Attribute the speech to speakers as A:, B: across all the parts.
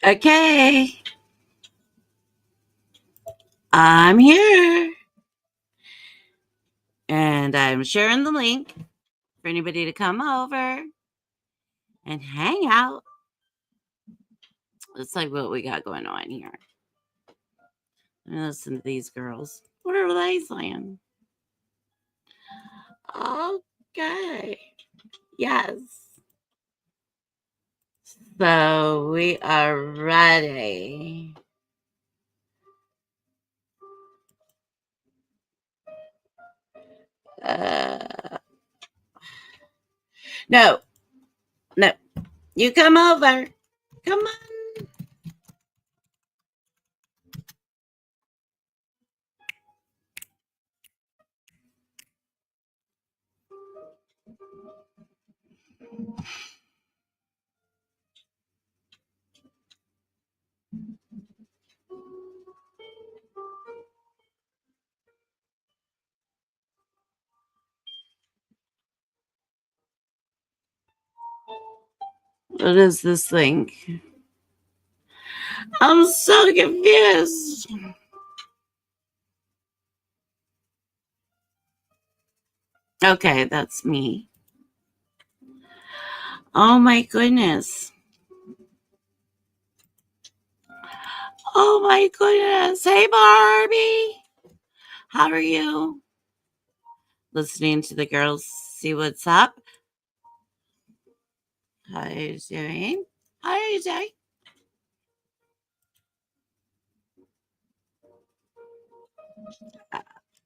A: Okay. I'm here. And I'm sharing the link for anybody to come over and hang out. It's like what we got going on here. Let me listen to these girls. What are they saying? Okay. Yes. So we are ready. No, no. You come over. Come on. What is this thing? I'm so confused. Okay, that's me. Oh my goodness. Oh my goodness. Hey, Barbie. How are you? Listening to the girls see what's up. How are you doing? How are you doing?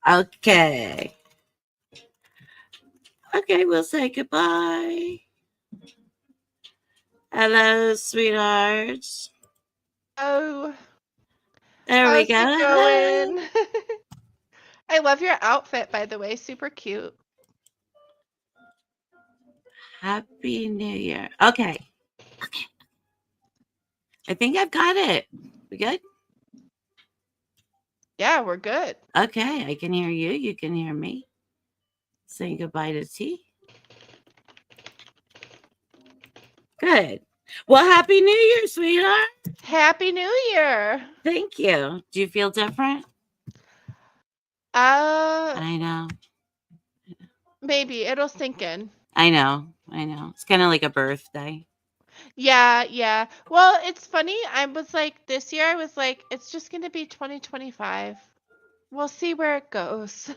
A: Okay. Okay, we'll say goodbye. Hello, sweethearts.
B: Oh,
A: There we
B: how's
A: go.
B: it
A: Hello.
B: going? I love your outfit, by the way. Super cute.
A: Happy New Year. Okay. Okay. I think I've got it. We good?
B: Yeah, we're good.
A: Okay. I can hear you. You can hear me. Saying goodbye to T. Good. Well, Happy New Year, sweetheart.
B: Happy New Year.
A: Thank you. Do you feel different?
B: Uh,
A: I know.
B: maybe it'll sink in.
A: I know. I know. It's kind of like a birthday.
B: Yeah, yeah. Well, it's funny. I was like, this year, I was like, it's just going to be 2025. We'll see where it goes.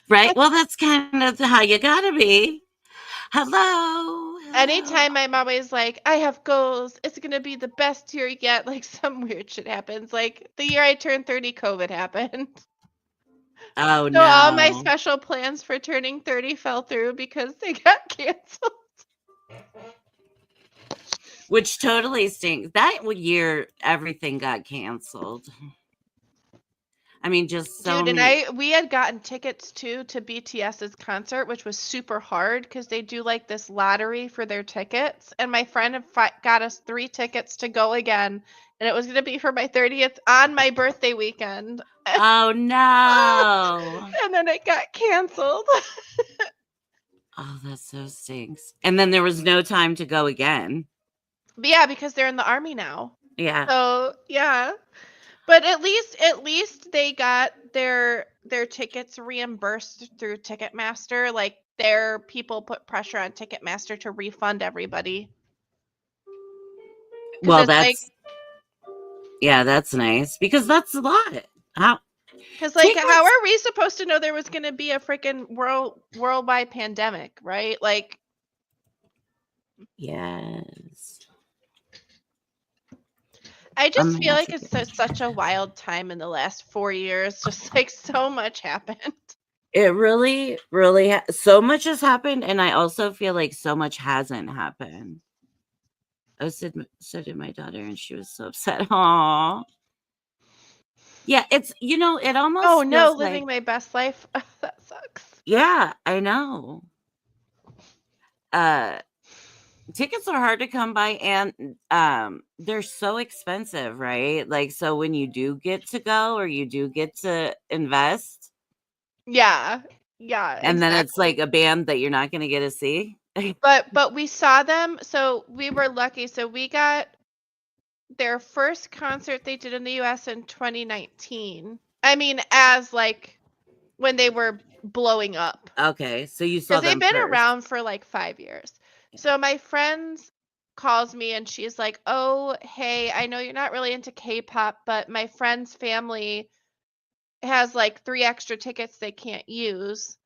A: Right? Well, that's kind of how you gotta be. Hello. Hello.
B: Anytime I'm always like, I have goals. It's going to be the best year yet. Like, some weird shit happens. Like, the year I turned 30, COVID happened.
A: Oh,
B: So all my
A: no.
B: special plans for turning 30 fell through because they got canceled.
A: Which totally stinks. That year, everything got canceled. I mean, just so
B: Dude, and
A: many.
B: we had gotten tickets too to BTS's concert, which was super hard because they do like this lottery for their tickets. And my friend had got us 3 tickets to go again, and it was going to be for my 30th on my birthday weekend.
A: Oh, no.
B: And then it got canceled.
A: Oh, that so stinks. And then there was no time to go again.
B: But yeah, because they're in the army now.
A: Yeah.
B: So, yeah. But at least they got their tickets reimbursed through Ticketmaster. Like their people put pressure on Ticketmaster to refund everybody. Because
A: Well,
B: it's like
A: that's nice because that's a lot. How
B: because like how
A: tickets?
B: are we supposed to know there was gonna be a freaking worldwide pandemic, right? Like
A: Yes.
B: I
A: I'm
B: just
A: gonna
B: feel
A: have
B: like
A: to
B: it's
A: get
B: such a wild time in the last 4 years. Just like so much happened.
A: it really, really so much has happened, and I also feel like so much hasn't happened. Oh, so did my daughter, and she was so upset. Aw. Yeah, it's it
B: Oh
A: almost
B: no,
A: feels like
B: living my best life. That sucks.
A: yeah, I know. Uh Tickets are hard to come by and they're so expensive, right? Like so when you do get to go or you do get to invest
B: Yeah. Yeah,
A: and then it's
B: exactly.
A: like a band that you're not going to get to see.
B: But we saw them, so we were lucky. So we got their first concert they did in the US in 2019. I mean, as like when they were blowing up.
A: Okay, so you saw
B: Because they've
A: them
B: been
A: first.
B: around for like 5 years. So my friends calls me and she's like, "Oh, hey, I know you're not really into K-pop, but my friend's family has like 3 extra tickets they can't use."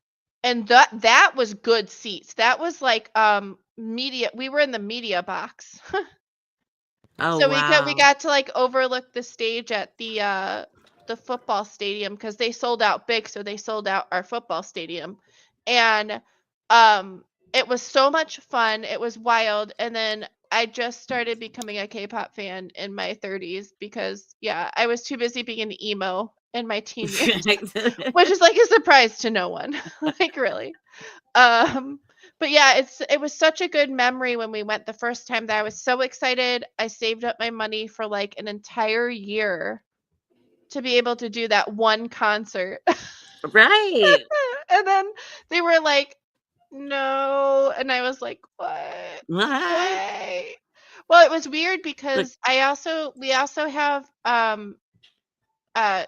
B: And that was good seats. That was like media. We were in the media box.
A: Oh,
B: So we
A: wow.
B: got to like overlook the stage at the football stadium because they sold out big, so they sold out our football stadium. And it was so much fun. It was wild. And then I just started becoming a K-pop fan in my 30s because yeah, I was too busy being an emo in my teen years, which is like a surprise to no one. Like really. Um, but yeah, it was such a good memory when we went the first time that I was so excited. I saved up my money for like an entire year to be able to do that one concert.
A: Right.
B: And then they were like, "No." And I was like, "What?
A: What?
B: Why?" Well, it was weird
A: Look,
B: because we also have uh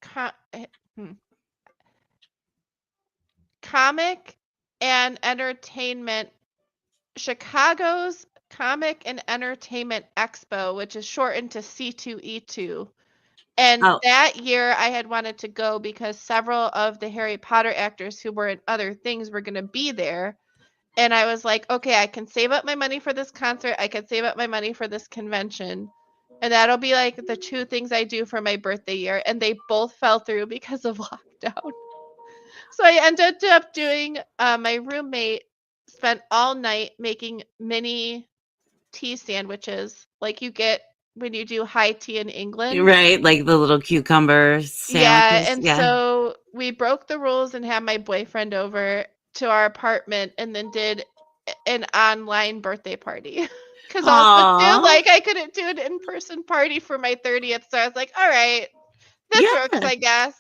B: co- eh, hmm, comic and entertainment Chicago's Comic and Entertainment Expo, which is shortened to C2E2. And
A: oh,
B: that year I had wanted to go because several of the Harry Potter actors who were in other things were going to be there. And I was like, okay, I can save up my money for this concert. I can save up my money for this convention. And that'll be like the 2 things I do for my birthday year. And they both fell through because of lockdown. So I ended up doing, my roommate spent all night making mini tea sandwiches like you get when you do high tea in England.
A: right, like the little cucumber
B: Yeah,
A: sandwiches.
B: and
A: Yeah.
B: so we broke the rules and had my boyfriend over to our apartment and then did an online birthday party. Because also too,
A: Aw.
B: like I couldn't do an in-person party for my 30th, so I was like, all right, this works,
A: Yeah.
B: I guess.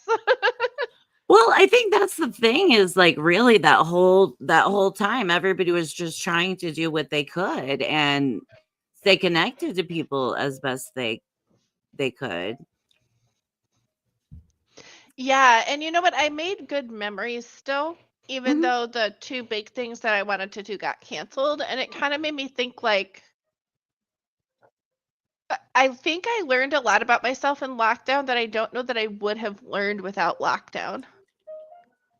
A: Well, I think that's the thing is like really that whole time everybody was just trying to do what they could and stay connected to people as best they could.
B: Yeah, and you know what? I made good memories still, even
A: Mhm.
B: though the 2 big things that I wanted to do got canceled, and it kind of made me think like I think I learned a lot about myself in lockdown that I don't know that I would have learned without lockdown.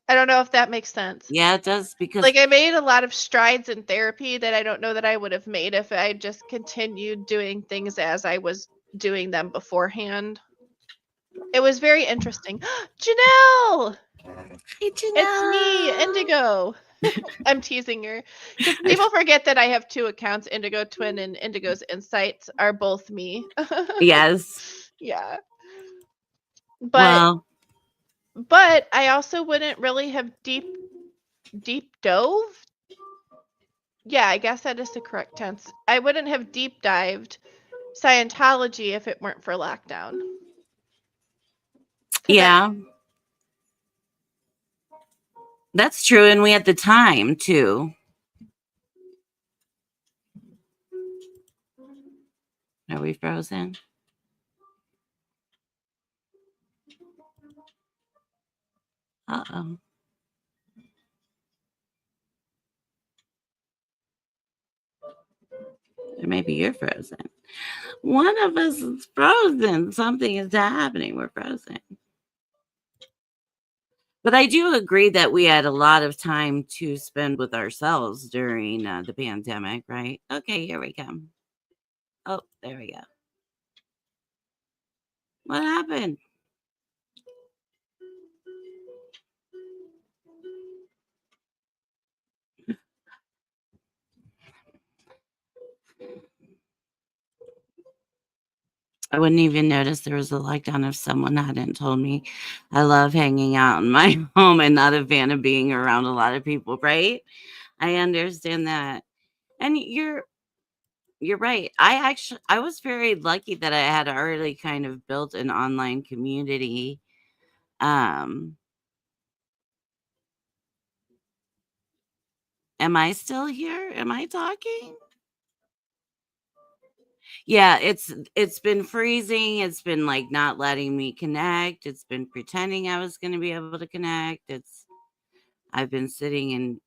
B: I don't know if that makes sense.
A: Yeah, it does because
B: Like I made a lot of strides in therapy that I don't know that I would have made if I just continued doing things as I was doing them beforehand. It was very interesting. Janelle!
A: Hey,
B: It's me,
A: Janelle.
B: Indigo. I'm teasing her because people forget that I have 2 accounts, Indigo Twin and Indigo's Insights are both me.
A: Yes.
B: Yeah. But
A: Well,
B: I also wouldn't really have deep dove. Yeah, I guess that is the correct tense. I wouldn't have deep dived Scientology if it weren't for lockdown. 'Cause I
A: yeah, that's true. And we had the time too. Are we frozen? Uh-oh. Or maybe you're frozen. One of us is frozen. Something is happening. We're frozen. But I do agree that we had a lot of time to spend with ourselves during the pandemic, right? Okay, here we come. Oh, there we go. What happened? I wouldn't even notice there was a lockdown if someone hadn't told me. I love hanging out in my home and not a fan of being around a lot of people, right? I understand that. And you're right. I was very lucky that I had already kind of built an online community. Um, am I still here? Am I talking? Yeah, it's been freezing. It's been like not letting me connect. It's been pretending I was going to be able to connect. It's I've been sitting in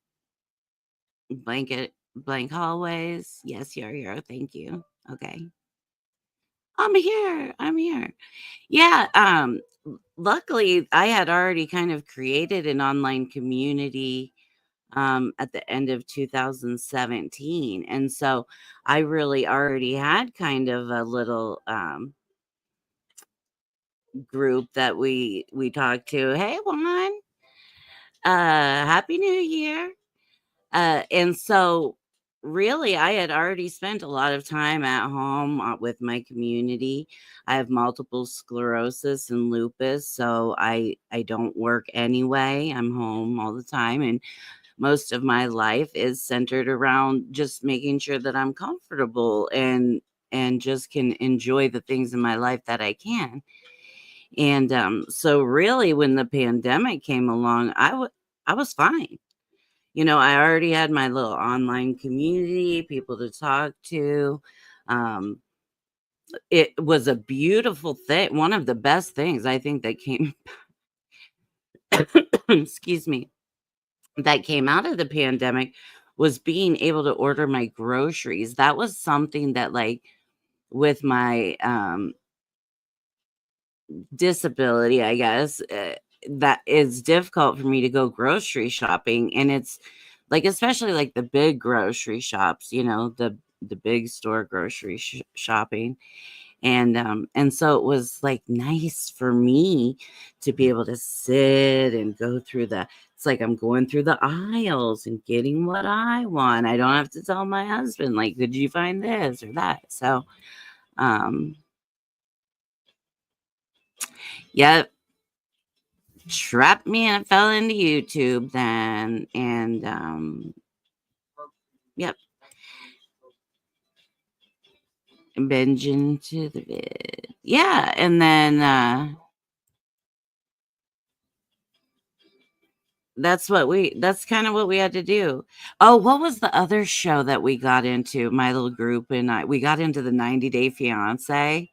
A: blank hallways. Yes, you're here. Thank you. Okay. I'm here. I'm here. Yeah, luckily I had already kind of created an online community at the end of 2017. And so I really already had kind of a little group that we talked to. Hey, Juan, happy new year. And so really I had already spent a lot of time at home with my community. I have multiple sclerosis and lupus, so I don't work anyway. I'm home all the time, and most of my life is centered around just making sure that I'm comfortable and just can enjoy the things in my life that I can. And so really when the pandemic came along, I was fine. You know, I already had my little online community, people to talk to. Um, it was a beautiful thing. One of the best things I think that came, excuse me, that came out of the pandemic was being able to order my groceries. That was something that, like, with my disability, I guess, that is difficult for me to go grocery shopping. And it's like, especially like the big grocery shops, you know, the big store grocery shopping. And so it was like nice for me to be able to sit and go through it's like I'm going through the aisles and getting what I want. I don't have to tell my husband, like, could you find this or that? So um yeah, trapped me and I fell into YouTube then. And yep, binge into the vid. Yeah, and then that's kind of what we had to do. Oh, what was the other show that we got into? My little group and we got into the 90 Day Fiance.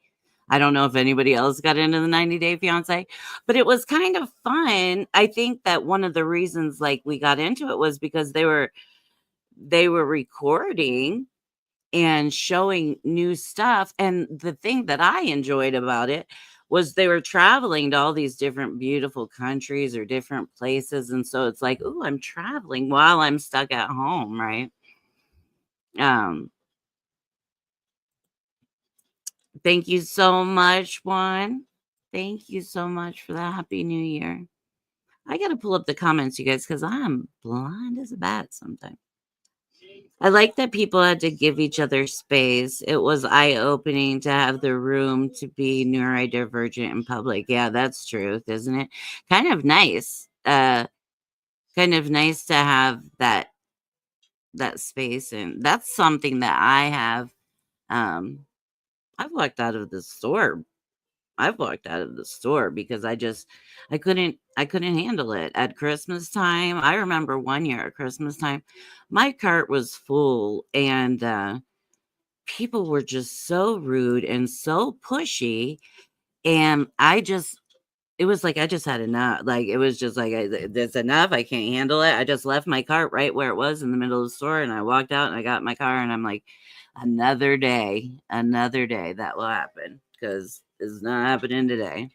A: I don't know if anybody else got into the 90 Day Fiance, but it was kind of fun. I think that one of the reasons like we got into it was because they were recording and showing new stuff. And the thing that I enjoyed about it was they were traveling to all these different beautiful countries or different places. And so it's like, oh, I'm traveling while I'm stuck at home, right? Um, thank you so much, Juan. Thank you so much for that. Happy New Year. I gotta pull up the comments, you guys, because I'm blind as a bat sometimes. I like that people had to give each other space. It was eye-opening to have the room to be neurodivergent in public. Yeah, that's truth, isn't it? Kind of nice. Kind of nice to have that space, and that's something that I have. Um, I've walked out of the store. I've walked out of the store because I couldn't handle it at Christmas time. I remember one year at Christmas time, my cart was full and people were just so rude and so pushy. And it was like I just had enough. Like it was just like, that's enough. I can't handle it. I just left my cart right where it was in the middle of the store and I walked out and I got my car and I'm like, another day that will happen because it's not happening today.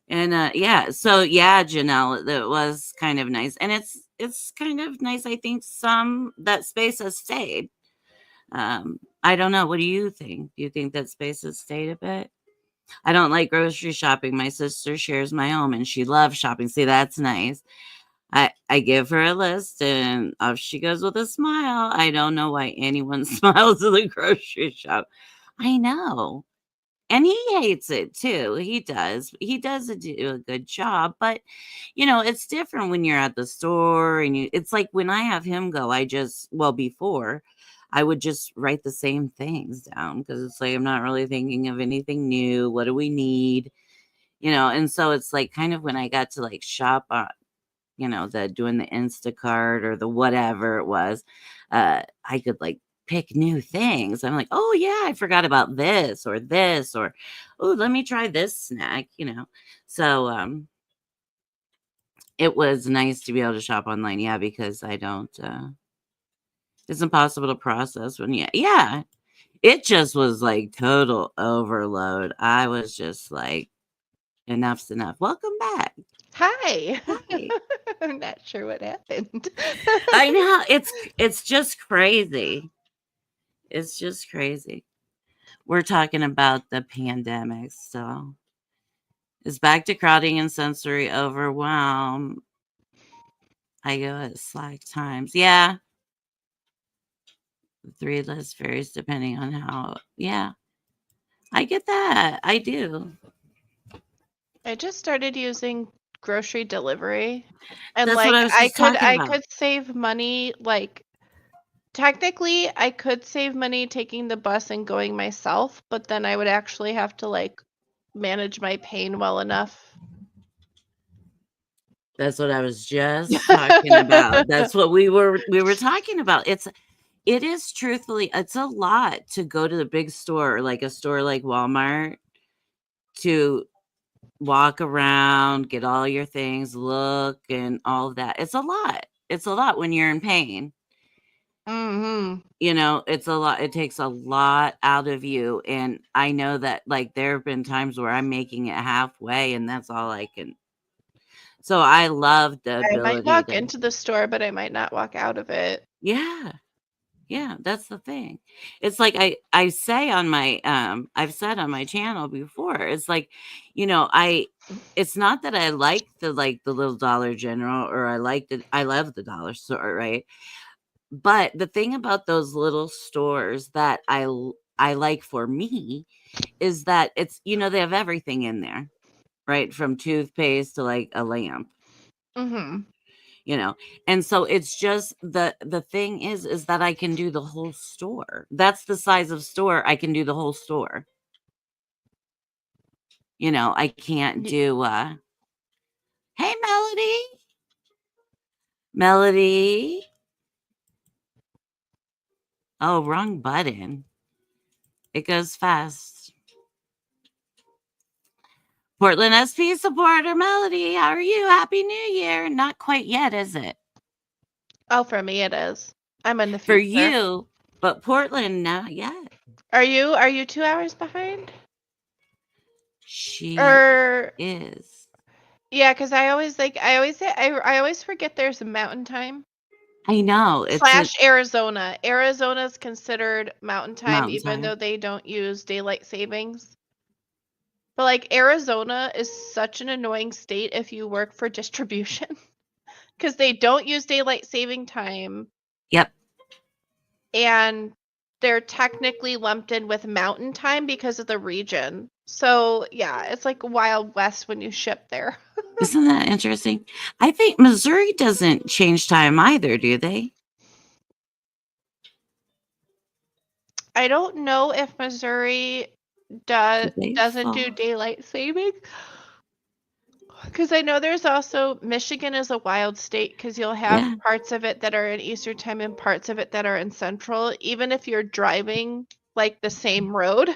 A: And yeah, so yeah, Janelle, that was kind of nice. And it's kind of nice. I think that space has stayed. I don't know. What do you think? Do you think that space has stayed a bit? I don't like grocery shopping. My sister shares my home and she loves shopping. See, that's nice. I give her a list and off she goes with a smile. I don't know why anyone smiles at the grocery shop. I know. And he hates it too. He does. He does do a good job, but it's different when you're at the store and it's like when I have him go, before I would just write the same things down because it's like I'm not really thinking of anything new. What do we need? And so it's like kind of when I got to like shop the doing the Instacart or the whatever it was, I could like pick new things. I'm like, oh yeah, I forgot about this, or oh, let me try this snack, So it was nice to be able to shop online, yeah, because I don't it's impossible to process when yeah. It just was like total overload. I was just like, enough's enough. Welcome back.
B: Hi.
A: Hi.
B: I'm not sure what happened.
A: I know it's just crazy. It's just crazy. We're talking about the pandemic, so it's back to crowding and sensory overwhelm. I go at slack times. Yeah. The 3 list varies depending on how. Yeah. I get that. I do.
B: I just started using grocery delivery, and
A: That's what I
B: like
A: was just talking
B: I
A: about.
B: could save money. Like technically, I could save money taking the bus and going myself, but then I would actually have to like manage my pain well enough.
A: That's what I was just talking about. That's what we were talking about. It is truthfully, it's a lot to go to the big store, like a store like Walmart, to walk around, get all your things, look, and all of that. It's a lot. It's a lot when you're in pain.
B: Mm-hmm.
A: It's a lot. It takes a lot out of you. And I know that, like, there have been times where I'm making it halfway and that's all I can. So I love the
B: I might
A: ability
B: walk
A: to,
B: into the store, but I might not walk out of it.
A: yeah. Yeah, that's the thing. It's like I say on my I've said on my channel before. It's like, it's not that I like the little Dollar General, or I love the dollar store, right? But the thing about those little stores that I like for me is that it's, they have everything in there, right? From toothpaste to like a lamp.
B: Mm-hmm.
A: And so it's just the thing is that I can do the whole store. That's the size of store. I can do the whole store. I can't do hey, Melody. Oh, wrong button. It goes fast. Portland SP supporter Melody, how are you? Happy New Year. Not quite yet, is it?
B: Oh, for me it is. I'm in the
A: For
B: future.
A: you, but Portland, not yet.
B: Are you 2 hours behind?
A: She
B: Or
A: is.
B: yeah, because I always I always forget there's a mountain time.
A: I know. It's a
B: Slash Arizona. Arizona's considered mountain time,
A: mountain
B: even though
A: time.
B: they don't use daylight savings. But like Arizona is such an annoying state if you work for distribution because they don't use daylight saving time
A: Yep.
B: and they're technically lumped in with mountain time because of the region. So yeah, it's like Wild West when you ship there.
A: Isn't that interesting? I think Missouri doesn't change time either, do they?
B: I don't know if Missouri
A: Do they
B: doesn't do
A: fall?
B: daylight saving. Because I know there's also Michigan is a wild state because you'll have
A: Yeah.
B: parts of it that are in Eastern time and parts of it that are in Central, even if you're driving like the same road.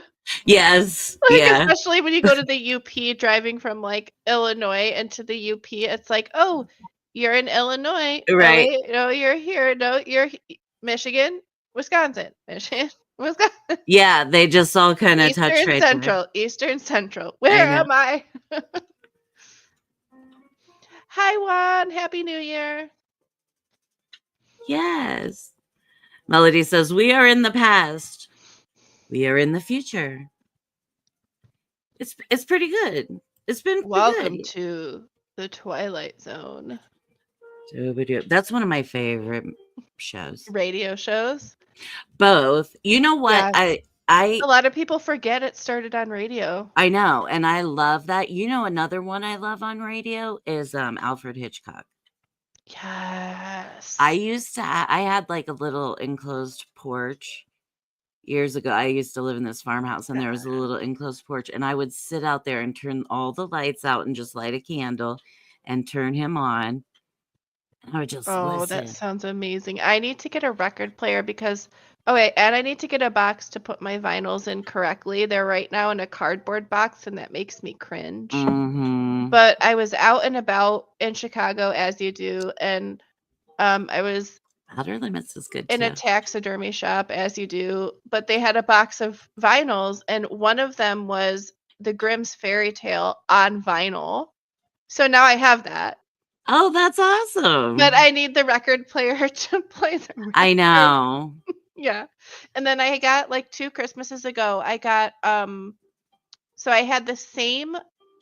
A: Yes.
B: Like
A: Yeah.
B: especially when you go to the UP driving from like Illinois into the UP, it's like, oh, you're in Illinois. Oh
A: Right.
B: wait, no, you're here. No, you're Michigan, Wisconsin, Michigan, Wisconsin,
A: Yeah, they just all kind of touch
B: Eastern
A: right there.
B: Central, Eastern Central.
A: I
B: Where
A: know.
B: am I? Hi Juan, Happy New Year.
A: Yes. Melody says, "We are in the past. We are in the future." It's pretty good. It's been pretty
B: Welcome
A: good.
B: to the Twilight Zone
A: That's one of my favorite shows.
B: radio shows.
A: Both. You know what?
B: Yes.
A: I
B: A lot of people forget it started on radio.
A: I know, and I love that. Another one I love on radio is Alfred Hitchcock.
B: Yes.
A: I had like a little enclosed porch years ago. I used to live in this farmhouse, and there was a little enclosed porch, and I would sit out there and turn all the lights out and just light a candle and turn him on. And I would just
B: Oh, that
A: listen.
B: sounds amazing. I need to get a record player because Oh, wait, and I need to get a box to put my vinyls in correctly. They're right now in a cardboard box, and that makes me cringe.
A: Mm-hmm.
B: But I was out and about in Chicago, as you do, and I was
A: Outer Limits is good
B: in a
A: too.
B: taxidermy shop, as you do, but they had a box of vinyls, and one of them was the Grimm's Fairy Tale on vinyl. So now I have that,
A: Oh, that's
B: but
A: awesome.
B: I need the record player to play the record.
A: I know.
B: Yeah. And then I got like 2 Christmases ago, I got so I had the same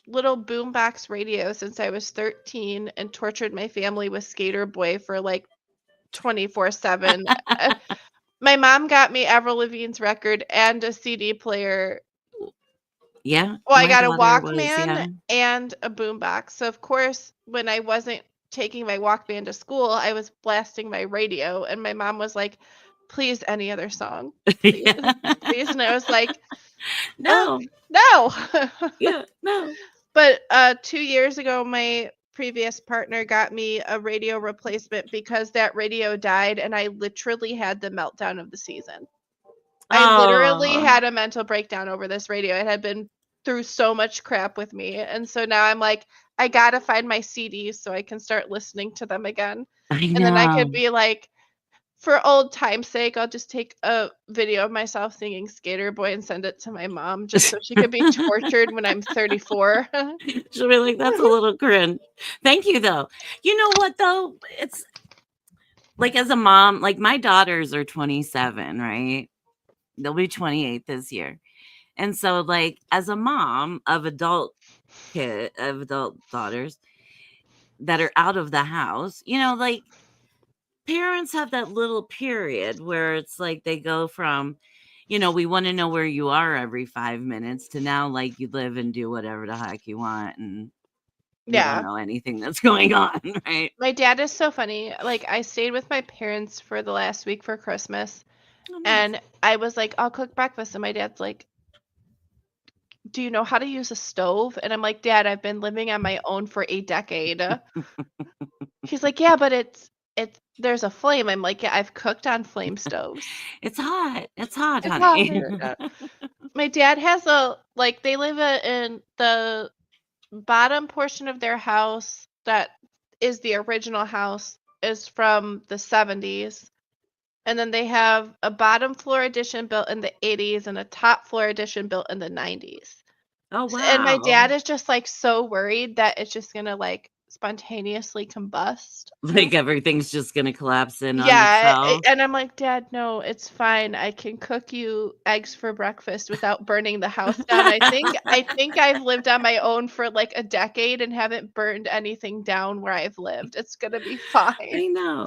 B: little boombox radio since I was 13 and tortured my family with Skater Boy for like 24/7. My mom got me Avril Lavigne's record and a CD player.
A: Yeah,
B: Well, I
A: my
B: got a
A: daughter was,
B: Walkman and a boombox. So of course, when I wasn't taking my Walkman to school, I was blasting my radio, and my mom was like, "Please, any other song, please,
A: yeah.
B: please." And I was like,
A: No.
B: no."
A: Yeah, no.
B: But 2 years ago, my previous partner got me a radio replacement because that radio died, and I literally had the meltdown of the season. I literally
A: Oh,
B: had a mental breakdown over this radio. It had been through so much crap with me, and so now I'm like, I gotta find my CDs so I can start listening to them again,
A: I
B: and then I could
A: know.
B: be like, for old time's sake, I'll just take a video of myself singing Skater Boy and send it to my mom just so she could be tortured when I'm 34.
A: She'll be like, that's a little cringe. Thank you, though. You know what, though? It's like, as a mom, like my daughters are 27, right? They'll be 28 this year. And so, like, as a mom of adult daughters that are out of the house, like parents have that little period where it's like they go from, we want to know where you are every 5 minutes to now, like, you live and do whatever the heck you want and we don't
B: Yeah.
A: know anything that's going on, right?
B: My dad is so funny. Like, I stayed with my parents for the last week for Christmas,
A: Oh, nice.
B: and I was like, I'll cook breakfast. And my dad's like, do you know how to use a stove? And I'm like, Dad, I've been living on my own for a decade. He's like, yeah, but there's a flame. I'm like, yeah, I've cooked on flame stoves.
A: It's hot. It's hot,
B: It's hot.
A: honey.
B: My dad has they live in the bottom portion of their house that is the original house is from the 70s. And then they have a bottom floor addition built in the 80s and a top floor addition built in the 90s.
A: Oh,
B: And my
A: wow.
B: dad is just like so worried that it's just gonna like spontaneously combust.
A: Like everything's just going to collapse in on
B: Yeah,
A: itself.
B: and I'm like, Dad, no, it's fine. I can cook you eggs for breakfast without burning the house down. I think I've lived on my own for like a decade and haven't burned anything down where I've lived. It's gonna be fine.
A: I know.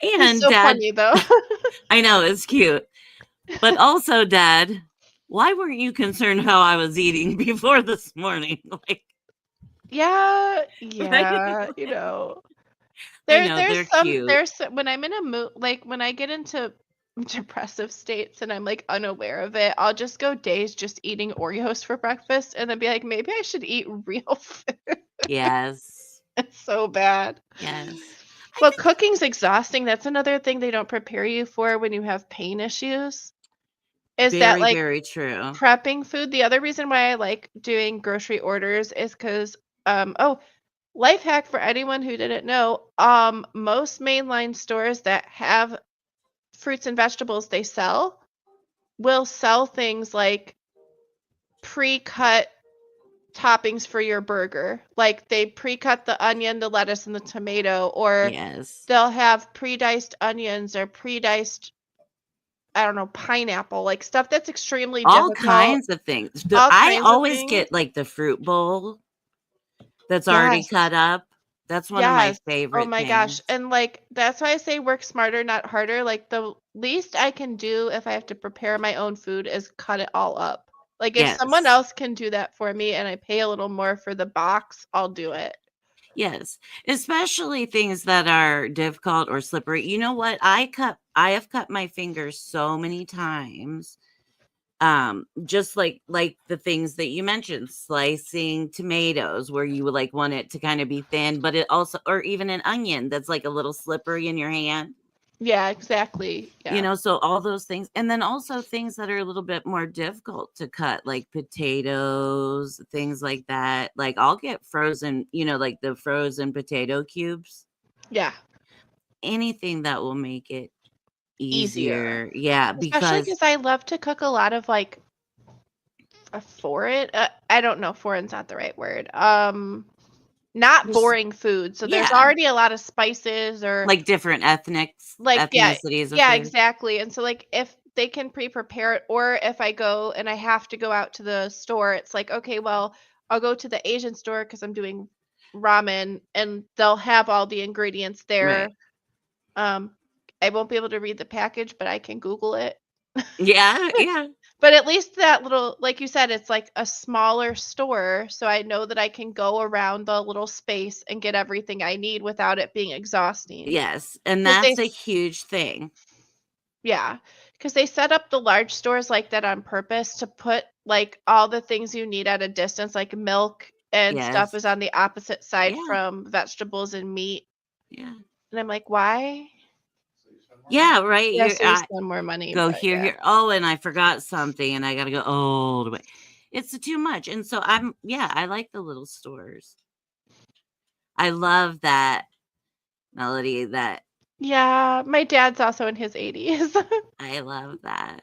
B: He's
A: And
B: so
A: Dad,
B: funny though.
A: I know, it's cute. But also, Dad, why weren't you concerned how I was eating before this morning? Like,
B: Yeah,
A: right?
B: you know.
A: I know, they're cute.
B: When I'm in a mood, like when I get into depressive states and I'm like unaware of it, I'll just go days just eating Oreos for breakfast and then be like, maybe I should eat real food.
A: Yes.
B: It's so bad.
A: Yes.
B: Well, cooking's exhausting. That's another thing they don't prepare you for when you have pain issues. Is that
A: Very,
B: like
A: very true.
B: prepping food? The other reason why I like doing grocery orders is because life hack for anyone who didn't know, most mainline stores that have fruits and vegetables they sell will sell things like pre-cut toppings for your burger. Like they pre-cut the onion, the lettuce, and the tomato, or
A: Yes.
B: they'll have pre-diced onions or pre-diced, I don't know, pineapple, like stuff that's extremely
A: All
B: difficult.
A: kinds of things.
B: All
A: I
B: kinds of
A: always
B: things.
A: get like the fruit bowl that's already
B: Yes.
A: cut up. That's one of my
B: Yes.
A: favorite
B: Oh my
A: things.
B: gosh. And like that's why I say work smarter, not harder. Like the least I can do if I have to prepare my own food is cut it all up. Like if someone
A: Yes.
B: else can do that for me and I pay a little more for the box, I'll do it.
A: Yes. Especially things that are difficult or slippery. You know what? I have cut my fingers so many times. Just like the things that you mentioned, slicing tomatoes where you would like want it to kind of be thin, but it also, or even an onion that's like a little slippery in your hand.
B: Yeah, exactly.
A: You
B: Yeah.
A: know, so all those things. And then also things that are a little bit more difficult to cut, like potatoes, things like that. Like I'll get frozen, you know, like the frozen potato cubes.
B: Yeah.
A: Anything that will make it
B: Easier.
A: easier. Yeah,
B: Especially
A: because
B: because I love to cook a lot of like a foreign. I don't know. Foreign's not the right word. Not
A: there's
B: boring food. So there's
A: yeah,
B: already a lot of spices or
A: like different
B: like
A: ethnicities of
B: yeah,
A: food.
B: exactly. And so like if they can pre-prepare it, or if I go and I have to go out to the store, it's like, okay, well, I'll go to the Asian store because I'm doing ramen and they'll have all the ingredients there.
A: Right.
B: Um, I won't be able to read the package, but I can Google it.
A: Yeah, yeah.
B: But at least that little, like you said, it's like a smaller store, so I know that I can go around the little space and get everything I need without it being exhausting.
A: Yes, and
B: 'Cause
A: that's a huge thing.
B: yeah, because they set up the large stores like that on purpose to put like all the things you need at a distance, like milk and stuff
A: Yes.
B: is on the opposite side
A: Yeah,
B: from vegetables and meat.
A: yeah.
B: And I'm like, why?
A: Yeah, right,
B: Yeah,
A: you're
B: so you spend more money,
A: go
B: but
A: here,
B: yeah.
A: here. Oh, and I forgot something, and I gotta go all the way. It's too much, and so yeah, I like the little stores. I love that melody, that
B: Yeah, my dad's also in his 80s.
A: I love that.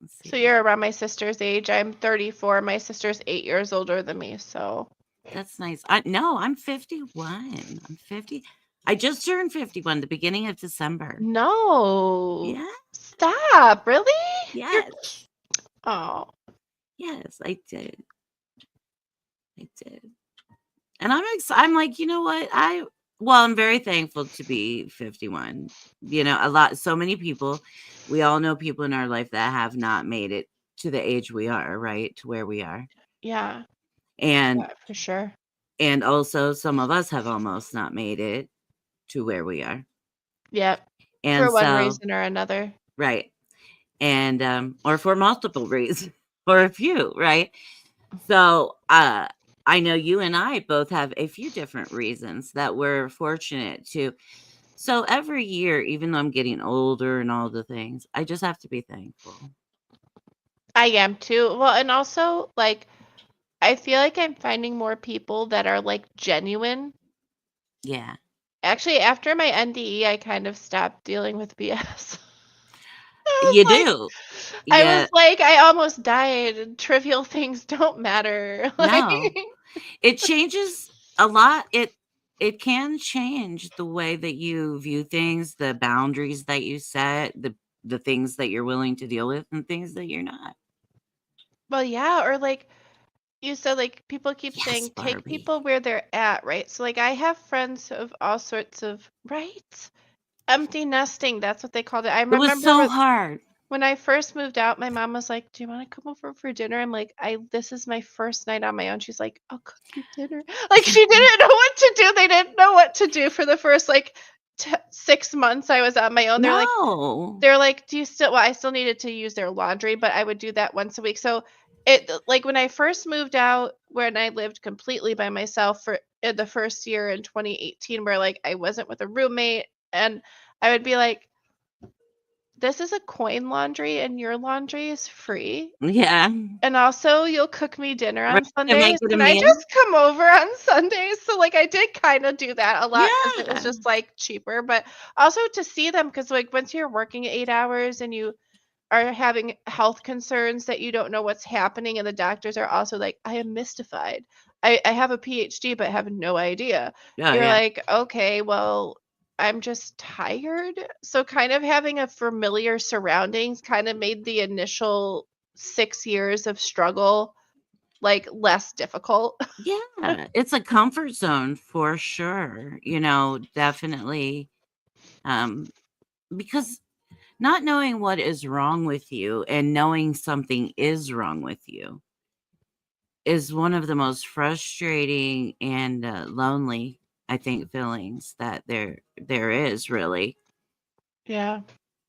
A: Let's
B: So
A: see.
B: you're around my sister's age. I'm 34. My sister's 8 years older than me, so
A: That's nice. No, I'm 51. I'm 50. I just turned 51 the beginning of December.
B: no.
A: Yeah,
B: Stop. Really? You're
A: yes.
B: oh.
A: Yes, I did. I did. And I'm like, you know what? I'm very thankful to be 51. You know, so many people, we all know people in our life that have not made it to the age we are, right? To where we are.
B: Yeah.
A: And
B: Yeah, for sure.
A: and also some of us have almost not made it to where we are.
B: Yep.
A: And
B: For one
A: so,
B: reason or another.
A: right. And or for multiple reasons or a few, right? So, I know you and I both have a few different reasons that we're fortunate to. So every year, even though I'm getting older and all the things, I just have to be thankful.
B: I am too. Well, and also like I feel like I'm finding more people that are like genuine.
A: Yeah.
B: Actually, after my NDE, I kind of stopped dealing with BS.
A: You
B: Like
A: do.
B: I was
A: Yeah.
B: like, I almost died and trivial things don't matter. Like
A: No. It changes a lot. It can change the way that you view things, the boundaries that you set, the things that you're willing to deal with and things that you're not.
B: well, yeah, or like you said, like people keep
A: Yes,
B: saying take
A: Barbie.
B: people where they're at, right? So like I have friends of all sorts of right? Empty nesting, that's what they called it. I
A: It was
B: remember
A: so hard.
B: when I first moved out, my mom was like, "Do you wanna come over for dinner?" I'm like, "I this is my first night on my own." She's like, "I'll cook you dinner." Like, she didn't know what to do. They didn't know what to do for the first, like, 6 months I was on my own.
A: No.
B: They're like, "Do you still" well, I still needed to use their laundry, but I would do that once a week. So, like, when I first moved out, when I lived completely by myself for in the first year in 2018, where, like, I wasn't with a roommate, and I would be like, this is a coin laundry and your laundry is free.
A: Yeah.
B: And also you'll cook me dinner
A: Right,
B: on
A: to make
B: Sundays.
A: it a
B: Can I
A: meal.
B: just come over on Sundays? So like I did kind of do that a lot because it was
A: Yeah.
B: just like cheaper, but also to see them because like once you're working 8 hours and you are having health concerns that you don't know what's happening and the doctors are also like, I am mystified. I have a PhD but have no idea.
A: Oh,
B: You're
A: yeah.
B: like, okay, well, I'm just tired. So kind of having a familiar surroundings kind of made the initial 6 years of struggle like less difficult.
A: Yeah, it's a comfort zone for sure, you know, definitely, um, because not knowing what is wrong with you and knowing something is wrong with you is one of the most frustrating and, lonely, I think, feelings that there is really,
B: Yeah.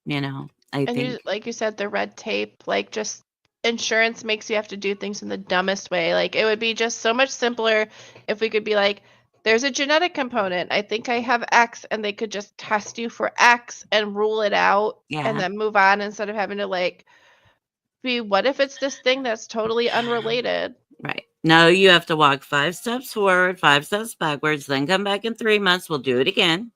A: you know, I
B: And you
A: think.
B: like you said, the red tape, like just insurance makes you have to do things in the dumbest way. Like it would be just so much simpler if we could be like, There's a genetic component. I think I have X, and they could just test you for X and rule it out
A: Yeah.
B: and then move on instead of having to like be, what if it's this thing that's totally unrelated?
A: Right. No, you have to walk 5 steps forward, 5 steps backwards, then come back in 3 months. We'll do it again.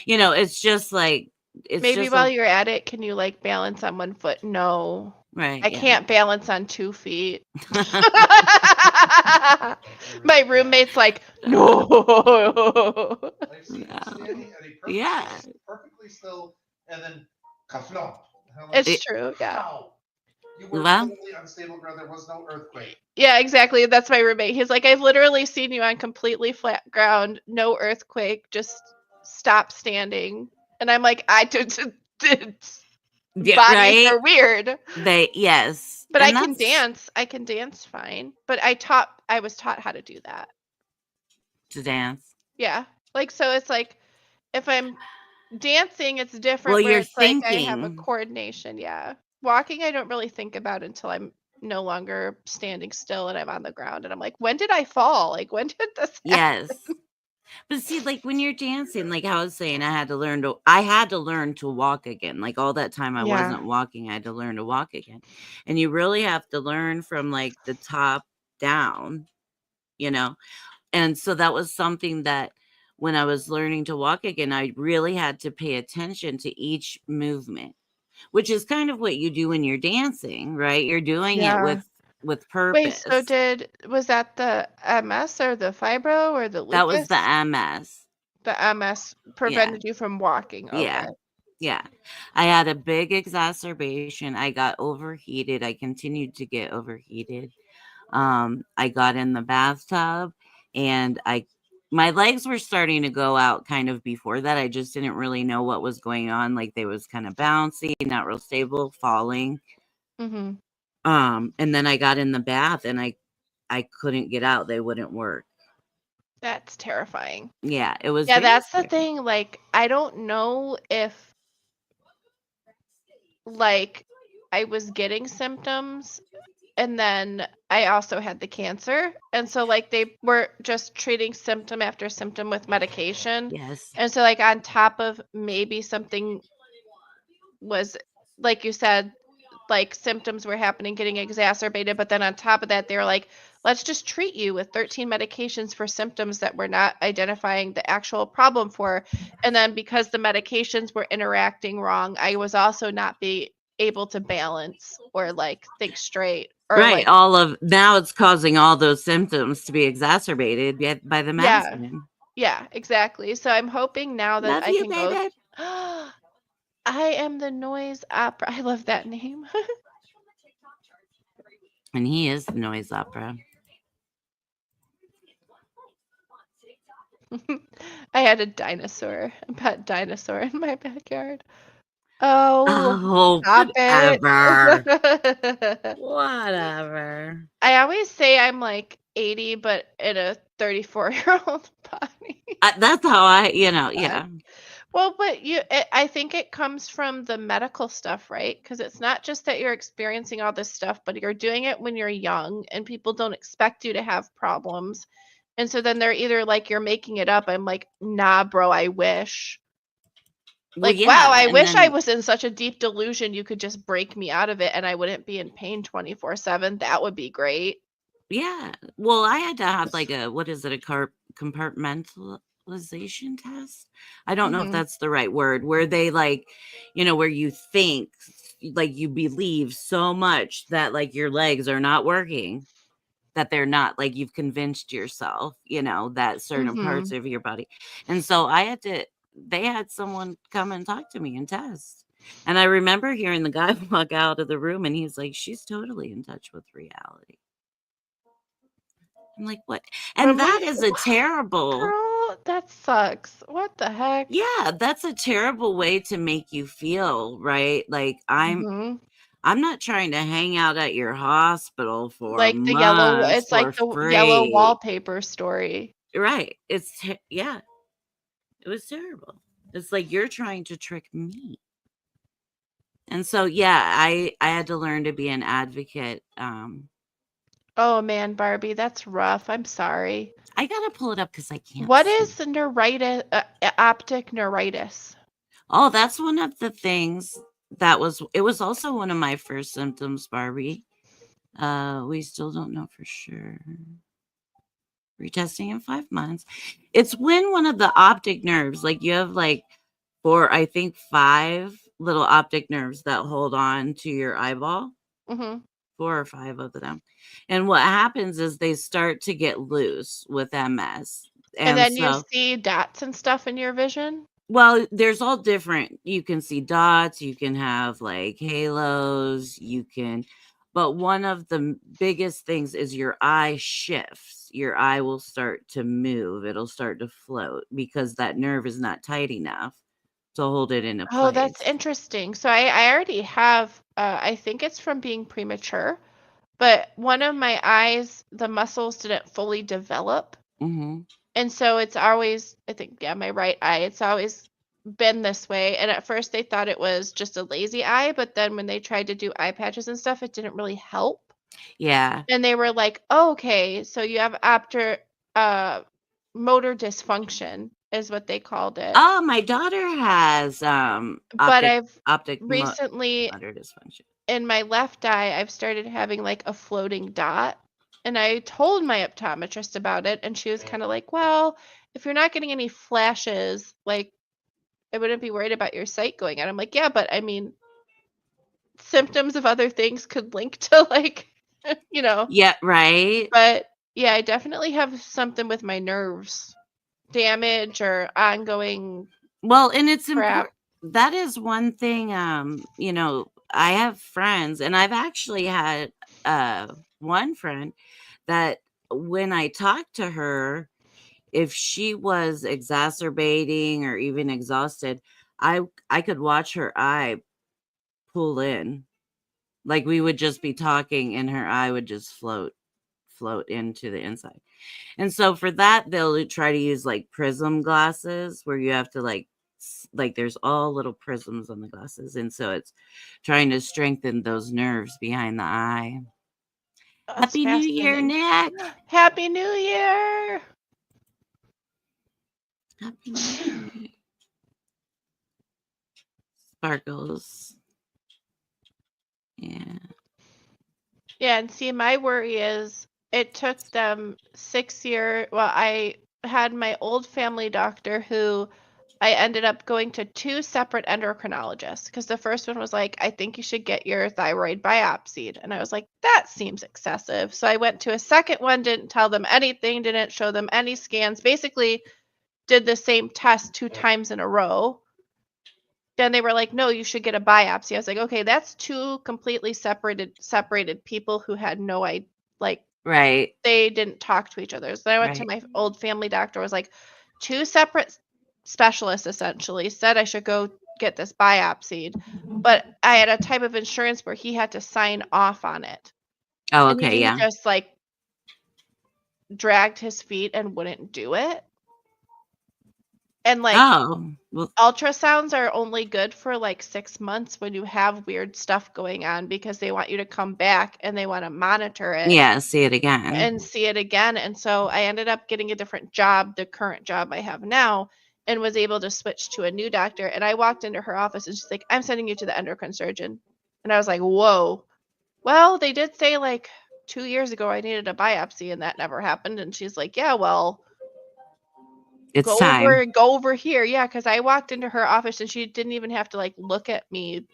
A: It's just like, it's
B: Maybe
A: just
B: while you're at it, can you like balance on one foot? No.
A: right.
B: I
A: Yeah.
B: can't balance on 2 feet. My roommate's like, no.
C: I've seen him
A: No.
C: standing at a
A: Yeah.
C: perfectly still, and then kaflong. And I'm like,
B: It's true, yeah.
C: how? You were
A: Well-
C: totally unstable ground. There was no earthquake.
B: Yeah, exactly. That's my roommate. He's like, I've literally seen you on completely flat ground, no earthquake, just stop standing. And I'm like, I did.
A: Yeah,
B: Bodies
A: right?
B: are weird.
A: Yes.
B: But
A: And
B: I can
A: that's-
B: dance. I can dance fine. But I was taught how to do that.
A: to dance.
B: Yeah. Like, so it's like, if I'm dancing, it's different.
A: Well,
B: where
A: you're
B: it's like I have a
A: thinking.
B: coordination. Yeah. Walking, I don't really think about until I'm no longer standing still and I'm on the ground. And I'm like, when did I fall? Like, when did this happen?
A: Yes. But see, like when you're dancing, like I was saying, I had to learn to walk again. Like all that time I
B: Yeah.
A: wasn't walking, I had to learn to walk again. And you really have to learn from like the top down, And so that was something that when I was learning to walk again, I really had to pay attention to each movement, which is kind of what you do when you're dancing, right? You're doing it
B: Yeah.
A: with
B: Wait,
A: purpose.
B: so was that the MS or the fibro or the lupus?
A: That was the MS.
B: The MS prevented you from walking. Okay.
A: Yeah. Yeah. I had a big exacerbation. I got overheated. I continued to get overheated. I got in the bathtub and my legs were starting to go out kind of before that. I just didn't really know what was going on. Like they was kind of bouncy, not real stable, falling.
B: Mm-hmm.
A: And then I got in the bath and I couldn't get out. They wouldn't work.
B: That's terrifying.
A: Yeah, it was.
B: Yeah,
A: very
B: that's the
A: scary.
B: thing. Like, I don't know if like I was getting symptoms and then I also had the cancer. And so like they were just treating symptom after symptom with medication.
A: Yes.
B: And so like on top of maybe something was, like you said, like symptoms were happening, getting exacerbated, but then on top of that they were like, let's just treat you with 13 medications for symptoms that we're not identifying the actual problem for. And then because the medications were interacting wrong, I was also not be able to balance or like think straight or
A: Right.
B: like
A: Now it's causing all those symptoms to be exacerbated by the
B: Yeah.
A: medicine.
B: Yeah, exactly. So I'm hoping now that
A: Love
B: I
A: you,
B: can go.
A: baby.
B: I am the noise opera. I love that name.
A: And he is the noise opera.
B: I had a pet dinosaur in my backyard. Oh, stop
A: whatever.
B: it.
A: Whatever.
B: I always say I'm like 80, but in a 34-year-old body.
A: That's how yeah.
B: Well, but I think it comes from the medical stuff, right? Because it's not just that you're experiencing all this stuff, but you're doing it when you're young and people don't expect you to have problems. And so then they're either like, you're making it up. I'm like, nah, bro, I wish.
A: Well,
B: Like,
A: yeah,
B: wow, I
A: and
B: wish I
A: then-
B: was in such a deep delusion you could just break me out of it and I wouldn't be in pain 24/7. That would be great.
A: Yeah. Well, I had to have like a compartmentalization test. I don't know if
B: Mhm.
A: that's the right word, where they like, where you think like you believe so much that like your legs are not working, that they're not, like you've convinced yourself, that certain parts
B: Mhm.
A: of your body. And so they had someone come and talk to me and test. And I remember hearing the guy walk out of the room and he's like, she's totally in touch with reality. I'm like, what? And
B: But
A: that
B: wait,
A: is a terrible,
B: girl, that sucks. What the heck?
A: yeah, that's a terrible way to make you feel, right? Like
B: Mhm.
A: I'm not trying to hang out at your hospital for
B: Like the yellow,
A: months
B: it's like
A: for
B: the yellow
A: free.
B: wallpaper story.
A: Right. Yeah, it was terrible. It's like you're trying to trick me. And so, yeah, I had to learn to be an advocate
B: Oh man, Barbie, that's rough. I'm sorry.
A: I gotta pull it up because I can't
B: What
A: see.
B: is the neuritis, optic neuritis?
A: Oh, that's one of the things it was also one of my first symptoms, Barbie. We still don't know for sure. Retesting in 5 months. It's when one of the optic nerves, like you have like 5 little optic nerves that hold on to your eyeball,
B: Mm-hmm.
A: 4 or 5 of them. And what happens is they start to get loose with MS.
B: And
A: And
B: then you
A: so,
B: see dots and stuff in your vision?
A: well, there's all different. You can see dots, you can have like halos, but one of the biggest things is your eye shifts. Your eye will start to move, it'll start to float because that nerve is not tight enough to hold it into
B: Oh, that's
A: place.
B: interesting. So I already have, I think it's from being premature, but one of my eyes, the muscles didn't fully develop.
A: Mhm.
B: And so it's always, I think, yeah, my right eye, it's always been this way. And at first they thought it was just a lazy eye, but then when they tried to do eye patches and stuff, it didn't really help.
A: Yeah.
B: And they were like, oh, okay, so you have uh motor dysfunction is what they called it.
A: Oh, my daughter has
B: But I've
A: optic
B: recently
A: motor dysfunction.
B: in my left eye, I've started having like a floating dot. And I told my optometrist about it, and she was kind of like, well, if you're not getting any flashes, like I wouldn't be worried about your sight going out. I'm like, yeah, but I mean, symptoms of other things could link to like, you know,
A: Yeah, right.
B: but yeah, I definitely have something with my nerves, damage or ongoing
A: Well, and it's
B: crap.
A: important. That is one thing. I have friends, and I've actually had one friend that when I talked to her, if she was exacerbating or even exhausted, I could watch her eye pull in. Like we would just be talking, and her eye would just float into the inside. And so for that, they'll try to use like prism glasses where you have to like there's all little prisms on the glasses. And so it's trying to strengthen those nerves behind the eye.
B: That's
A: Happy New Year,
B: fascinating.
A: Nick.
B: Happy New Year.
A: Happy New Year, Nick. Sparkles. Yeah.
B: Yeah, and see, my worry is it took them 6 years. Well, I had my old family doctor who I ended up going to 2 separate endocrinologists because the first one was like, I think you should get your thyroid biopsied. And I was like, that seems excessive. So I went to a second one, didn't tell them anything, didn't show them any scans, basically did the same test 2 times in a row. Then they were like, no, you should get a biopsy. I was like, okay, that's 2 completely separated people who had no idea, like
A: Right.
B: they didn't talk to each other. So I went to
A: Right.
B: my old family doctor, was like, 2 separate specialists essentially said I should go get this biopsied. But I had a type of insurance where he had to sign off on it.
A: Oh,
B: And
A: okay.
B: he
A: Yeah.
B: just like dragged his feet and wouldn't do it. And like
A: Oh, well,
B: ultrasounds are only good for like 6 months when you have weird stuff going on because they want you to come back and they want to monitor it
A: yeah. See it again.
B: and see it again. And so I ended up getting a different job, the current job I have now, and was able to switch to a new doctor. And I walked into her office and she's like, I'm sending you to the endocrine surgeon. And I was like, whoa. Well, they did say like 2 years ago I needed a biopsy and that never happened. And she's like, yeah, well,
A: It's time.
B: go over here. Yeah, because I walked into her office and she didn't even have to like look at me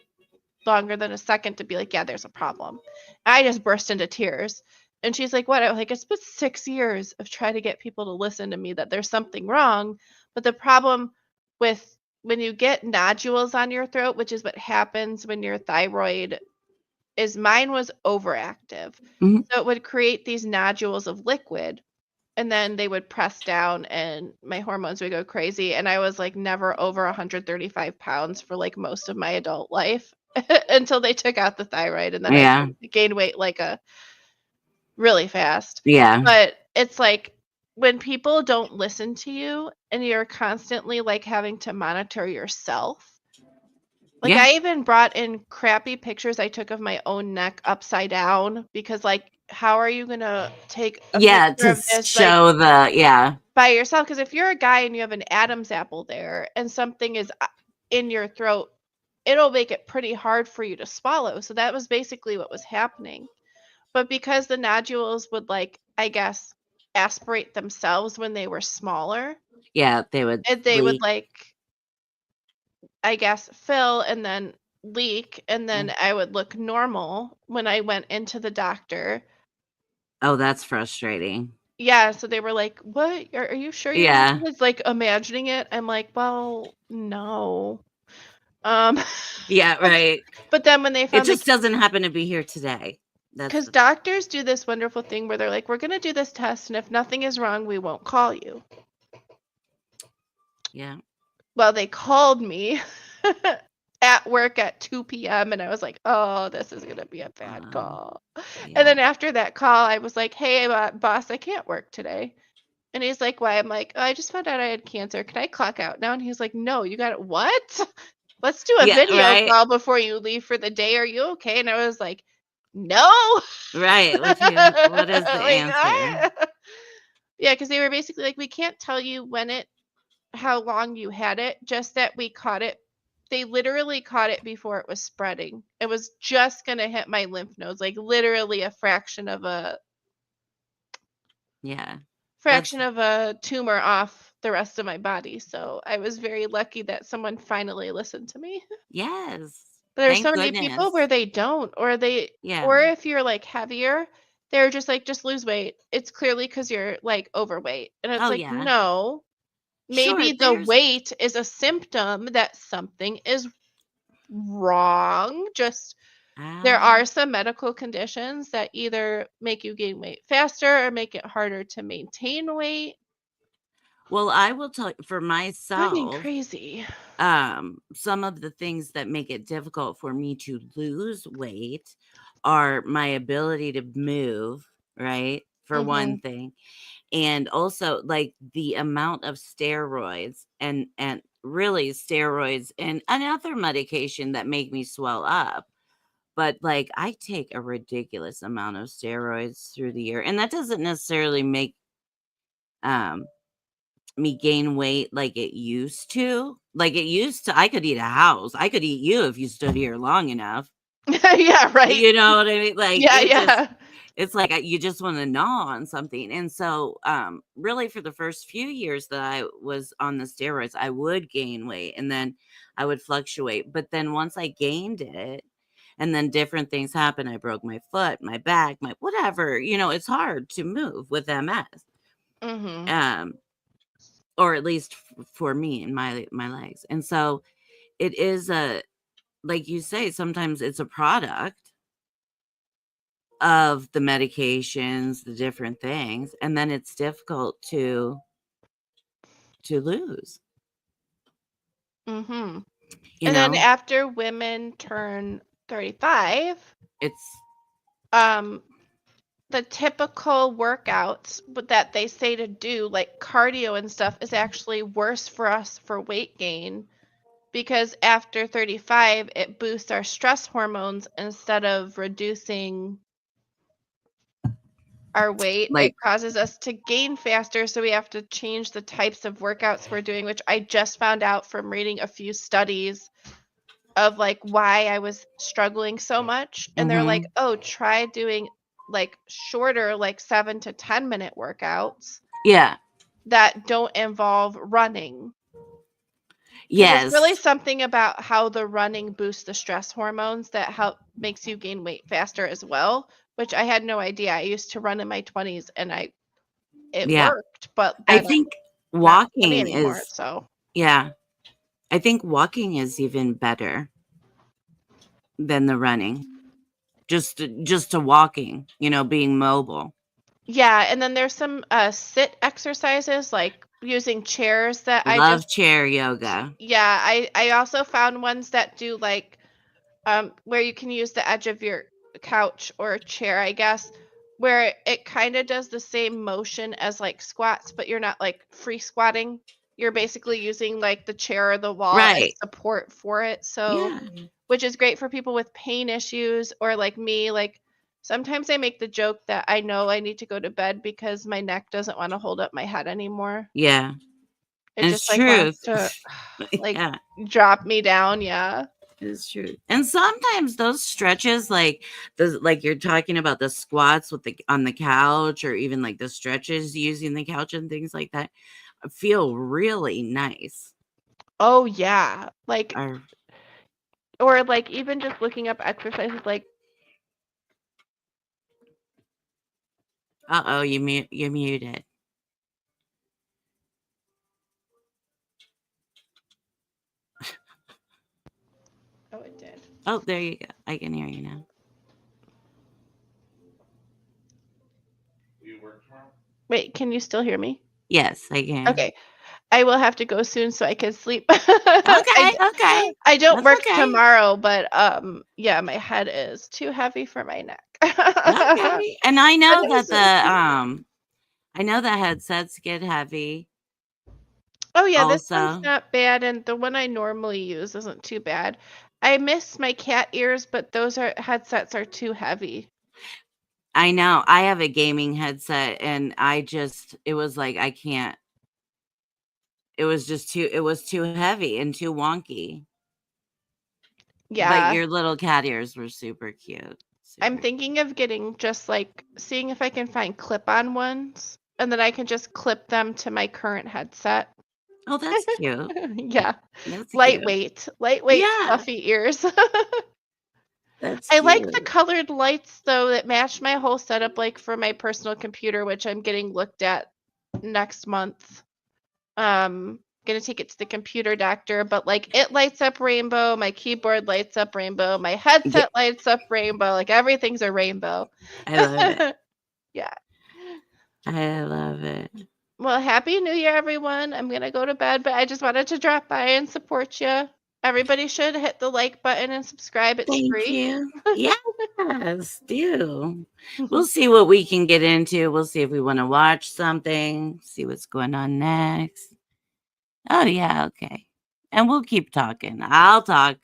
B: longer than a second to be like, yeah, there's a problem. I just burst into tears. And she's like, what? I'm like, it's been 6 years of trying to get people to listen to me that there's something wrong. But the problem with when you get nodules on your throat, which is what happens when your thyroid is mine was overactive.
A: Mhm.
B: So it would create these nodules of liquid and then they would press down and my hormones would go crazy. And I was like never over 135 pounds for like most of my adult life until they took out the thyroid. And then I
A: Yeah.
B: gained weight like a really fast.
A: Yeah.
B: But it's like when people don't listen to you and you're constantly like having to monitor yourself, Like,
A: Yeah.
B: I even brought in crappy pictures I took of my own neck upside down because, like, how are you gonna take a
A: Yeah,
B: picture
A: to
B: of this, like,
A: show the yeah.
B: by yourself? Because if you're a guy and you have an Adam's apple there and something is in your throat, it'll make it pretty hard for you to swallow. So that was basically what was happening. But because the nodules would, like, I guess, aspirate themselves when they were smaller,
A: Yeah, they would
B: and they would,
A: leak.
B: like, I guess, fill and then leak, and
A: Yeah.
B: then I would look normal when I went into the doctor.
A: Oh, that's frustrating.
B: Yeah, so they were like, "What? Are you sure your
A: Yeah.
B: mom was, like, imagining it?" I'm like, "Well, no." Um,
A: Yeah,
B: but
A: right.
B: but then when they
A: It
B: found the
A: just doesn't happen to be here today. That's
B: 'cause
A: the
B: doctors do this wonderful thing where they're like, "We're gonna do this test, and if nothing is wrong, we won't call you."
A: yeah.
B: Well, they called me at work at 2 PM, and I was like, "Oh, this is gonna be a bad call." And
A: Yeah.
B: then after that call, I was like, "Hey, boss, I can't work today." And he's like, "Why?" I'm like, "Oh, I just found out I had cancer. Can I clock out now?" And he's like, "No, you got it. What? Let's do a
A: Yeah,
B: video
A: right.
B: call before you leave for the day. Are you okay?" And I was like, "No."
A: Right. What is the
B: Like,
A: answer?
B: yeah, because they were basically like, "We can't tell you how long you had it, just that we caught it." They literally caught it before it was spreading. It was just gonna hit my lymph nodes, like literally a
A: Yeah. That's
B: fraction of a tumor off the rest of my body. So I was very lucky that someone finally listened to me.
A: yes.
B: But there's
A: Thank
B: so many people
A: goodness.
B: where they don't,
A: Yeah.
B: or if you're like heavier, they're just like, just lose weight. It's clearly because you're like overweight. And it's
A: Oh,
B: like,
A: yeah.
B: no,
A: Sure,
B: maybe the
A: there's
B: weight is a symptom that something is wrong. Just there
A: ah
B: are some medical conditions that either make you gain weight faster or make it harder to maintain weight.
A: well, I will tell you for
B: Driving
A: myself,
B: crazy.
A: some of the things that make it difficult for me to lose weight are my ability to move, right? For one
B: Mhm.
A: thing. And also like the amount of steroids and really steroids and another medication that make me swell up. But like I take a ridiculous amount of steroids through the year. And that doesn't necessarily make um me gain weight like it used to. Like it used to, I could eat a house. I could eat you if you stood here long enough.
B: Yeah, right.
A: You know what I mean? Like
B: Yeah,
A: it just,
B: yeah.
A: it's like you just want to gnaw on something. And so, really, for the first few years that I was on the steroids, I would gain weight and then I would fluctuate. But then once I gained it, and then different things happen, I broke my foot, my back, my whatever. It's hard to move with MS.
B: Mhm.
A: Um, or at least for me and my legs. And so it is a like you say, sometimes it's a product of the medications, the different things, and then it's difficult to lose.
B: Mhm.
A: You
B: And then
A: know,
B: after women turn 35,
A: it's
B: um the typical workouts that they say to do, like cardio and stuff, is actually worse for us for weight gain because after 35, it boosts our stress hormones instead of reducing our weight. It
A: like
B: causes us to gain faster, so we have to change the types of workouts we're doing, which I just found out from reading a few studies of like why I was struggling so much. And they're like,
A: mhm.
B: "Oh, try doing like shorter, like 7 to 10 minute workouts
A: Yeah.
B: that don't involve running." Because it's
A: Yes.
B: really something about how the running boosts the stress hormones that help makes you gain weight faster as well, which I had no idea. I used to run in my 20s and it
A: Yeah.
B: worked, but
A: I
B: then I'm
A: think
B: not 20
A: walking
B: anymore.
A: is
B: So,
A: yeah. I think walking is even better than the running. Just to walking, being mobile.
B: yeah, and then there's some sit exercises like using chairs that I just
A: Love chair yoga.
B: yeah, I also found ones that do like where you can use the edge of your couch or chair, I guess, where it kind of does the same motion as like squats, but you're not like free squatting. you're basically using like the chair or the wall as
A: Right.
B: support for it. So,
A: Yeah.
B: which is great for people with pain issues or like me. Like sometimes I make the joke that I know I need to go to bed because my neck doesn't want to hold up my head anymore.
A: Yeah.
B: It
A: It's
B: just like wants
A: truth.
B: to like
A: Yeah.
B: drop me down. Yeah.
A: It's true. And sometimes those stretches, like you're talking about the squats with the on the couch, or even like the stretches using the couch and things like that, feel really nice.
B: Oh yeah. Like
A: Or
B: or like even just looking up exercises like
A: oh, you're muted.
B: oh it did.
A: Oh, there you go. I can hear you now.
C: You work tomorrow?
B: Wait, can you still hear me?
A: Yes, I can.
B: Okay. I will have to go soon so I can sleep.
A: Okay, okay.
B: I don't
A: That's
B: work
A: okay.
B: tomorrow, but yeah, my head is too heavy for my neck.
A: Okay. And I
B: But
A: know
B: it
A: that
B: was
A: I know the headsets get heavy
B: oh yeah, this one's
A: also.
B: not bad, and the one I normally use isn't too bad. I miss my cat ears, but those headsets are too heavy.
A: I know. I have a gaming headset and it was like I can't. It was too heavy and too wonky. But
B: Yeah.
A: your little cat ears were super cute.
B: I'm
A: Super.
B: thinking of getting just like seeing if I can find clip-on ones, and then I can just clip them to my current headset.
A: Oh, that's cute.
B: Yeah.
A: That's cute.
B: Lightweight,
A: Yeah,
B: fluffy ears.
A: that's
B: I like the
A: cute.
B: colored lights though that match my whole setup, like for my personal computer, which I'm getting looked at next month. Gonna take it to the computer doctor, but like it lights up rainbow, my keyboard lights up rainbow, my
A: Yeah,
B: headset lights up rainbow, like everything's a rainbow.
A: I love it.
B: Yeah.
A: I love it.
B: Well, happy New Year, everyone. I'm gonna go to bed, but I just wanted to drop by and support you. Everybody should hit the like button and subscribe. It's
A: Thank
B: free.
A: you. Yes, do. We'll see what we can get into. We'll see if we want to watch something, see what's going on next. Oh, yeah, okay. And we'll keep talking. I'll talk.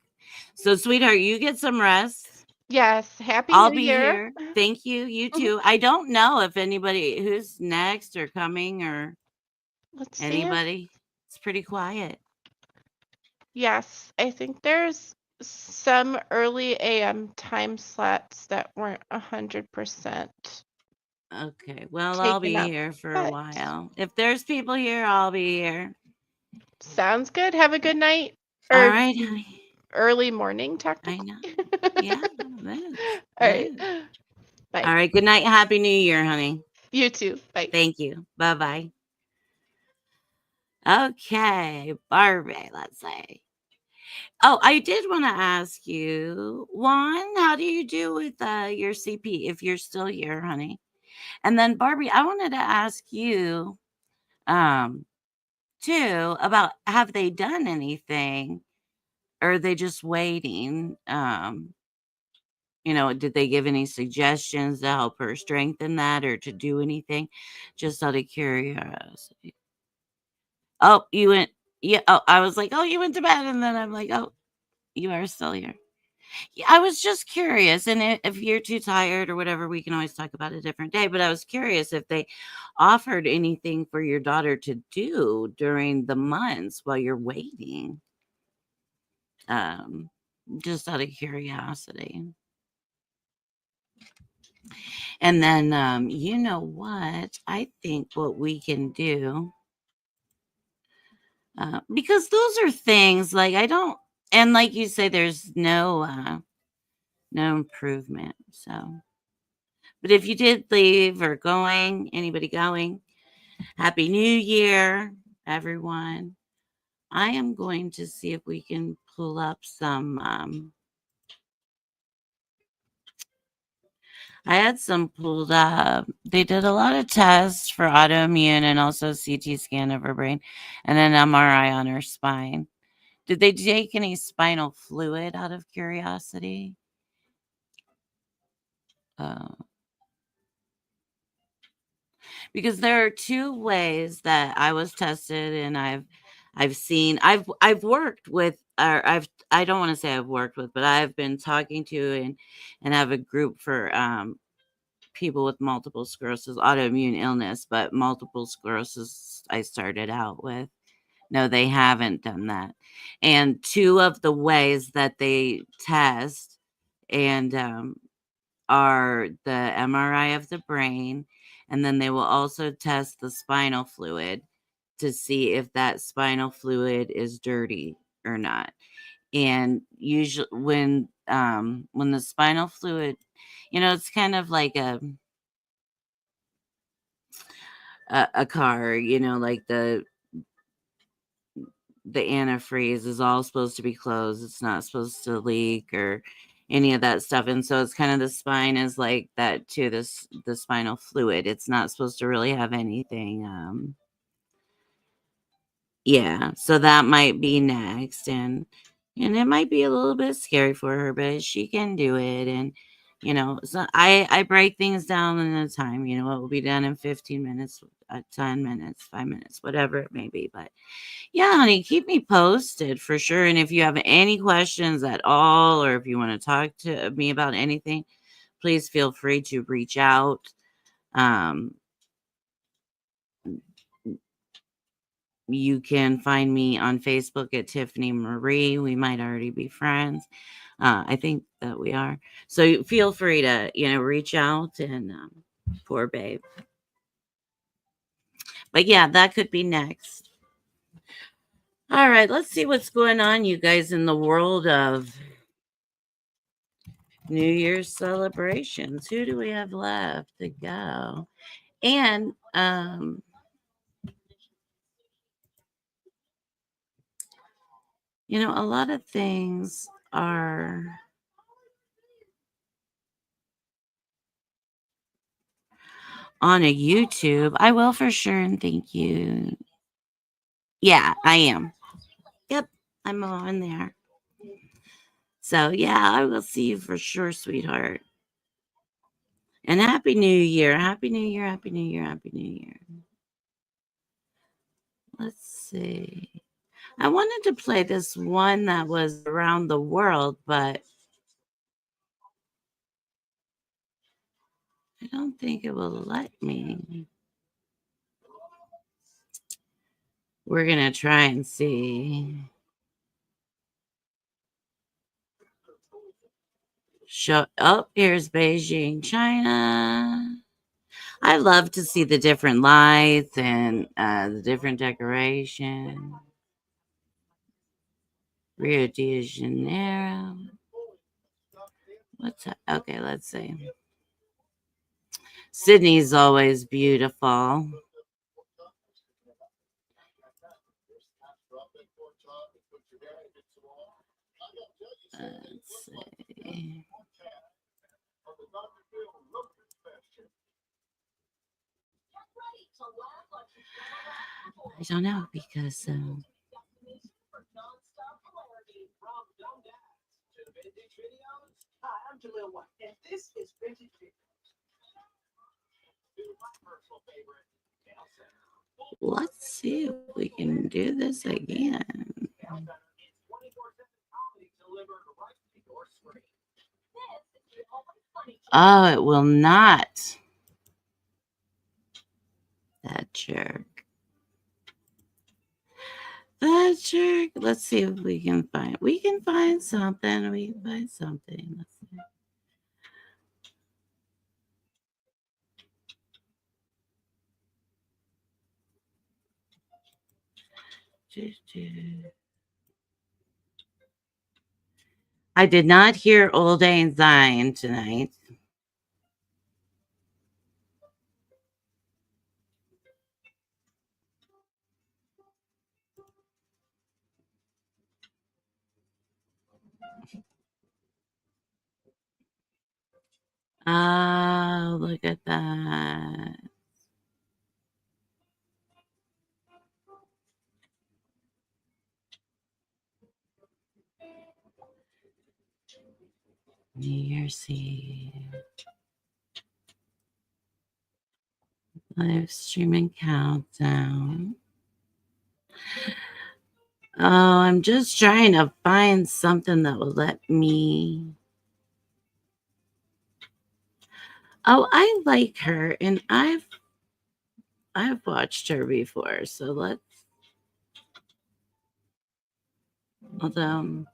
A: So, sweetheart, you get some rest.
B: Yes, happy
A: I'll
B: New
A: be
B: Year.
A: here. Thank you. You too. I don't know if anybody who's next or coming or
B: Let's see if
A: anybody. It's pretty quiet.
B: yes, I think there's some early AM time slots that weren't 100%
A: Okay. Well, I'll
B: taken
A: be
B: up.
A: here for a
B: But
A: while. If there's people here, I'll be here.
B: sounds good. Have a good night
A: All
B: or
A: right, honey.
B: early morning,
A: I
B: technically.
A: know. Yeah. Liz,
B: All right.
A: Liz.
B: Bye.
A: All right. Good night. Happy New Year, honey.
B: You too. Bye.
A: Thank you. Bye bye. Okay. Barbie, let's say. Oh, I did want to ask you, one, how do you do with your CP if you're still here, honey? And then Barbie, I wanted to ask you, um, too, about have they done anything or are they just waiting? Did they give any suggestions to help her strengthen that or to do anything? Just out of curiosity. Oh, you went, yeah. Oh, I was like, oh, you went to bed. And then I'm like, oh, you are still here. Yeah, I was just curious. And if you're too tired or whatever, we can always talk about a different day. But I was curious if they offered anything for your daughter to do during the months while you're waiting. Um, just out of curiosity. And then, you know what? I think what we can do, because those are things like I don't, and like you say, there's no improvement. So, but if you did leave or going, anybody going, Happy New Year, everyone. I am going to see if we can pull up some. I had some pulled up. They did a lot of tests for autoimmune and also CT scan of her brain and an MRI on her spine. Did they take any spinal fluid out of curiosity? Uh, because there are two ways that I was tested and I've I've worked with, or I don't want to say I've worked with, but I've been talking to and have a group for people with multiple sclerosis, autoimmune illness, but multiple sclerosis I started out with. No, they haven't done that. And two of the ways that they test and are the MRI of the brain, and then they will also test the spinal fluid to see if that spinal fluid is dirty or not. And usually when the spinal fluid, it's kind of like a car, like the antifreeze is all supposed to be closed. It's not supposed to leak or any of that stuff. And so it's kind of, the spine is like that too, the spinal fluid. It's not supposed to really have anything. Yeah, so that might be next. And it might be a little bit scary for her, but she can do it. And so I break things down in a time. It will be done in 15 minutes, 10 minutes, 5 minutes, whatever it may be. But yeah, honey, keep me posted for sure. And if you have any questions at all, or if you want to talk to me about anything, please feel free to reach out. You can find me on Facebook at Tiffany Marie. We might already be friends. I think that we are. So feel free to, reach out, and poor babe. But yeah, that could be next. All right, let's see what's going on, you guys, in the world of New Year's celebrations. Who do we have left to go? And a lot of things are on a YouTube. I will for sure, and thank you. Yeah, I am. Yep, I'm on there. So yeah, I will see you for sure, sweetheart. And Happy New Year. Happy New Year, Happy New Year, Happy New Year. Let's see. I wanted to play this one that was around the world, but I don't think it will let me. We're going to try and see. Here's Beijing, China. I love to see the different lights and the different decoration. Rio de Janeiro. What's that? Okay, let's see. Sydney's always beautiful. Let's see. I don't know because let's see if we can do this again. Oh, it will not. That jerk. That jerk. Let's see if we can find. We can find something. We can find something. Let's see. I did not hear Old Ain Zion tonight. Oh, look at that. New Year's Eve. Live streaming countdown. Oh, I'm just trying to find something that will let me. Oh, I like her, and I've watched her before. So let's. Although,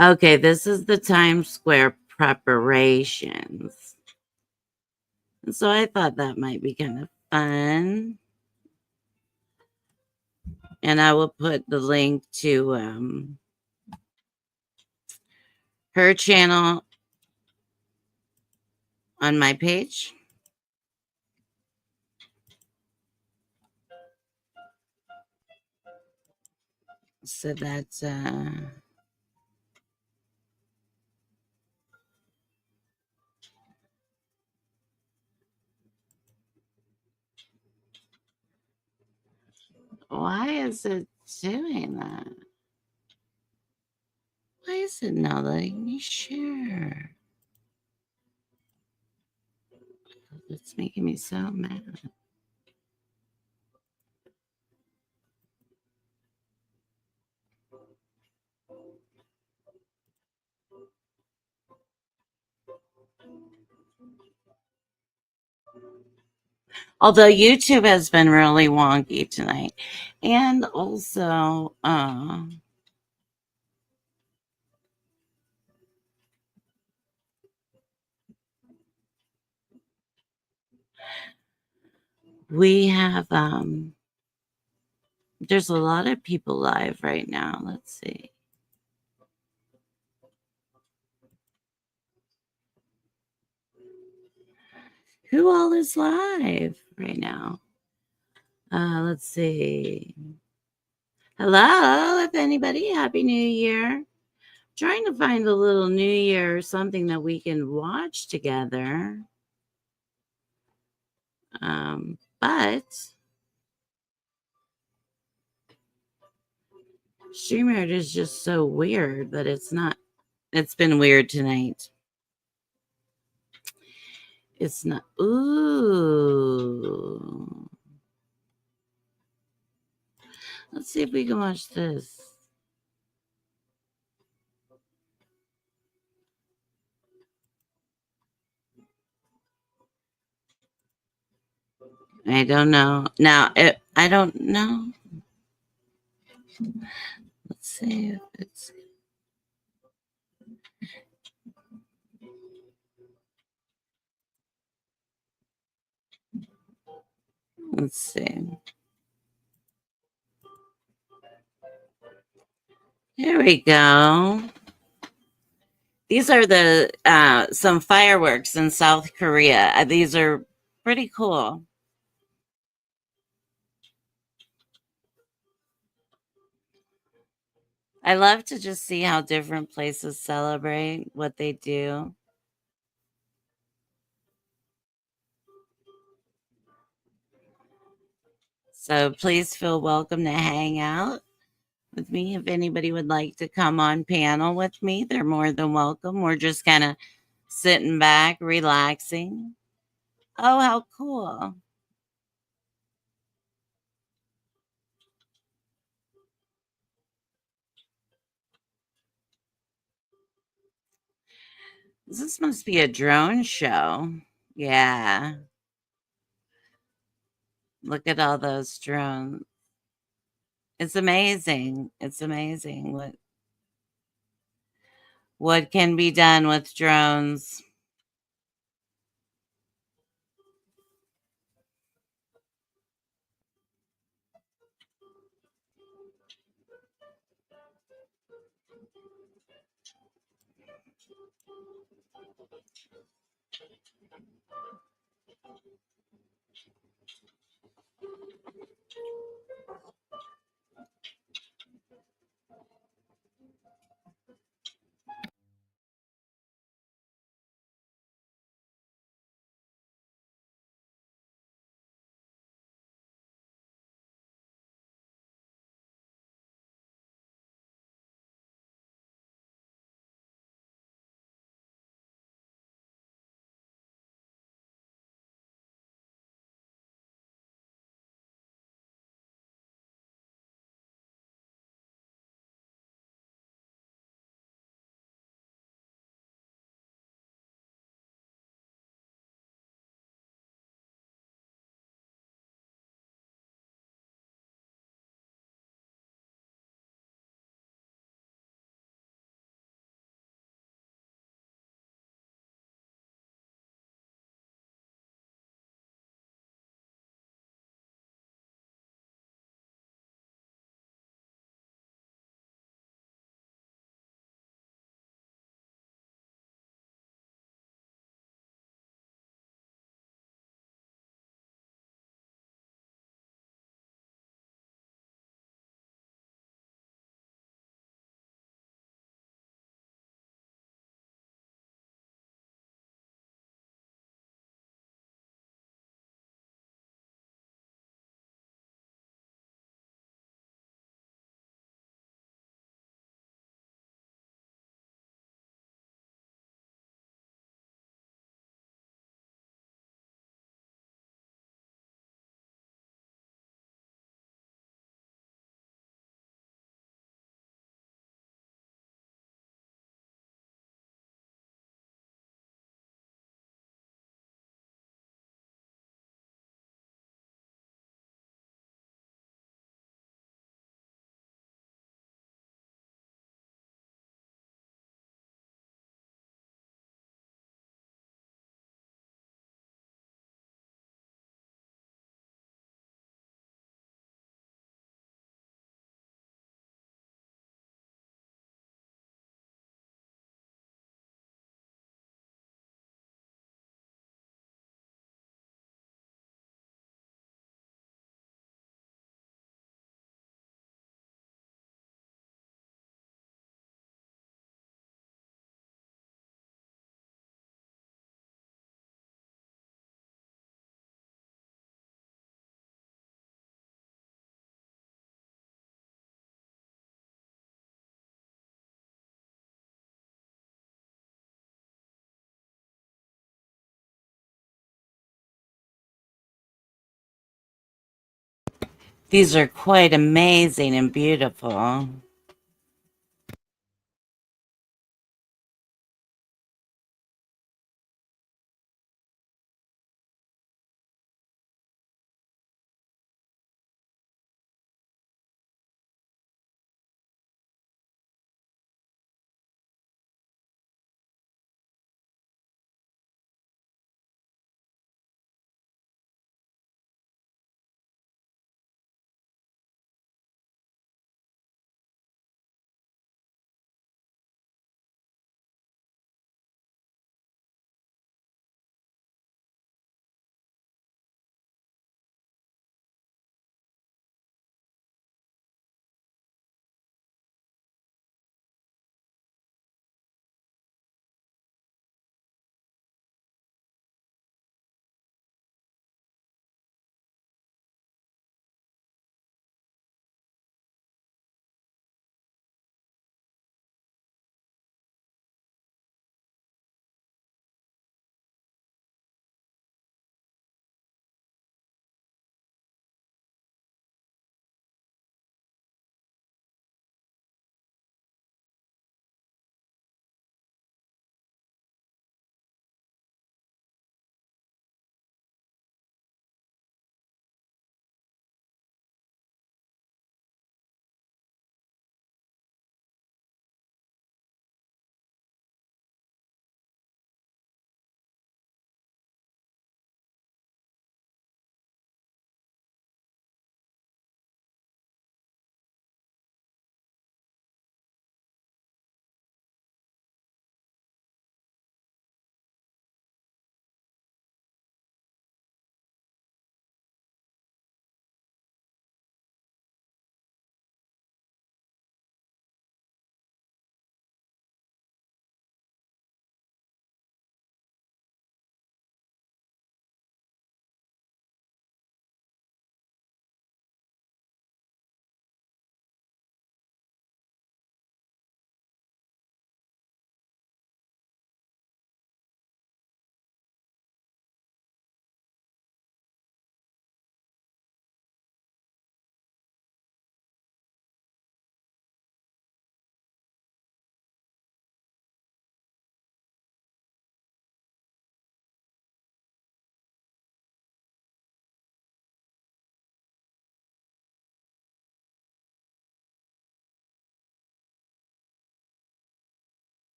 A: okay, this is the Times Square preparations, and so I thought that might be kind of fun. And I will put the link to her channel on my page. So that's why is it doing that? Why is it not letting me share? It's making me so mad. Although YouTube has been really wonky tonight. And also, we have there's a lot of people live right now. Let's see. Who all is live right now? Let's see. Hello, if anybody, Happy New Year. Trying to find a little New Year, something that we can watch together. But StreamYard is just so weird that it's not. It's been weird tonight. It's not. Ooh. Let's see if we can watch this. I don't know. Now, I don't know. Let's see if it's. Let's see. Here we go. These are the some fireworks in South Korea. These are pretty cool. I love to just see how different places celebrate what they do. So please feel welcome to hang out with me. If anybody would like to come on panel with me, they're more than welcome. We're just kind of sitting back, relaxing. Oh, how cool. This must be a drone show. Yeah. Look at all those drones. It's amazing. It's amazing what can be done with drones. These are quite amazing and beautiful.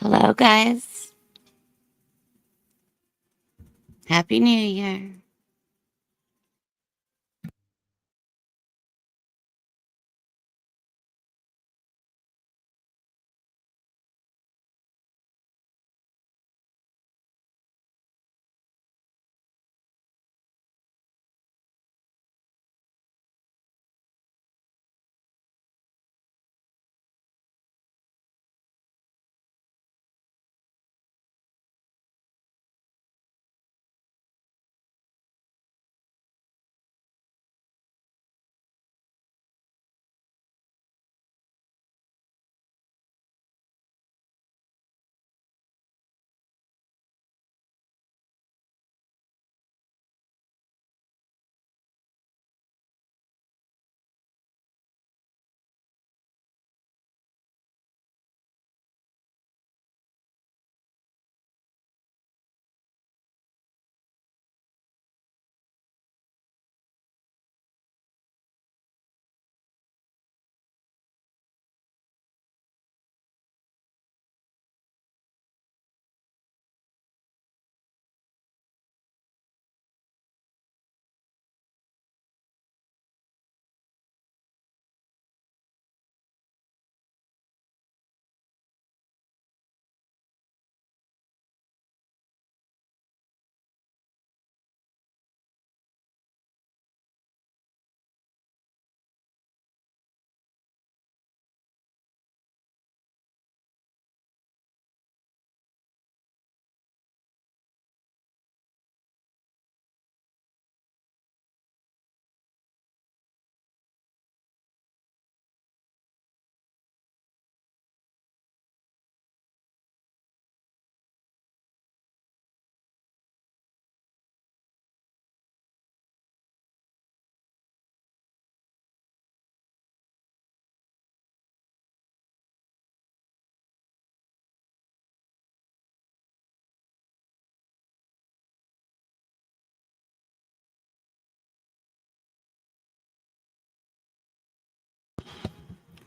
A: Hello, guys. Happy New Year.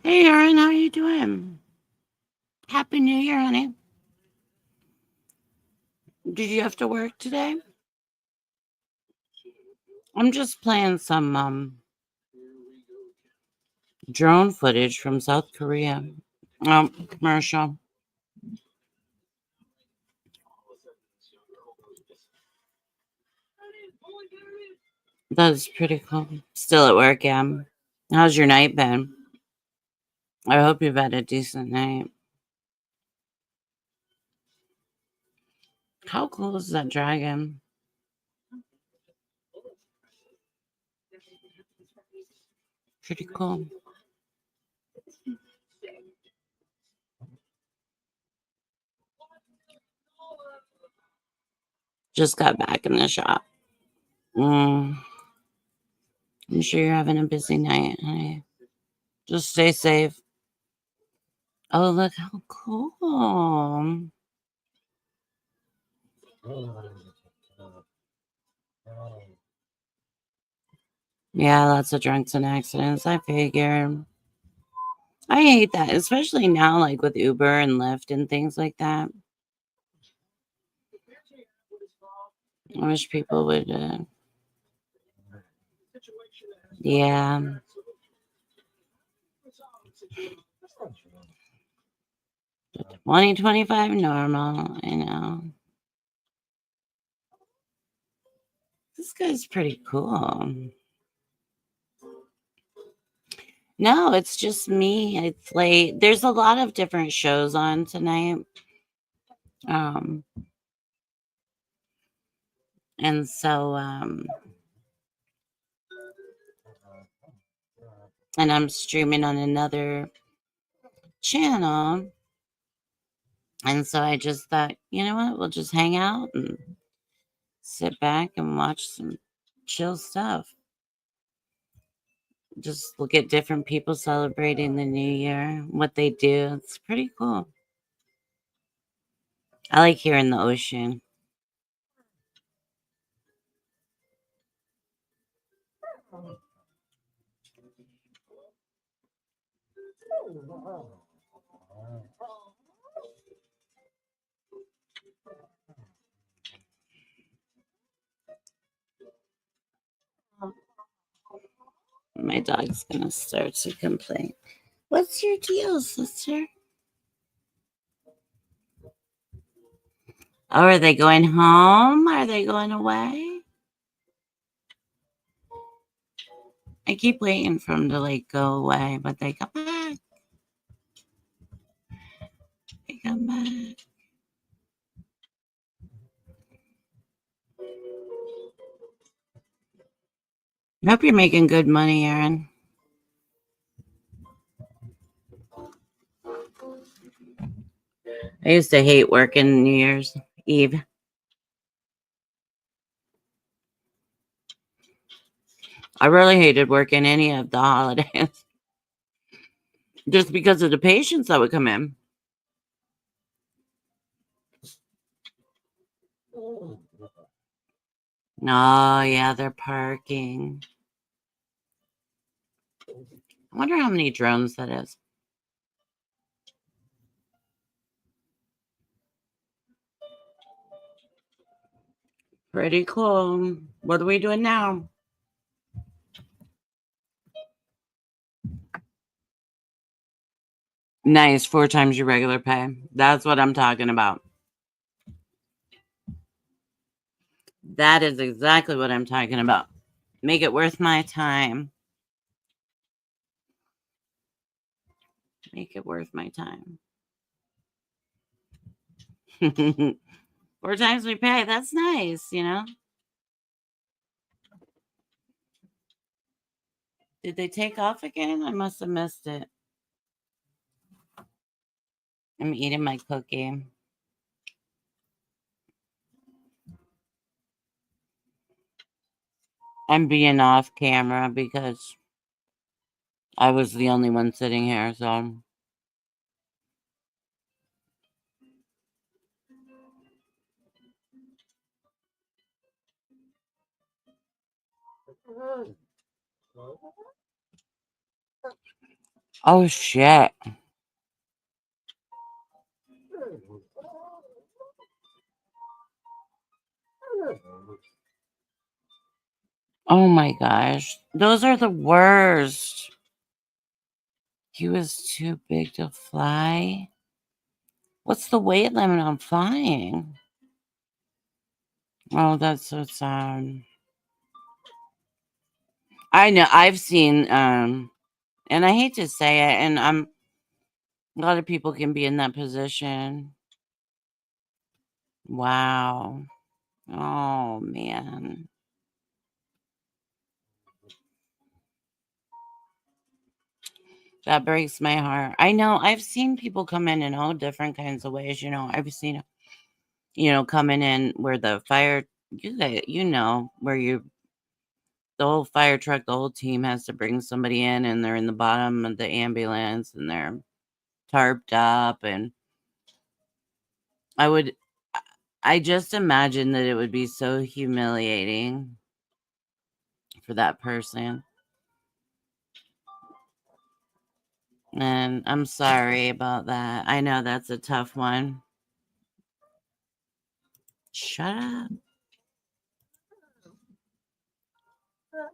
A: Hey, Erin, how you doing? Happy New Year, honey. Did you have to work today? I'm just playing some drone footage from South Korea. Commercial. That's pretty cool. Still at work, yeah. How's your night been? I hope you've had a decent night. How cool is that dragon? Pretty cool. Just got back in the shop. I'm sure you're having a busy night, honey. Just stay safe. Oh, look how cool. Yeah, lots of drunks and accidents. I figure. I hate that, especially now, like with Uber and Lyft and things like that. I wish people would, yeah. 2025 normal. I know. This guy's pretty cool. No, it's just me. It's late. There's a lot of different shows on tonight. Um, and so, and I'm streaming on another channel. And so I just thought, you know what? We'll just hang out and sit back and watch some chill stuff. Just look at different people celebrating the new year, what they do. It's pretty cool. I like hearing the ocean. my dog's gonna start to complain. What's your deal, sister? Oh, are they going home? Are they going away? I keep waiting for them to like go away, but they come back. They come back. I hope you're making good money, Aaron. I used to hate working New Year's Eve. I really hated working any of the holidays just because of the patients that would come in. Oh, yeah, they're parking. I wonder how many drones that is. Pretty cool. What are we doing now? Nice. 4 times your regular pay. That's what I'm talking about. That is exactly what I'm talking about. Make it worth my time. Make it worth my time. 4 times we pay. That's nice, you know? Did they take off again? I must have missed it. I'm eating my cookie. I'm being off camera because I was the only one sitting here, so. Oh, shit. Oh my gosh. Those are the worst. He was too big to fly. What's the weight limit on flying? Oh, that's so sad. I know. I've seen, and I hate to say it, and a lot of people can be in that position. Wow. Oh, man. That breaks my heart. I know. I've seen people come in all different kinds of ways. I've seen, coming in where the fire, where the whole fire truck, the whole team has to bring somebody in and they're in the bottom of the ambulance and they're tarped up. And I just imagine that it would be so humiliating for that person. And I'm sorry about that. I know that's a tough one. Shut up.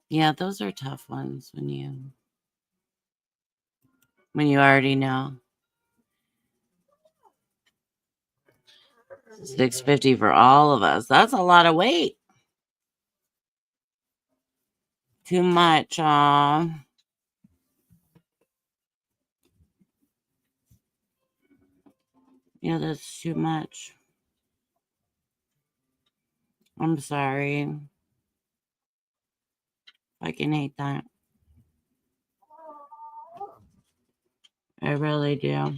A: Yeah, those are tough ones when you already know. $650 for all of us. That's a lot of weight. Too much. Yeah, that's too much. I'm sorry. I can hate that. I really do.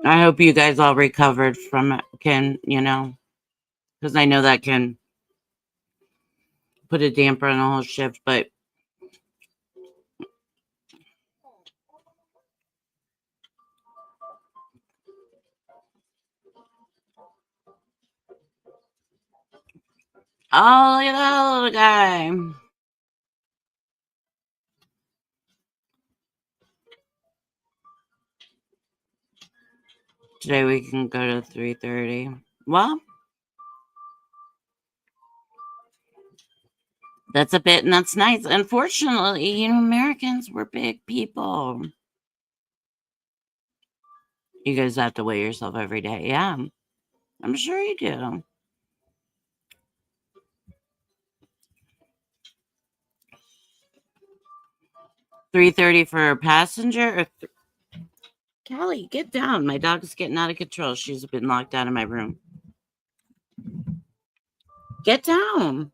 A: I hope you guys all recovered from it. Because I know that can put a damper on the whole shift, but oh, look at that little guy. Today we can go to 3:30. Well, That's a bit, and that's nice. Unfortunately, Americans, we're big people. You guys have to weigh yourself every day. Yeah, I'm sure you do. $3.30 for a passenger. Or Callie, get down. My dog's getting out of control. She's been locked out of my room. Get down.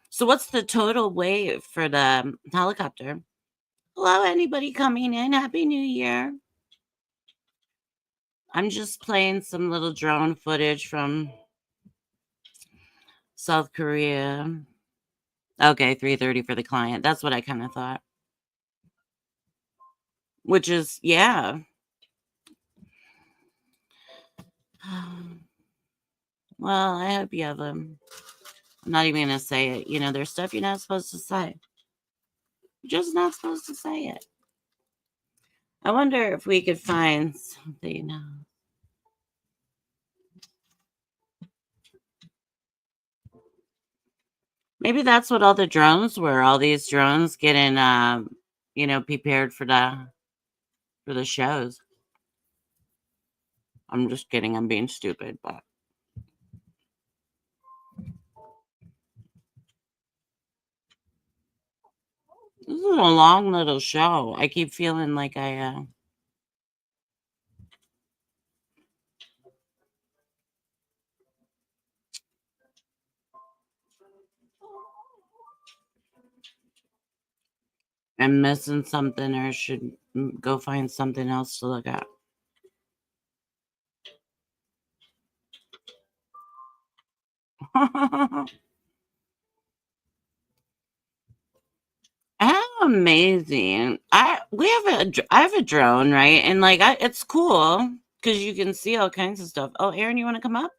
A: So what's the total weight for the helicopter? Hello, anybody coming in? Happy New Year. I'm just playing some little drone footage from South Korea. Okay, $3.30 for the client. That's what I kind of thought. Which is, yeah. Well, I hope you have them. I'm not even going to say it. There's stuff you're not supposed to say. You're just not supposed to say it. I wonder if we could find something. Maybe that's what all the drones were. All these drones getting, prepared for the shows. I'm just kidding. I'm being stupid, but this is a long little show. I keep feeling like I am missing something or should go find something else to look at. How amazing! I have a drone, right? And like it's cool because you can see all kinds of stuff. Oh, Aaron, you want to come up?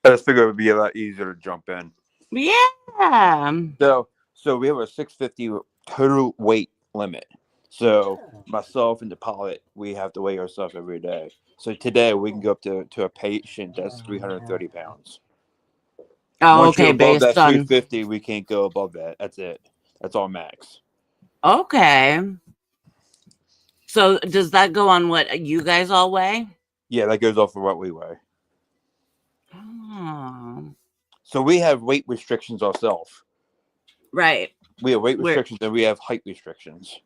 D: I just figured it would be a lot easier to jump in.
A: Yeah.
D: So we have a 650 total weight limit. So myself and the pilot, we have to weigh ourselves every day. So today we can go up to a patient that's 330 pounds.
A: Oh,
D: Once you're
A: okay.
D: above that
A: Based on
D: 350, we can't go above that. That's it. That's our max.
A: okay. So does that go on what you guys all weigh?
D: Yeah, that goes off of what we weigh.
A: Oh,
D: So we have weight restrictions ourselves.
A: right.
D: We have weight restrictions and we have height restrictions.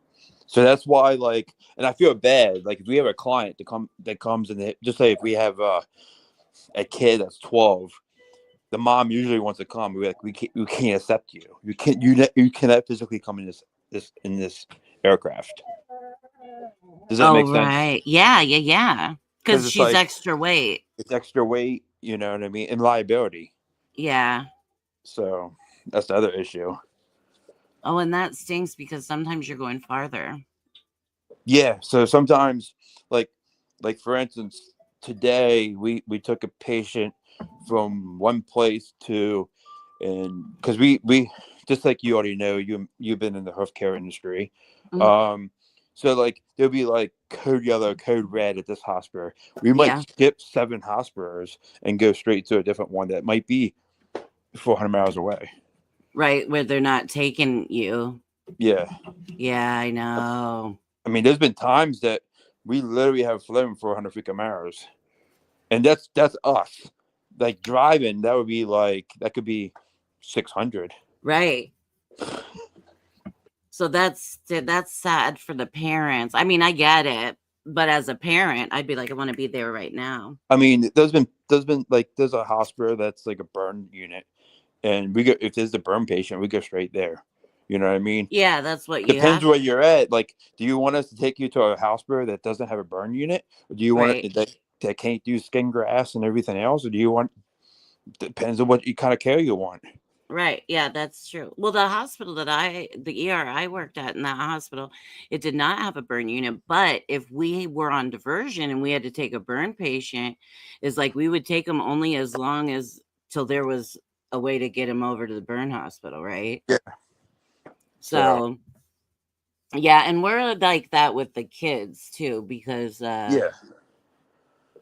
D: So that's why, like, and I feel bad. Like, if we have a client that comes and just say if we have a kid that's 12, the mom usually wants to come. We're like, we can't accept you. You cannot physically come in this aircraft. Does that make sense?
A: Right. Yeah. Because she's
D: like,
A: extra weight.
D: It's extra weight. You know what I mean? And liability.
A: Yeah.
D: So that's the other issue.
A: Oh, and that stinks because sometimes you're going farther.
D: Yeah. So sometimes, like for instance, today we took a patient from one place to, and because we just like you already know, you've been in the healthcare industry.
A: Mhm.
D: So like there'll be like code yellow, code red at this hospital. We might skip 7 hospitals and go straight to a different one that might be 400 miles away.
A: Right, where they're not taking you.
D: Yeah.
A: Yeah, I know.
D: I mean, there's been times that we literally have flown 400 freaking miles, and that's us. Like driving, that could be 600.
A: Right. So that's sad for the parents. I mean, I get it, but as a parent, I'd be like, I want to be there right now.
D: I mean, there's a hospital that's like a burn unit, and we go, if there's a burn patient, we go straight there. You know what I mean?
A: Yeah, that's what you
D: depends
A: have.
D: where you're at. Like, do you want us to take you to a hospital that doesn't have a burn unit, or do you want it that can't do skin grafts and everything else, or do you want? Depends on what kind of care you want.
A: Right. Yeah, that's true. Well, the hospital the ER I worked at in that hospital, it did not have a burn unit. But if we were on diversion and we had to take a burn patient, is like we would take them only as long as till there was a way to get him over to the burn hospital, right?
D: Yeah.
A: So Yeah, and we're like that with the kids too, because
D: Yeah.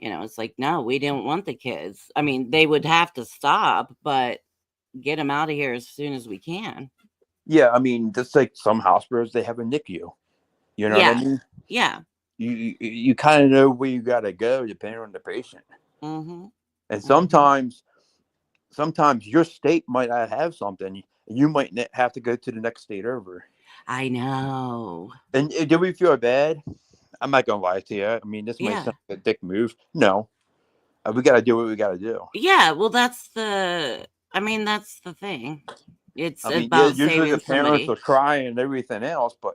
A: it's like, no, we didn't want the kids. I mean, they would have to stop, but get them out of here as soon as we can.
D: Yeah, I mean, just like some hospitals, they have a NICU. You know what I
A: Yeah.
D: mean?
A: Yeah.
D: You kind of know where you got to go depending on the patient.
A: Mm-hmm.
D: And
A: Mm-hmm.
D: sometimes your state might not have something. You might have to go to the next state over.
A: I know.
D: And do we feel bad? I'm not gonna lie to you. I mean, this might
A: Yeah.
D: sound like a dick move. No, we got to do what we got to do.
A: Yeah. Well, that's the thing. It's
D: I mean, yeah,
A: about
D: usually the
A: saving
D: parents
A: somebody.
D: are crying and everything else, but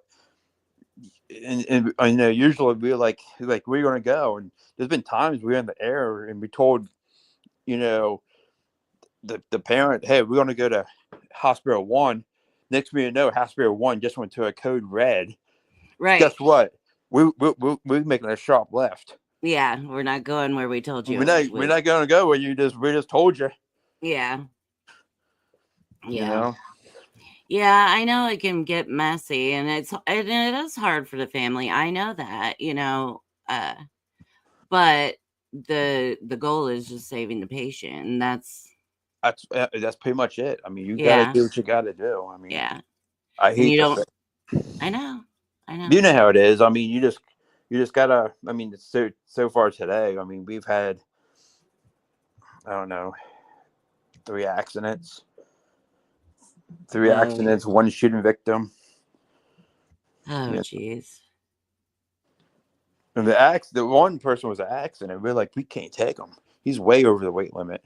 D: and I know usually we're like we're gonna go, and there's been times we're in the air and we told the parent, hey, we're gonna go to hospital 1. Next thing you know, hospital 1 just went to a code red.
A: Right.
D: Guess what? We're making a sharp left.
A: Yeah. We're not going where we told
D: We're
A: you.
D: not gonna go where we just told you.
A: Yeah.
D: You
A: Yeah.
D: know.
A: Yeah, I know it can get messy, and it is hard for the family. I know that, but the goal is just saving the patient, and
D: That's pretty much it. I mean, you got to
A: yeah,
D: do what you got to do. I mean,
A: yeah.
D: I
A: And
D: hate
A: you
D: to
A: don't.
D: say,
A: I know, I know.
D: you know how it is. I mean, you just gotta. I mean, it's so far today. I mean, we've had, I don't know, 3 accidents,
A: Oh,
D: 1 shooting victim.
A: oh,
D: Yeah,
A: jeez.
D: and the one person was an accident. We're like, we can't take him. He's way over the weight limit,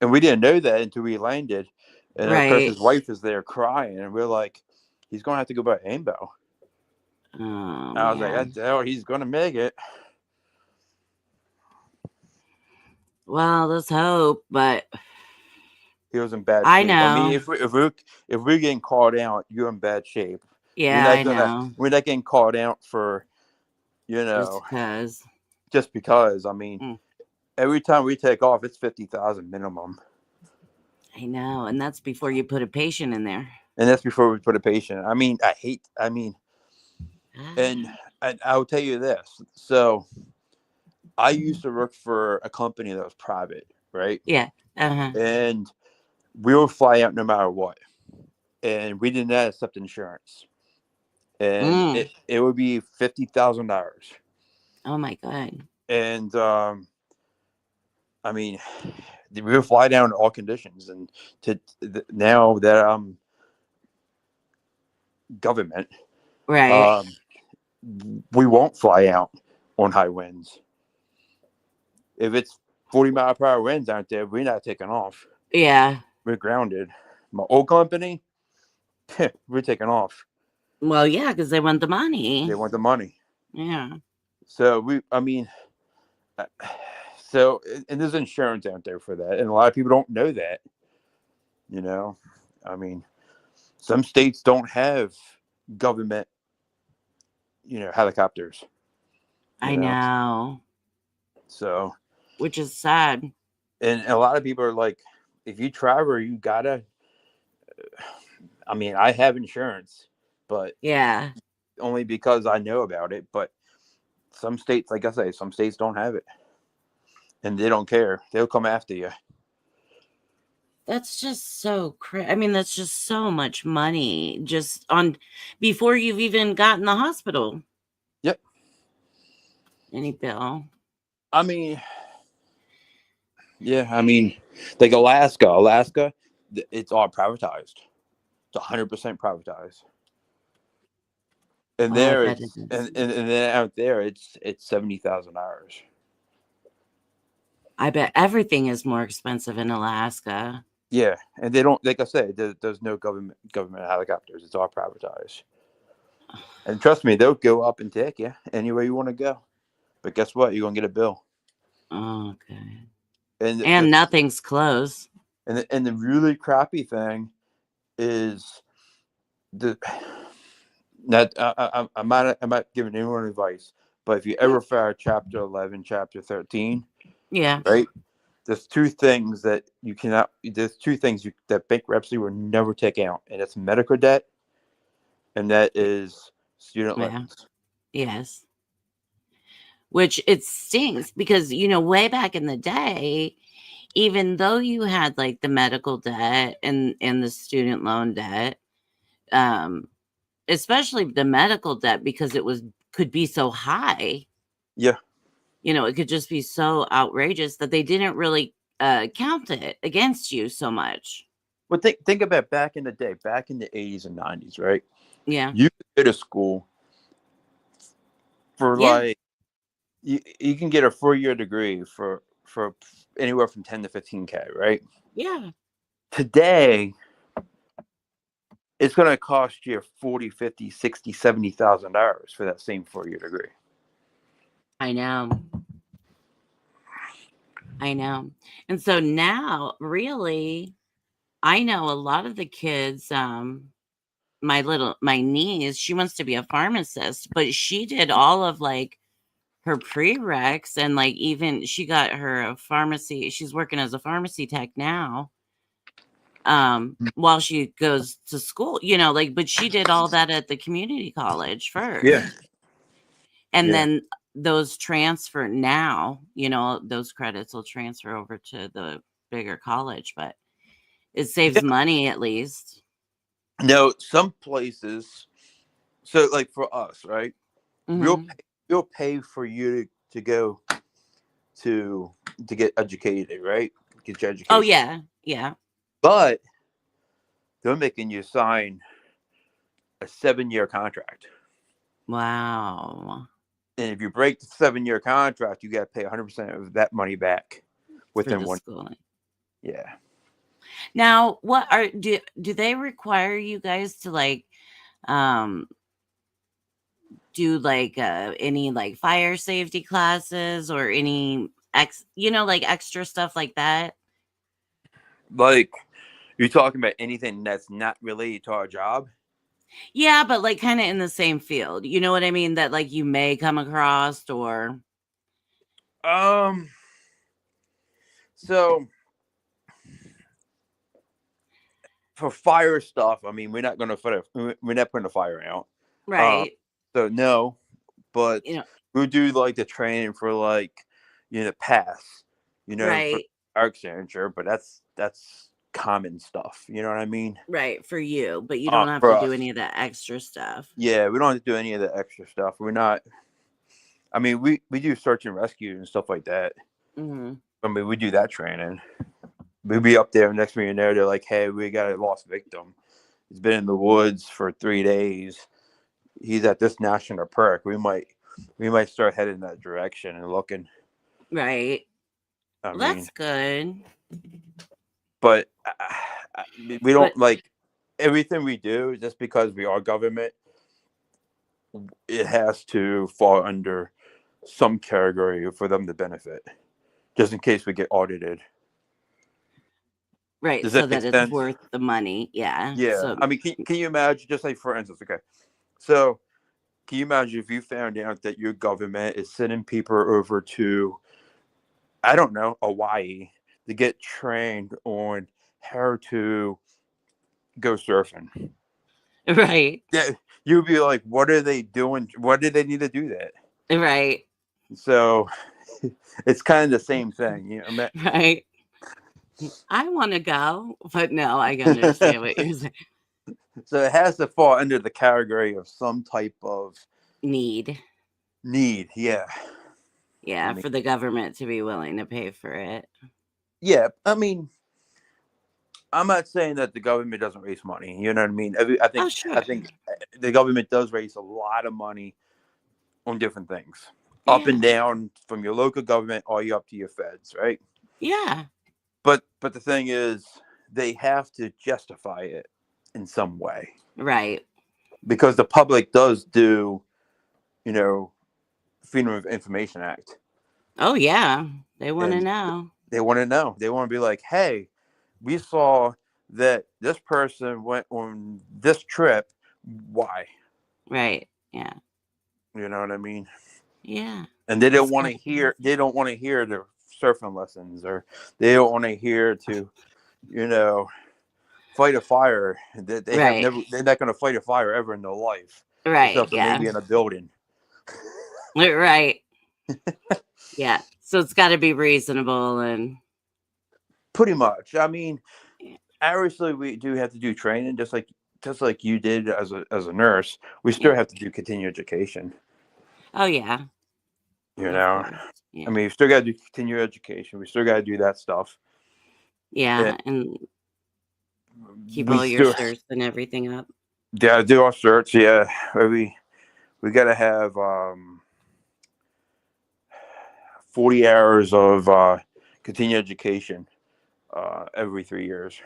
D: and we didn't know that until we landed. And of course,
A: Right.
D: his wife is there crying, and we're like, he's gonna have to go by AMBO.
A: Oh
D: I was like,
A: man.
D: he's gonna make it.
A: Well, let's hope, but
D: He was in bad
A: I
D: shape. I mean,
A: know.
D: if we're getting called out, you're in bad shape.
A: Yeah, I know.
D: We're not getting called out for
A: Just because.
D: just because. I mean,
A: Mm,
D: every time we take off, it's 50,000 minimum,
A: I know, and that's before you put a patient in there.
D: and that's before we put a patient. I mean, and
A: Ah,
D: I'll tell you this. So I used to work for a company that was private, right?
A: yeah. Uh-huh.
D: And we would fly out no matter what, and we did not accept insurance, and
A: Mm.
D: it would be $50,000.
A: Oh my god.
D: And I mean, we would fly down in all conditions, and now that I'm government,
A: Right.
D: um, we won't fly out on high winds. If it's 40-mile-per-hour winds out there, we're not taking off.
A: Yeah.
D: We're grounded. My old company, we're taking off.
A: Well, yeah, because they want the money.
D: They want the money.
A: Yeah.
D: So I mean, so and there's insurance out there for that, and a lot of people don't know that. I mean, some states don't have government, helicopters.
A: I
D: You know,
A: know.
D: so
A: Which is sad.
D: and a lot of people are like, if you travel, you gotta. I mean, I have insurance, but
A: Yeah.
D: only because I know about it. But some states, like I say, some states don't have it, and they don't care. They'll come after you.
A: That's just so I mean, that's just so much money just on before you've even gotten the hospital.
D: Yep.
A: Any bill.
D: I mean, yeah. I mean, like Alaska, it's all privatized. It's 100% privatized. And
A: Oh, I
D: there
A: bet it
D: it's
A: is.
D: and then out there it's $70,000.
A: I bet everything is more expensive in Alaska.
D: Yeah, and they don't, like I said, there's no government helicopters. It's all privatized. And trust me, they'll go up and take you anywhere you want to go. But guess what? You're gonna get a bill.
A: Okay.
D: And
A: And nothing's close.
D: and the really crappy thing is that I'm not giving anyone advice, but if you ever file Chapter 11, Chapter 13,
A: Yeah.
D: right? There's two things that that bankruptcy will never take out, and it's medical debt and that is student
A: Yeah.
D: loans.
A: Yes. Which it stings because, way back in the day, even though you had like the medical debt and the student loan debt, um, especially the medical debt because could be so high,
D: Yeah.
A: it could just be so outrageous that they didn't really count it against you so much.
D: Well, think about back in the day, back in the 80s and 90s, right?
A: Yeah.
D: You could go to school for
A: Yeah.
D: like you can get a 4-year degree for anywhere from 10 to 15K, right?
A: Yeah.
D: Today, it's going to cost you 40, 50, 60, 70,000 dollars for that same 4-year degree.
A: I know. And so now, really, I know a lot of the kids, my niece, she wants to be a pharmacist, but she did all of like her prereqs and like even she got her a pharmacy. She's working as a pharmacy tech now. While she goes to school, but she did all that at the community college first.
D: Yeah.
A: And
D: Yeah.
A: then those transfer now, those credits will transfer over to the bigger college, but it saves money at least.
D: No, some places. So, like for us, right?
A: Mhm.
D: We'll pay for you to go to get educated, right? Get your education.
A: Oh yeah, yeah.
D: But they're making you sign a 7-year contract.
A: Wow.
D: And if you break the 7-year contract, you got to pay 100% of that money back within one.
A: Schooling.
D: Yeah.
A: Now, do they require you guys to like do like any like fire safety classes or any like extra stuff like that?
D: Like, you're talking about anything that's not related to our job?
A: Yeah, but like kind of in the same field. You know what I mean? That like you may come across or
D: So for fire stuff, I mean, we're not putting a fire out.
A: right.
D: So no, but we'll do like the training for like, pass,
A: Right.
D: for our exchanger, but that's common stuff. You know what I mean?
A: Right, for you, but you don't have
D: For
A: to do
D: us.
A: any of that extra stuff.
D: Yeah, we don't have to do any of the extra stuff. We're not. I mean, we do search and rescue and stuff like that.
A: Mm-hmm.
D: I mean, we do that training. We'll be up there next minute. They're like, "Hey, we got a lost victim. He's been in the woods for 3 days. He's at this national park. We might start heading in that direction and looking."
A: Right.
D: Well,
A: that's good.
D: But we don't like everything we do just because we are government. It has to fall under some category for them to benefit, just in case we get audited.
A: Right,
D: Does
A: so
D: that make
A: that
D: sense?
A: it's worth the money. Yeah.
D: Yeah.
A: So
D: I mean, can you imagine, just like for instance, okay, so can you imagine if you found out that your government is sending people over to, I don't know, Hawaii to get trained on how to go surfing?
A: right.
D: Yeah, you'd be like, what are they doing? Why do they need to do that?
A: Right.
D: So it's kind of the same thing,
A: Right. I want to go, but no, I can understand what you're saying.
D: So it has to fall under the category of some type of
A: Need.
D: Yeah.
A: Yeah, for the government to be willing to pay for it.
D: Yeah, I mean, I'm not saying that the government doesn't raise money. You know what I mean? I think the government does raise a lot of money on different things, up and down, from your local government all you up to your feds, right?
A: Yeah.
D: But the thing is, they have to justify it in some way,
A: right?
D: Because the public does do, Freedom of Information Act.
A: Oh yeah, they want to know.
D: They want to know. They want to be like, hey, we saw that this person went on this trip. Why?
A: Right. Yeah.
D: You know what I mean?
A: Yeah.
D: And they don't want to hear. They don't want to hear the surfing lessons, or they don't want to hear to, fight a fire that they have
A: Right.
D: never. They're not going to fight a fire ever in their life,
A: Right.
D: except for
A: Yeah.
D: maybe in a building.
A: Right. Yeah. So it's got to be reasonable and
D: Pretty much. I mean,
A: yeah.
D: obviously we do have to do training, just like you did as a nurse. We still have to do continuing education.
A: Oh yeah.
D: You
A: Of
D: know,
A: course. Yeah.
D: I mean, we still got to do continuing education. We still got to do that stuff.
A: Yeah, and keep
D: We
A: all your
D: still
A: shirts and everything up.
D: got to do our certs. Yeah, we got to have 40 hours of continuing education every 3 years.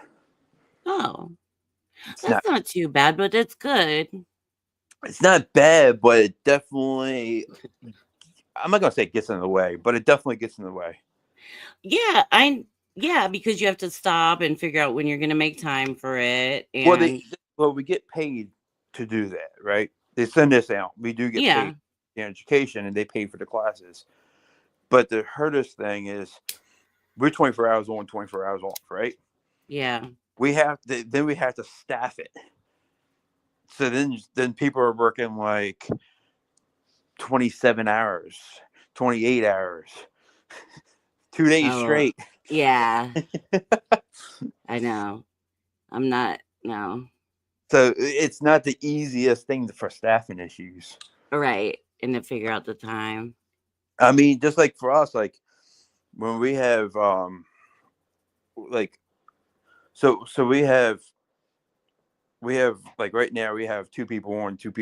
A: Oh,
D: It's
A: that's not too bad, but it's good.
D: it's not bad, but it definitely, I'm not gonna say it gets in the way, but it definitely gets in the way.
A: Yeah, because you have to stop and figure out when you're going to make time for it,
D: Well,
A: and
D: we get paid to do that, right? They send us out. We do get
A: yeah,
D: paid in education, and they pay for the classes. But the hardest thing is we're 24 hours on, 24 hours off, right?
A: yeah.
D: We have to staff it. So then people are working like 27 hours, 28 hours, 2 days
A: Oh,
D: straight.
A: yeah. I know. I'm not. No.
D: So it's not the easiest thing for staffing issues.
A: Right, and to figure out the time.
D: I mean, just like for us, like when we have like so we have like right now we have two people on, two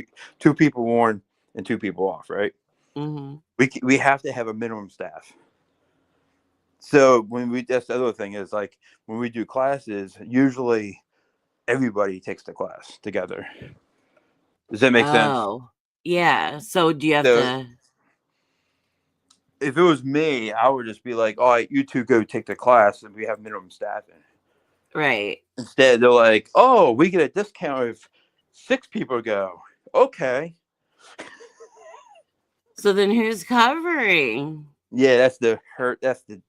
D: people on and two people off, right?
A: Mm-hmm.
D: We have to have a minimum staff. So that's the other thing is like when we do classes, usually everybody takes the class together. Does that make sense?
A: Oh, yeah. So do you have
D: So
A: to?
D: if it was me, I would just be like, all right, you two go take the class and we have minimum staffing.
A: Right.
D: Instead, they're like, oh, we get a discount if 6 people go. Okay.
A: So then who's covering?
D: Yeah, that's the $1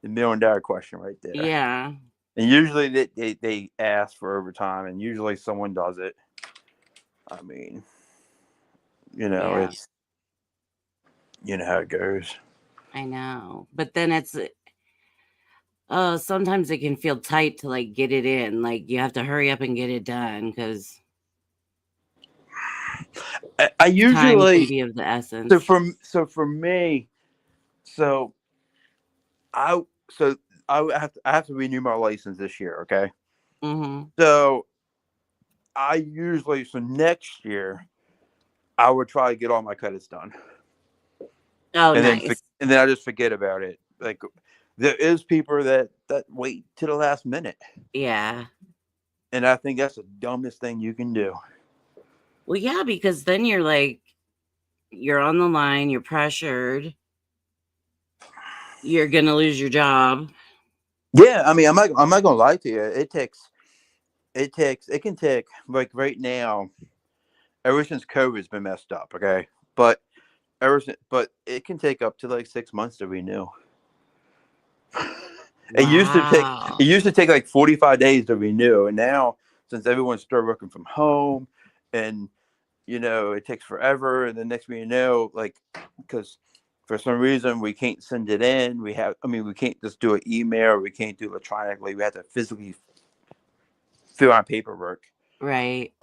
D: million question right there.
A: Yeah.
D: And usually they ask for overtime, and usually someone does it. I mean,
A: Yeah.
D: it's how it goes.
A: I know. But then it's sometimes it can feel tight to like get it in. Like you have to hurry up and get it done because
D: I
A: time can
D: usually
A: be of the essence.
D: so for me, so I have to renew my license this year, okay?
A: Mm-hmm.
D: So next year I would try to get all my credits done.
A: Oh,
D: and
A: nice.
D: then I just forget about it. Like there is people that wait to the last minute.
A: Yeah.
D: And I think that's the dumbest thing you can do.
A: Well, yeah, because then you're like, you're on the line, you're pressured, you're gonna lose your job.
D: Yeah, I mean, I'm not gonna lie to you. It can take like right now. Ever since COVID's been messed up, okay, but it can take up to like 6 months to renew. It used to take like 45 days to renew, and now since everyone's still working from home, and it takes forever, and the next thing you know, like because for some reason we can't send it in. We can't just do an email. We can't do electronically. We have to physically fill out paperwork.
A: Right.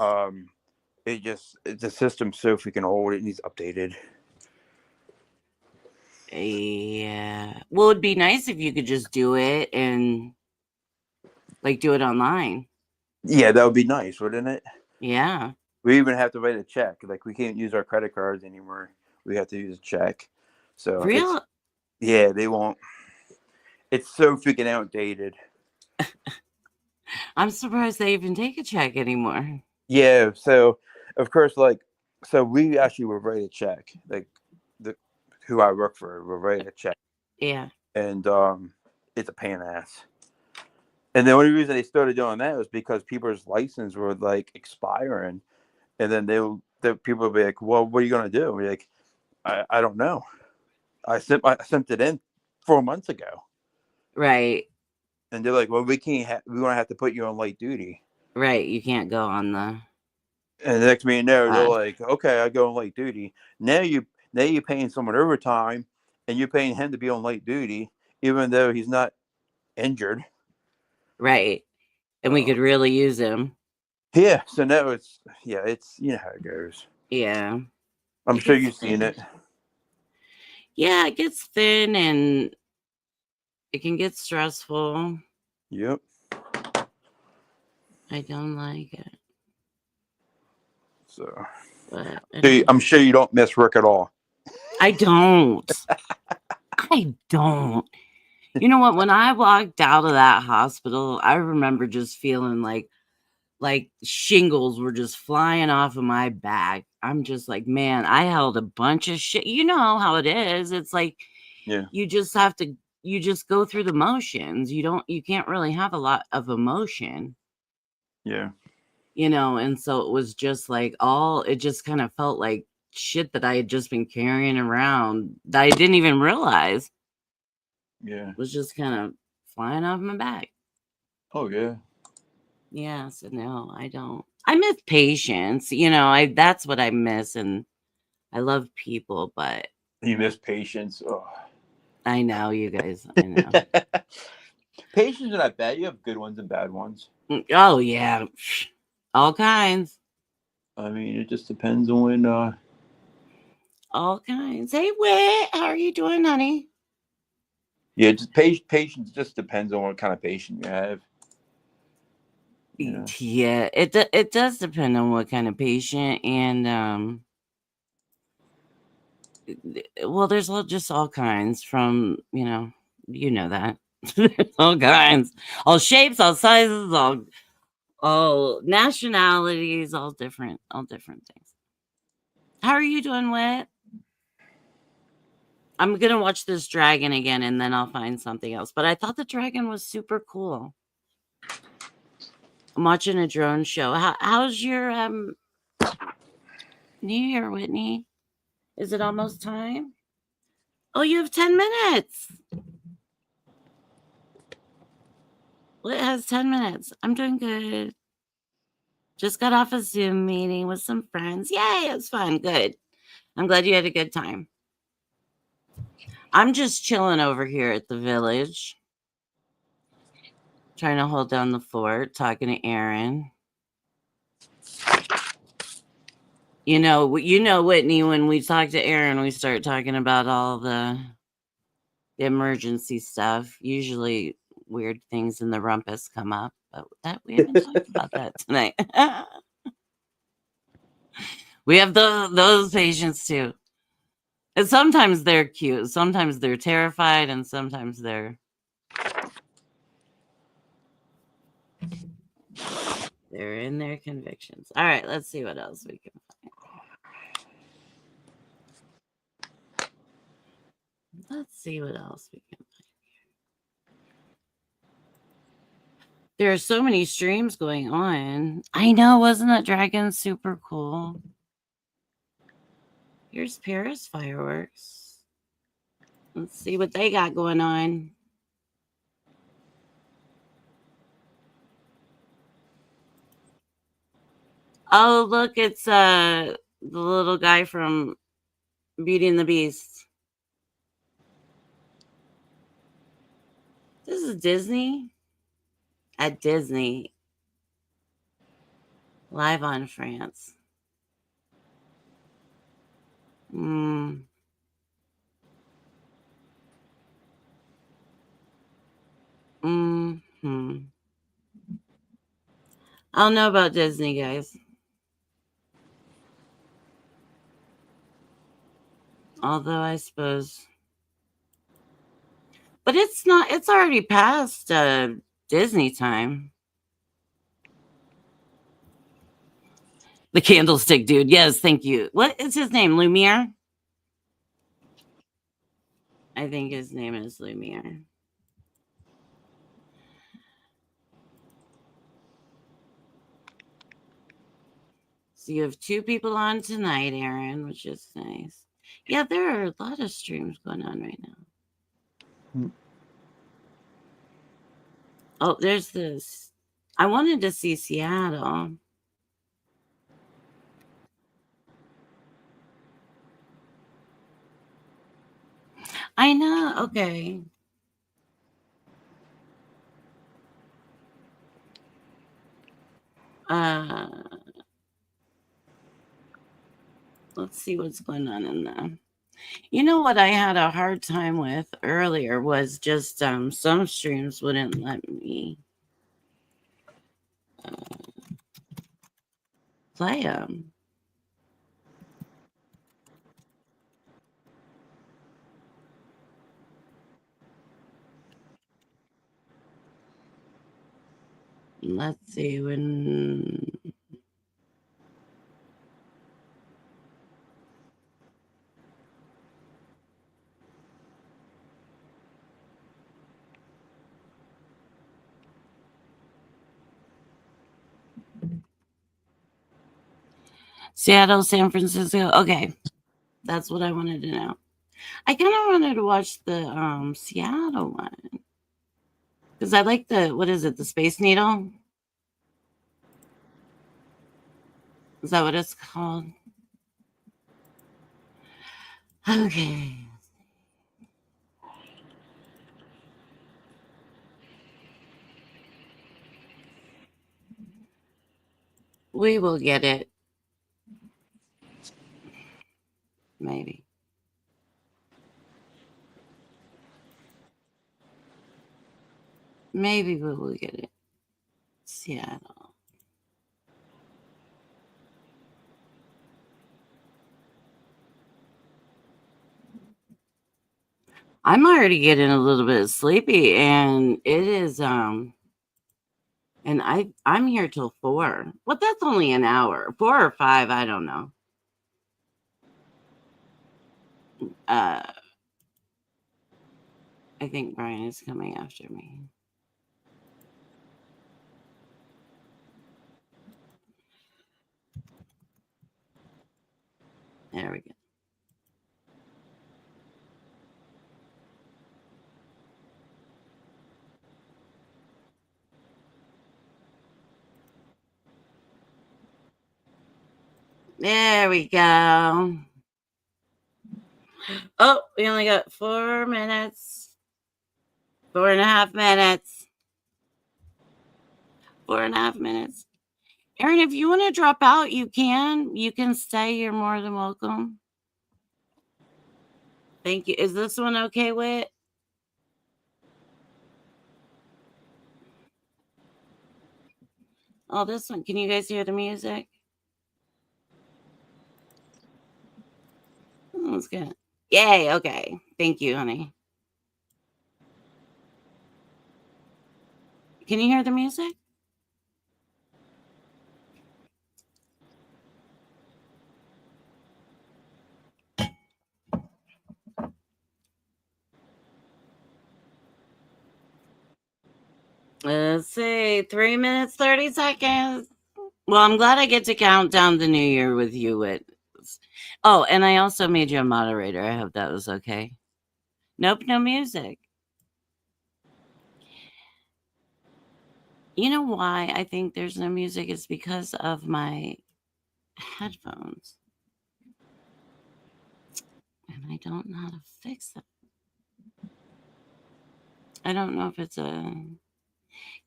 D: The system's so freaking old. It needs updated.
A: Yeah. Well, it'd be nice if you could just do it and like do it online.
D: Yeah, that would be nice, wouldn't it?
A: Yeah.
D: We even have to write a check. Like we can't use our credit cards anymore. We have to use a check. So
A: Real?
D: Yeah, they won't. It's so freaking outdated.
A: I'm surprised they even take a check anymore.
D: Yeah. So of course, so we actually will write a check. Like who I work for will write a check.
A: Yeah.
D: And it's a pain in the ass. And the only reason they started doing that was because people's license were like expiring, and then the people would be like, "Well, what are you gonna do?" We're like, "I don't know. I sent it in 4 months ago."
A: Right.
D: And they're like, well, we can't. We're gonna have to put you on light duty.
A: Right. You can't go on the.
D: And the next minute, they're
A: God.
D: like, okay, I go on light duty. Now you're paying someone overtime, and you're paying him to be on light duty, even though he's not injured.
A: Right. And we could really use him.
D: Yeah. So now it's you know how it goes.
A: Yeah.
D: I'm
A: It
D: sure
A: gets
D: you've seen it.
A: Yeah, it gets thin and it can get stressful.
D: Yep.
A: I don't like it.
D: So
A: But
D: I'm sure you don't miss Rick at all.
A: I don't. I don't. You know what? When I walked out of that hospital, I remember just feeling like shingles were just flying off of my back. I'm just like, man, I held a bunch of shit. You know how it is. It's like,
D: Yeah.
A: you just go through the motions. You can't really have a lot of emotion.
D: Yeah.
A: You know, and so it was just like it just kind of felt like shit that I had just been carrying around that I didn't even realize.
D: Yeah.
A: It was just kind of flying off my back.
D: Oh yeah.
A: Yeah, so no, I don't. I miss patience. You know, that's what I miss, and I love people, but
D: You miss patience. Oh.
A: I know you guys. I know.
D: Patience are not bad. You have good ones and bad ones.
A: Oh yeah, all kinds.
D: I mean, it just depends on when.
A: All kinds. Hey, Whit, how are you doing, honey?
D: Yeah, just patience just depends on what kind of patient you have.
A: Yeah, it does depend on what kind of patient, and well, there's just all kinds from you know that there's all kinds, all shapes, all sizes, all nationalities, all different things. How are you doing, Whit? I'm gonna watch this dragon again, and then I'll find something else. But I thought the dragon was super cool. I'm watching a drone show. How's your New Year, Whitney? Is it almost time? Oh, you have 10 minutes. Well, it has 10 minutes. I'm doing good. Just got off a Zoom meeting with some friends. Yay, it was fun. Good. I'm glad you had a good time. I'm just chilling over here at the village, trying to hold down the fort, talking to Aaron. You know, Whitney, when we talk to Aaron, we start talking about all the emergency stuff. Usually weird things in the rumpus come up, but we haven't talked about that tonight. We have those patients too. And sometimes they're cute, sometimes they're terrified, and sometimes they're in their convictions. All right, let's see what else we can find. Let's see what else we can find here. There are so many streams going on. I know, wasn't that dragon super cool? Here's Paris Fireworks. Let's see what they got going on. Oh, look, it's the little guy from Beauty and the Beast. This is Disney. At Disney. Live on France. Hmm. I don't know about Disney, guys. Although I suppose. But it's already past Disney time. The candlestick dude. Yes, thank you. What is his name? Lumiere? I think his name is Lumiere. So you have 2 people on tonight, Aaron, which is nice. Yeah, there are a lot of streams going on right now. Oh, there's this. I wanted to see Seattle. I know. Okay. Let's see what's going on in there. You know what I had a hard time with earlier was just some streams wouldn't let me play them. Let's see when. Seattle, San Francisco. Okay. That's what I wanted to know. I kind of wanted to watch the Seattle one. Because I like the, what is it, the Space Needle? Is that what it's called? Okay. We will get it. Maybe. Maybe we will get it. Seattle. I'm already getting a little bit sleepy, and it is and I'm here till 4. Well, that's only an hour. 4 or 5, I don't know. I think Brian is coming after me. There we go. There we go. Oh, we only got 4 minutes. 4.5 minutes. 4.5 minutes. Aaron, if you want to drop out, you can. You can stay. You're more than welcome. Thank you. Is this one okay, Wit? Oh, this one. Can you guys hear the music? Oh, it's good. Yay. Okay. Thank you, honey. Can you hear the music? Let's see. 3 minutes, 30 seconds. Well, I'm glad I get to count down the new year with you, Wit. Oh, and I also made you a moderator. I hope that was okay. Nope, no music. You know why I think there's no music? It's because of my headphones. And I don't know how to fix that. I don't know if it's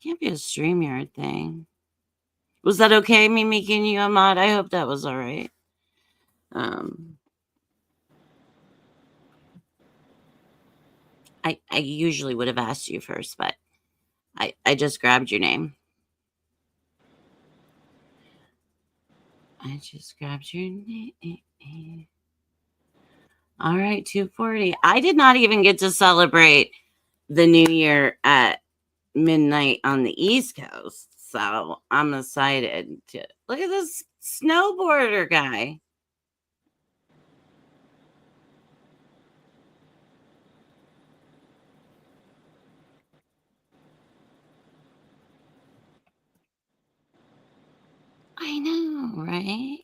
A: can't be a StreamYard thing. Was that okay, me making you a mod? I hope that was all right. I usually would have asked you first, but I just grabbed your name. I just grabbed your name. All right, 2:40. I did not even get to celebrate the new year at midnight on the East Coast. So I'm excited to look at this snowboarder guy. I know, right?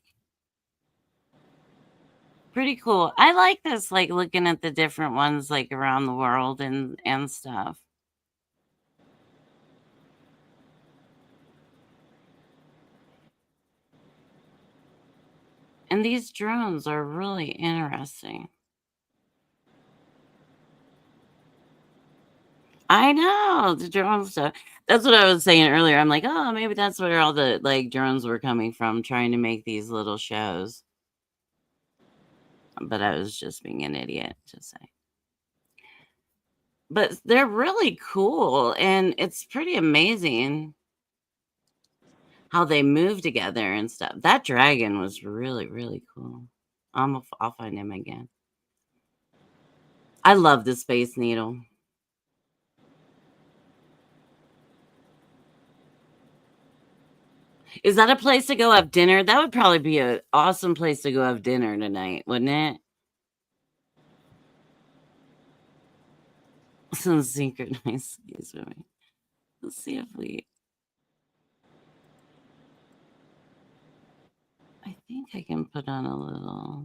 A: Pretty cool. I like this, like looking at the different ones like around the world and stuff. And these drones are really interesting. I know the drone stuff. That's what I was saying earlier. I'm like, oh, maybe that's where all the like drones were coming from, trying to make these little shows. But I was just being an idiot to say. But they're really cool, and it's pretty amazing how they move together and stuff. That dragon was really, really cool. I'll find him again. I love the Space Needle. Is that a place to go have dinner? That would probably be an awesome place to go have dinner tonight, wouldn't it? Some synchronized skis with me. Let's see if we. I think I can put on a little.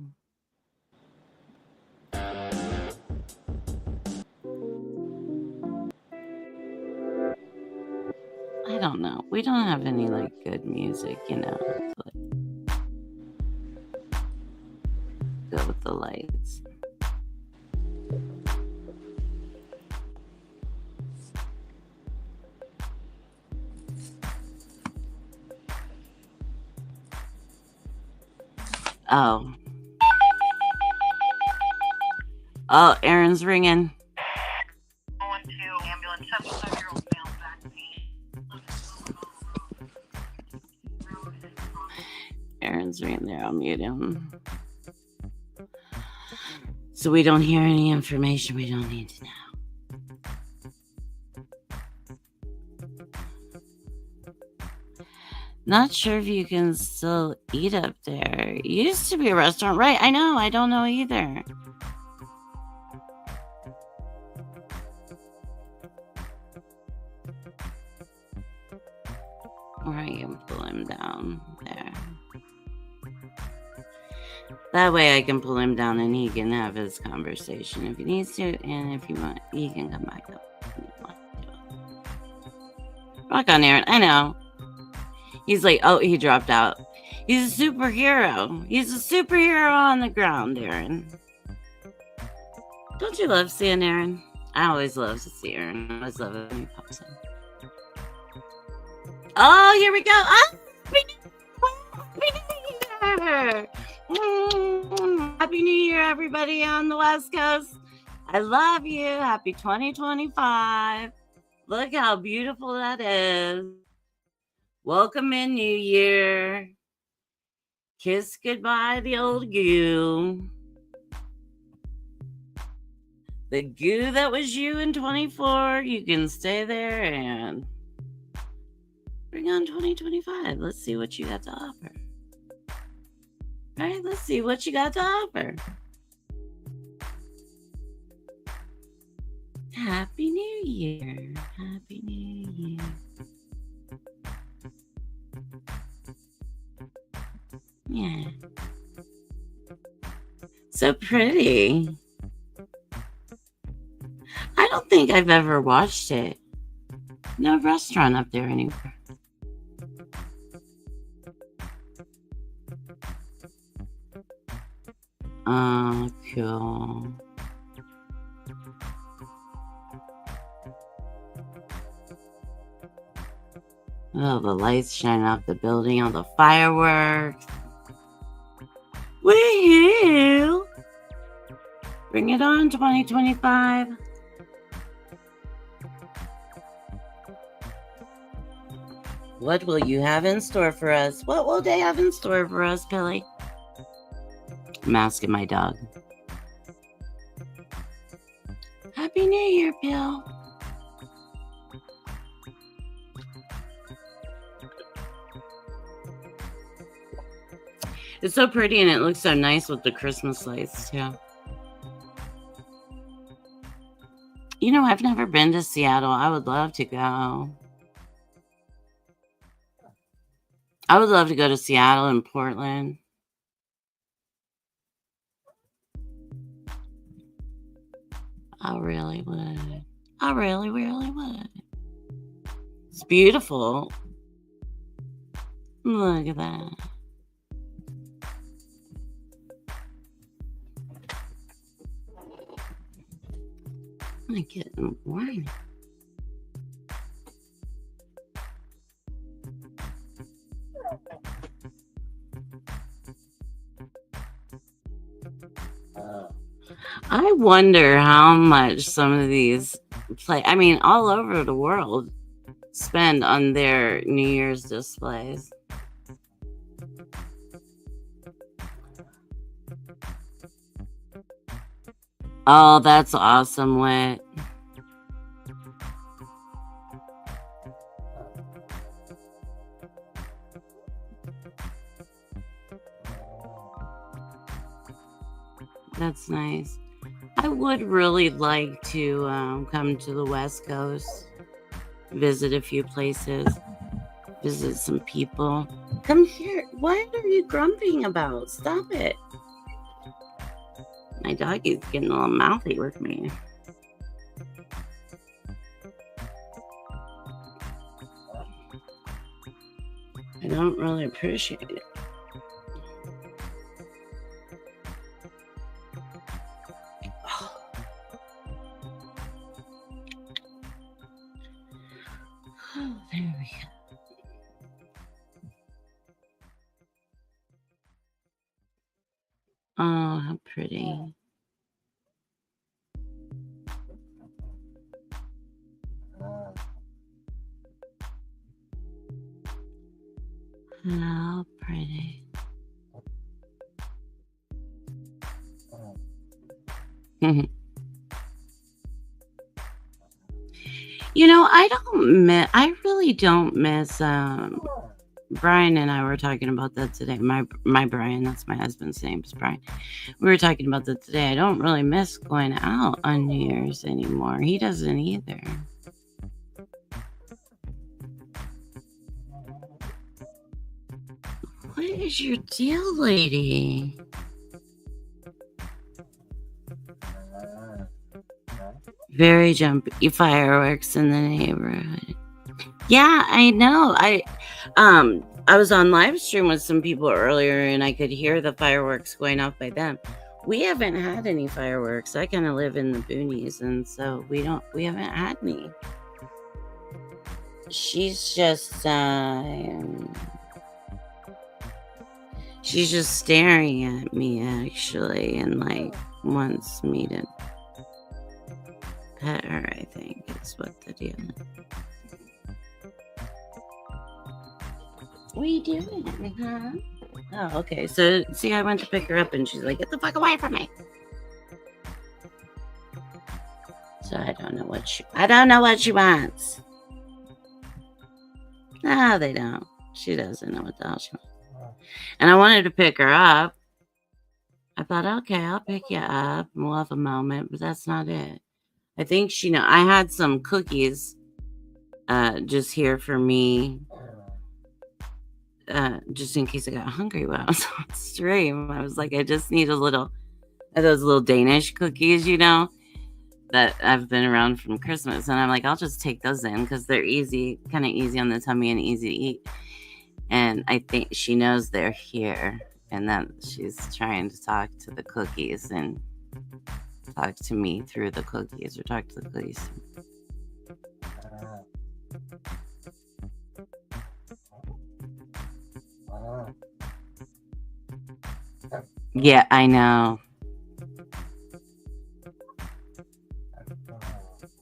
A: I don't know. We don't have any like good music, you know. Like, go with the lights. Oh. Oh, Aaron's ringing. Aaron's ringing there. I'll mute him. So we don't hear any information we don't need to know. Not sure if you can still eat up there. It used to be a restaurant. Right, I know. I don't know either. Or I can pull him down there. That way I can pull him down and he can have his conversation if he needs to. And if you want, he can come back up. If you want to. Rock on, Aaron. I know. He's like, oh, he dropped out. He's a superhero. He's a superhero on the ground, Aaron. Don't you love seeing Aaron? I always love to see Aaron. I always love it when he pops in. Oh, here we go. Oh, Happy New Year, everybody on the West Coast. I love you. Happy 2025. Look how beautiful that is. Welcome in, New Year. Kiss goodbye the old goo. The goo that was you in 24, you can stay there and bring on 2025. Let's see what you got to offer. All right, let's see what you got to offer. Happy New Year. Happy New Year. Yeah. So pretty. I don't think I've ever watched it. No restaurant up there anywhere. Oh, cool. Oh, the lights shine off the building, all the fireworks. Woohoo! Bring it on, 2025. What will you have in store for us? What will they have in store for us, Billy? I'm asking my dog. Happy New Year, Bill. It's so pretty and it looks so nice with the Christmas lights, too. You know, I've never been to Seattle. I would love to go. I would love to go to Seattle and Portland. I really would. I really, really would. It's beautiful. Look at that. I'm getting warm. I wonder how much some of these all over the world spend on their New Year's displays. Oh, that's awesome, Wit. That's nice. I would really like to come to the West Coast, visit a few places, visit some people. Come here. What are you grumping about? Stop it. My doggy's getting a little mouthy with me. I don't really appreciate it. Oh, there we go. Oh, how pretty. How pretty. You know, I really don't miss Brian and I were talking about that today. My Brian, that's my husband's name is Brian. We were talking about that today. I don't really miss going out on New Year's anymore. He doesn't either. What is your deal, lady? Very jumpy fireworks in the neighborhood. Yeah, I know. I was on live stream with some people earlier and I could hear the fireworks going off by them. We haven't had any fireworks. I kind of live in the boonies and so we haven't had any. She's just staring at me actually and like wants me to pet her, I think is what the deal is. What are you doing, huh? Oh, okay. So, see, I went to pick her up and she's like, get the fuck away from me. So I don't know what she wants. No, they don't. She doesn't know what the hell she wants. And I wanted to pick her up. I thought, okay, I'll pick you up and we'll have a moment, but that's not it. I think I had some cookies just here for me. Just in case I got hungry when I was on stream. I was like, I just need a little of those little Danish cookies, that I've been around from Christmas. And I'm like, I'll just take those in because they're kind of easy on the tummy and easy to eat. And I think she knows they're here and that she's trying to talk to the cookies and talk to me through the cookies or talk to the cookies. Yeah, I know.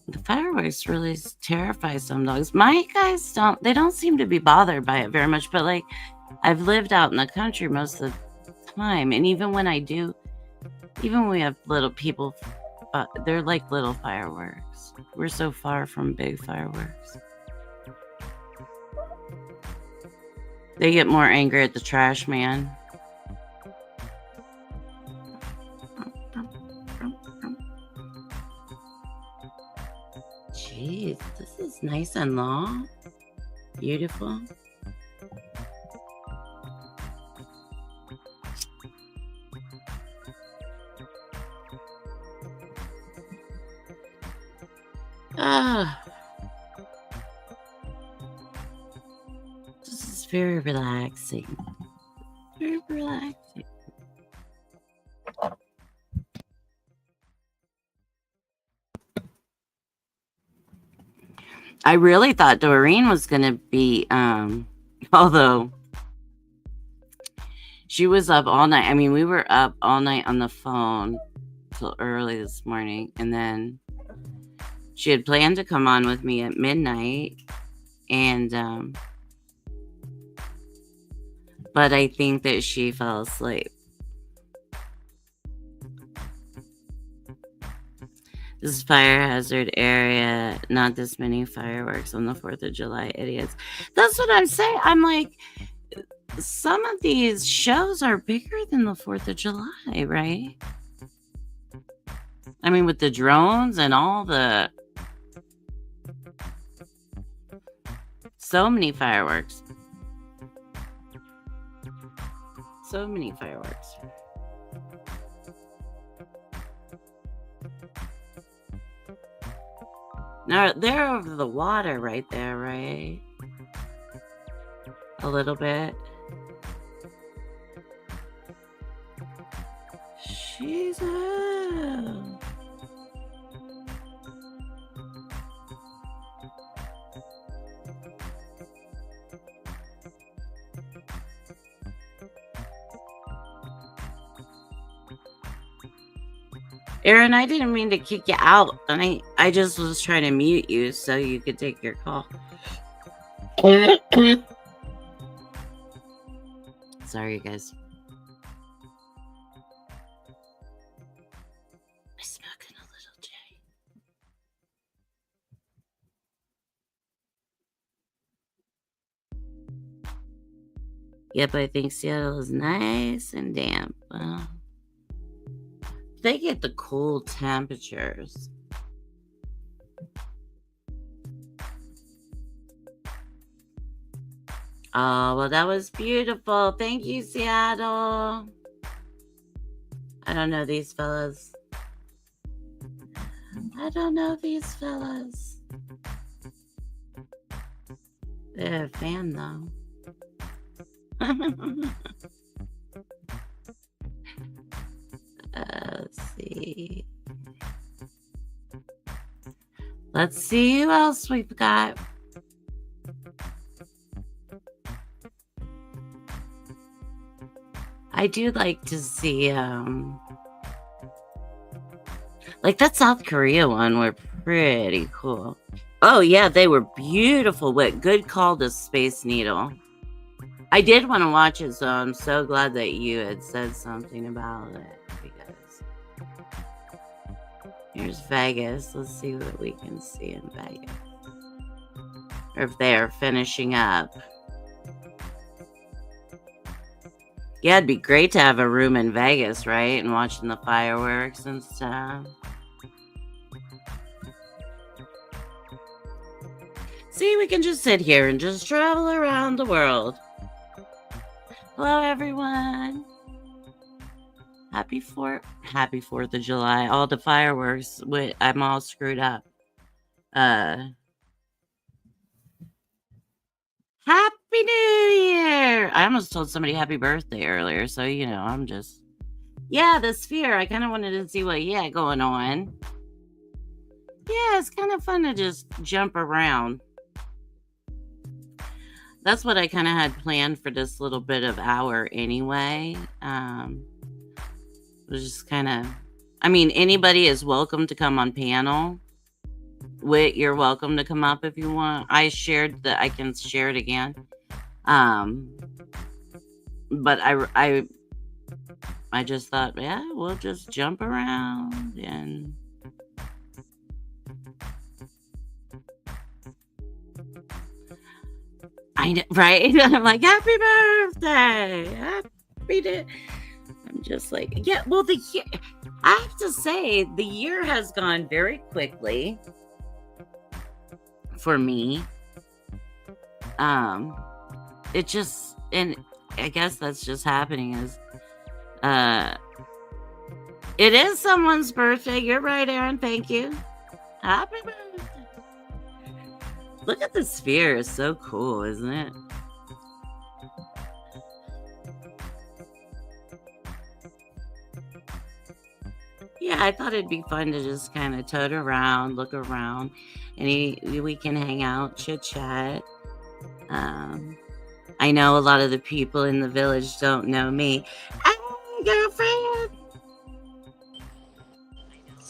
A: The fireworks really terrify some dogs. My guys don't seem to be bothered by it very much, but like I've lived out in the country most of the time. And even when we have little people, they're like little fireworks. We're so far from big fireworks. They get more angry at the trash man. Jeez, this is nice and long. Beautiful. This is very relaxing. Very relaxing. I really thought Doreen was gonna be, although she was up all night. I mean, we were up all night on the phone till early this morning, and then she had planned to come on with me at midnight, and but I think that she fell asleep. This is fire hazard area, not this many fireworks on the 4th of July, idiots. That's what I'm saying. I'm like, some of these shows are bigger than the 4th of July, right? I mean, with the drones and all the... So many fireworks. So many fireworks. Now, they're over the water right there, right? A little bit. Jesus. Aaron, I didn't mean to kick you out. I just was trying to mute you so you could take your call. Sorry, guys. I'm smoking a little J. Yep, I think Seattle is nice and damp. Well, they get the cool temperatures. Oh, well, that was beautiful. Thank you, Seattle. I don't know these fellas. I don't know these fellas. They're a fan, though. Let's see. Let's see who else we've got. I do like to see, like that South Korea one were pretty cool. Oh yeah, they were beautiful. What good call to Space Needle. I did want to watch it, so I'm so glad that you had said something about it. Because here's Vegas. Let's see what we can see in Vegas. Or if they are finishing up. Yeah, it'd be great to have a room in Vegas, right? And watching the fireworks and stuff. See, we can just sit here and just travel around the world. Hello, everyone. Happy 4th of July. All the fireworks. Wait, I'm all screwed up. Happy New Year! I almost told somebody happy birthday earlier, so, you know, I'm just... Yeah, the sphere. I kind of wanted to see what he had going on. Yeah, it's kind of fun to just jump around. That's what I kind of had planned for this little bit of hour anyway. It was just kind of... I mean, anybody is welcome to come on panel. Whit, you're welcome to come up if you want. I shared that I can share it again. But I just thought, yeah, we'll just jump around and I know, right? I'm like, happy birthday, happy day. I'm just like, yeah. Well, the year, I have to say, the year has gone very quickly for me. It just, and I guess that's just happening is, it is someone's birthday. You're right, Aaron. Thank you. Happy birthday. Look at the sphere. It's so cool, isn't it? Yeah, I thought it'd be fun to just kind of tote around, look around, and we can hang out, chit chat. I know a lot of the people in the village don't know me. Hey, girlfriend.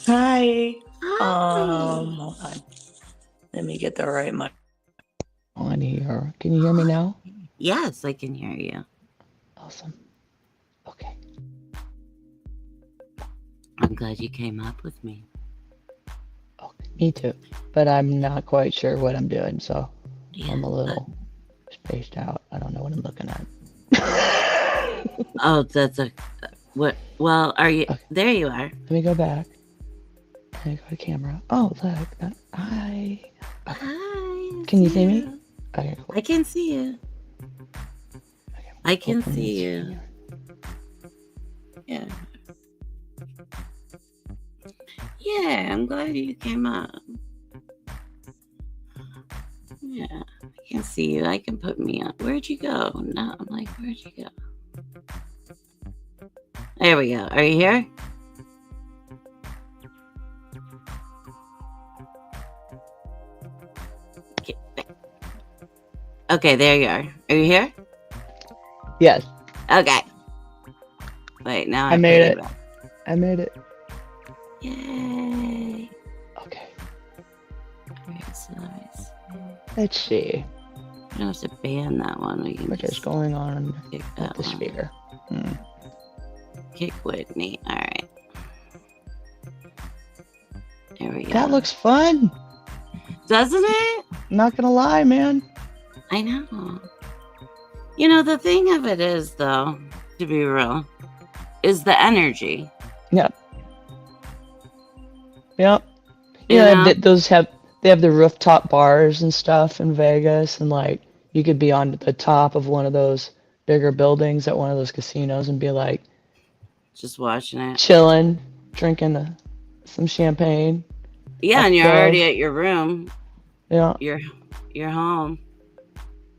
E: Hi.
A: Hi.
E: Hold on. Let me get the right mic on here. Can you hear me now?
A: Yes, I can hear you.
E: Awesome. Okay.
A: I'm glad you came up with me.
E: Oh, me too. But I'm not quite sure what I'm doing, so
A: Yeah.
E: I'm a little spaced out. I don't know what I'm looking at.
A: Oh, that's a what? Well, are you?
E: Okay.
A: There you are.
E: Let me go back. Let me go to camera. Oh, look. Hi. Okay.
A: Hi.
E: Can you see me?
A: you.
E: Okay, cool.
A: I can see you.
E: Okay,
A: I can
E: open
A: see
E: this
A: you.
E: here.
A: Yeah. Yeah, I'm glad you came up. Yeah, I can see you. I can put me up. Where'd you go? No, I'm like, where'd you go? There we go. Are you here? Okay, there you are. Are you here?
E: Yes,
A: Okay. Wait, now
E: I made
A: put you
E: it.
A: back.
E: I made it.
A: Yay.
E: Okay.
A: Alright, so let me see.
E: Let's see.
A: I don't have to ban that one. We can
E: What is
A: just
E: going on
A: kick
E: with
A: that
E: the
A: one.
E: sphere?
A: Kick Whitney. Alright. There we go.
E: That looks fun.
A: Doesn't it?
E: I'm not gonna lie, man.
A: I know. You know, the thing of it is, though, to be real, is the energy.
E: Yep. Yep.
A: You
E: Yeah,
A: know?
E: they have the rooftop bars and stuff in Vegas, and like you could be on the top of one of those bigger buildings at one of those casinos and be like
A: Just watching it.
E: chilling, drinking some champagne.
A: Yeah,
E: up
A: and you're
E: above.
A: already at your room.
E: Yeah.
A: You're home.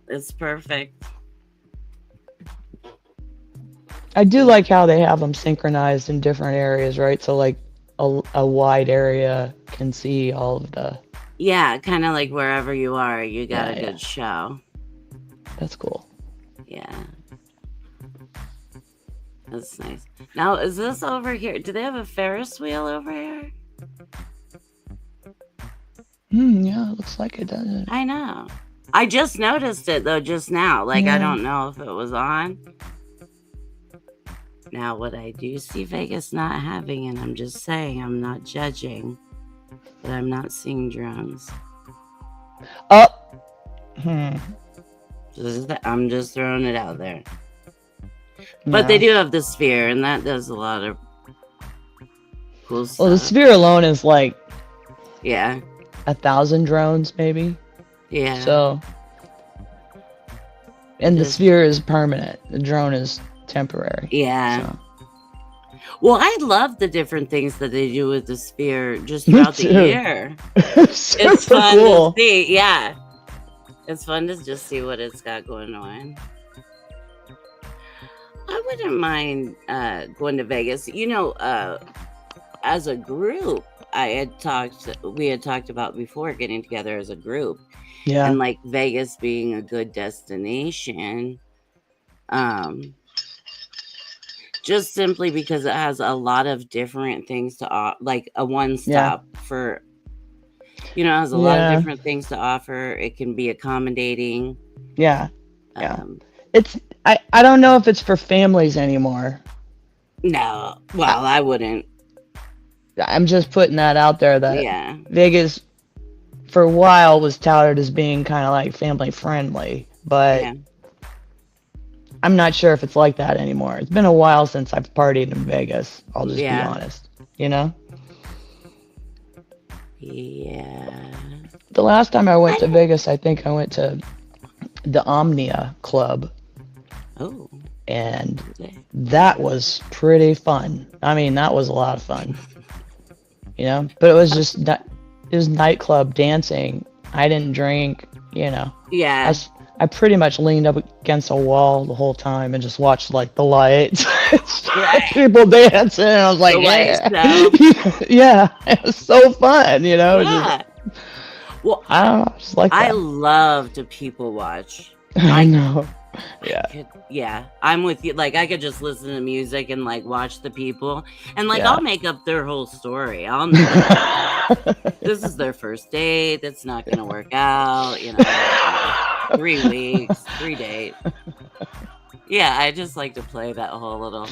A: It's perfect.
E: I do like how they have them synchronized in different areas, right? So like a wide area can see all of the.
A: Yeah, kind of like wherever you are, you got
E: Yeah,
A: a good show.
E: That's cool.
A: Yeah. That's nice. Now, is this over here? Do they have a Ferris wheel over here?
E: Yeah, it looks like it, doesn't it?
A: I know. I just noticed it, though, just now. Like, I don't know if it was on. Now, what I do see Vegas not having, and I'm just saying, I'm not judging, but I'm not seeing drones.
E: Oh.
A: I'm just throwing it out there. But they do have the sphere, and that does a lot of cool stuff.
E: Well, the sphere alone is like
A: Yeah.
E: 1,000 drones, maybe.
A: Yeah.
E: So, and the
A: Just-
E: sphere is permanent. The drone is temporary.
A: Yeah.
E: So.
A: Well, I love the different things that they do with the sphere just
E: Me
A: throughout the
E: too.
A: year.
E: Super
A: It's fun
E: cool.
A: to see. Yeah. It's fun to just see what it's got going on. I wouldn't mind going to Vegas. You know, as a group, we had talked about before getting together as a group.
E: Yeah.
A: And like Vegas being a good destination. Just simply because it has a lot of different things to like a one stop for, it has a lot of different things to offer. It can be accommodating.
E: Yeah.
A: It's
E: I don't know if it's for families anymore.
A: no. Well, I wouldn't.
E: I'm just putting that out there that
A: Yeah.
E: Vegas for a while was touted as being kind of like family friendly, but
A: Yeah.
E: I'm not sure if it's like that anymore. It's been a while since I've partied in Vegas. I'll just be honest,
A: Yeah.
E: The last time I went to Vegas, I think I went to the Omnia Club.
A: Oh.
E: And that was pretty fun. I mean, that was a lot of fun. But it was just it was nightclub dancing. I didn't drink,
A: Yeah.
E: I pretty much leaned up against a wall the whole time and just watched like the lights.
A: Right.
E: people dancing. And I was like,
A: The white
E: yeah, yeah, it was so fun, you know.
A: Yeah. Well,
E: I don't know, I just like
A: I
E: that.
A: love to people watch.
E: I know. Yeah.
A: Yeah, I'm with you. Like, I could just listen to music and like watch the people, and like
E: Yeah.
A: I'll make up their whole story. I'll know this is their first date. That's not gonna work out. 3 weeks, 3 dates. Yeah, I just like to play that whole little.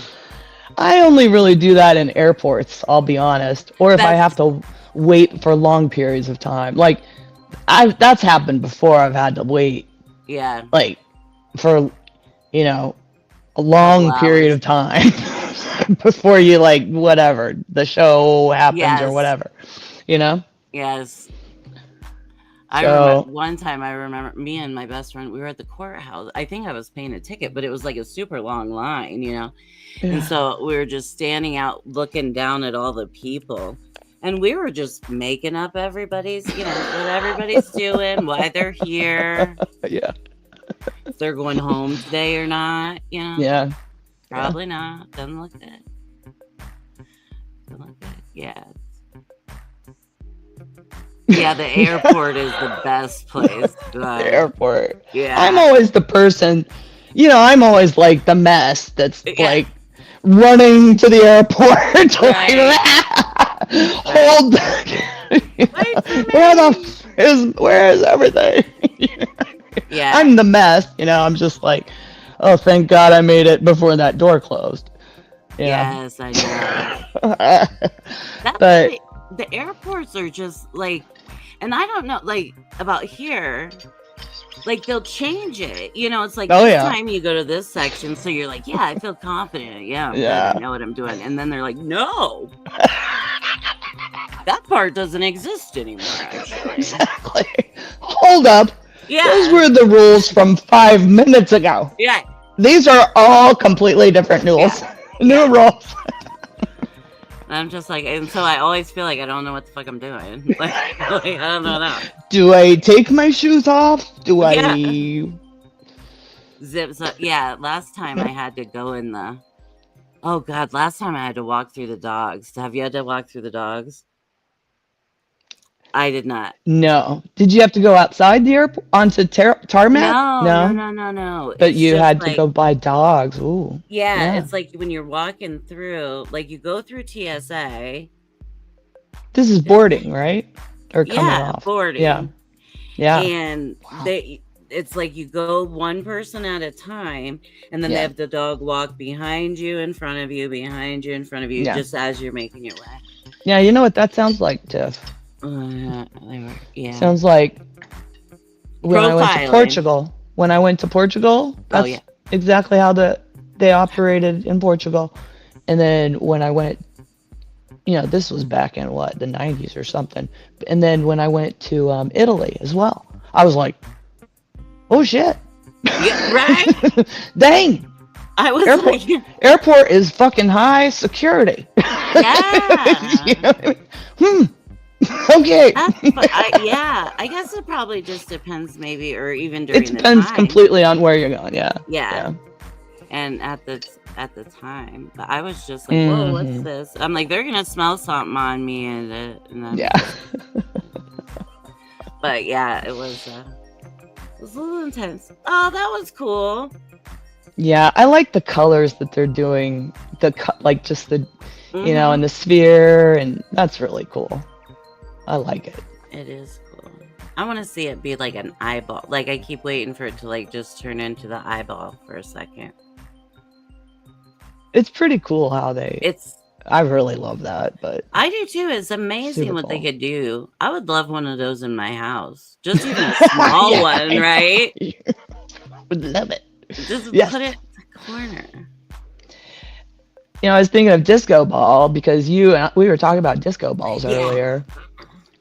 E: I only really do that in airports, I'll be honest, or if I have to wait for long periods of time. Like, that's happened before. I've had to wait,
A: Yeah,
E: like, for, a long
A: Couple
E: period
A: hours.
E: of time before you, like, whatever, the show happens or
A: Yes.
E: whatever,
A: yes. I
E: So-
A: remember one time. I remember me and my best friend. We were at the courthouse. I think I was paying a ticket, but it was like a super long line, And
E: Yeah.
A: so we were just standing out looking down at all the people. And we were just making up everybody's, what everybody's doing, why they're here,
E: Yeah.
A: if they're going home today or not,
E: Yeah.
A: Probably not. Doesn't look good. Yeah. Yeah, the airport is the best place.
E: The airport.
A: Yeah.
E: I'm always the person, I'm always like the mess that's
A: Yeah.
E: like running to the airport to
A: Right.
E: hold where is everything?
A: Yeah.
E: I'm the mess, I'm just like, oh, thank God I made it before that door closed.
A: Yes, I know. That's
E: But-
A: like, the airports are just like, and I don't know, like about here, like they'll change it. It's like
E: Oh,
A: this
E: yeah.
A: time you go to this section, so you're like, yeah, I feel confident. Yeah, I'm good,
E: Yeah.
A: I know what I'm doing. And then they're like, no, that part doesn't exist anymore. Actually,
E: Exactly. Hold up.
A: yeah,
E: Those were the rules from 5 minutes ago.
A: yeah.
E: These are all completely different rules. New rules.
A: And I'm just like, and so I always feel like I don't know what the fuck I'm doing. Like I don't know that.
E: Do I take my shoes off? Do I?
A: Zips up. Yeah, last time I had to go in the. Oh God, last time I had to walk through the dogs. Have you had to walk through the dogs? I did not.
E: No. Did you have to go outside the airport onto tarmac?
A: No.
E: But
A: It's
E: you
A: just
E: had to
A: like-
E: go buy dogs. Ooh.
A: Yeah,
E: Yeah.
A: it's like when you're walking through, like you go through TSA.
E: This is boarding, right? Or coming
A: Yeah,
E: off.
A: boarding.
E: Yeah. Yeah.
A: And it's like you go one person at a time, and then they
E: Yeah.
A: have the dog walk behind you, in front of you, behind you, in front of you,
E: Yeah.
A: just as you're making your way.
E: Yeah. You know what that sounds like, Tiff?
A: Yeah.
E: Sounds like when I went to
A: Profiling.
E: Portugal. When I went to Portugal, that's
A: yeah.
E: exactly how they operated in Portugal. And then when I went, this was back in the 90s or something. And then when I went to Italy as well, I was like, oh shit.
A: Yeah, right?
E: Dang.
A: I was
E: Airport.
A: like,
E: Airport is fucking high security.
A: yeah.
E: You know what I mean? Okay.
A: I guess it probably just depends, maybe, or even during
E: It
A: the
E: depends
A: time.
E: completely on where you're going. Yeah.
A: Yeah. And at the time, but I was just like, "Whoa, what's
E: Mhm.
A: this?" I'm like, "They're gonna smell something on me," and I'm
E: Yeah.
A: But yeah, it was a little intense. Oh, that was cool.
E: Yeah. I like the colors that they're doing. Like just the,
A: Mhm.
E: and the sphere, and that's really cool. I like it.
A: It is cool. I want to see it be like an eyeball. Like I keep waiting for it to like just turn into the eyeball for a second.
E: It's pretty cool how they.
A: It's
E: I really love that, but
A: I do too. It's amazing
E: Super
A: what they
E: cool.
A: could do. I would love one of those in my house. Just even a small
E: Yeah,
A: one, right?
E: would love it.
A: Just
E: Yes.
A: put it in the corner.
E: I was thinking of disco ball because we were talking about disco balls
A: Yeah.
E: earlier.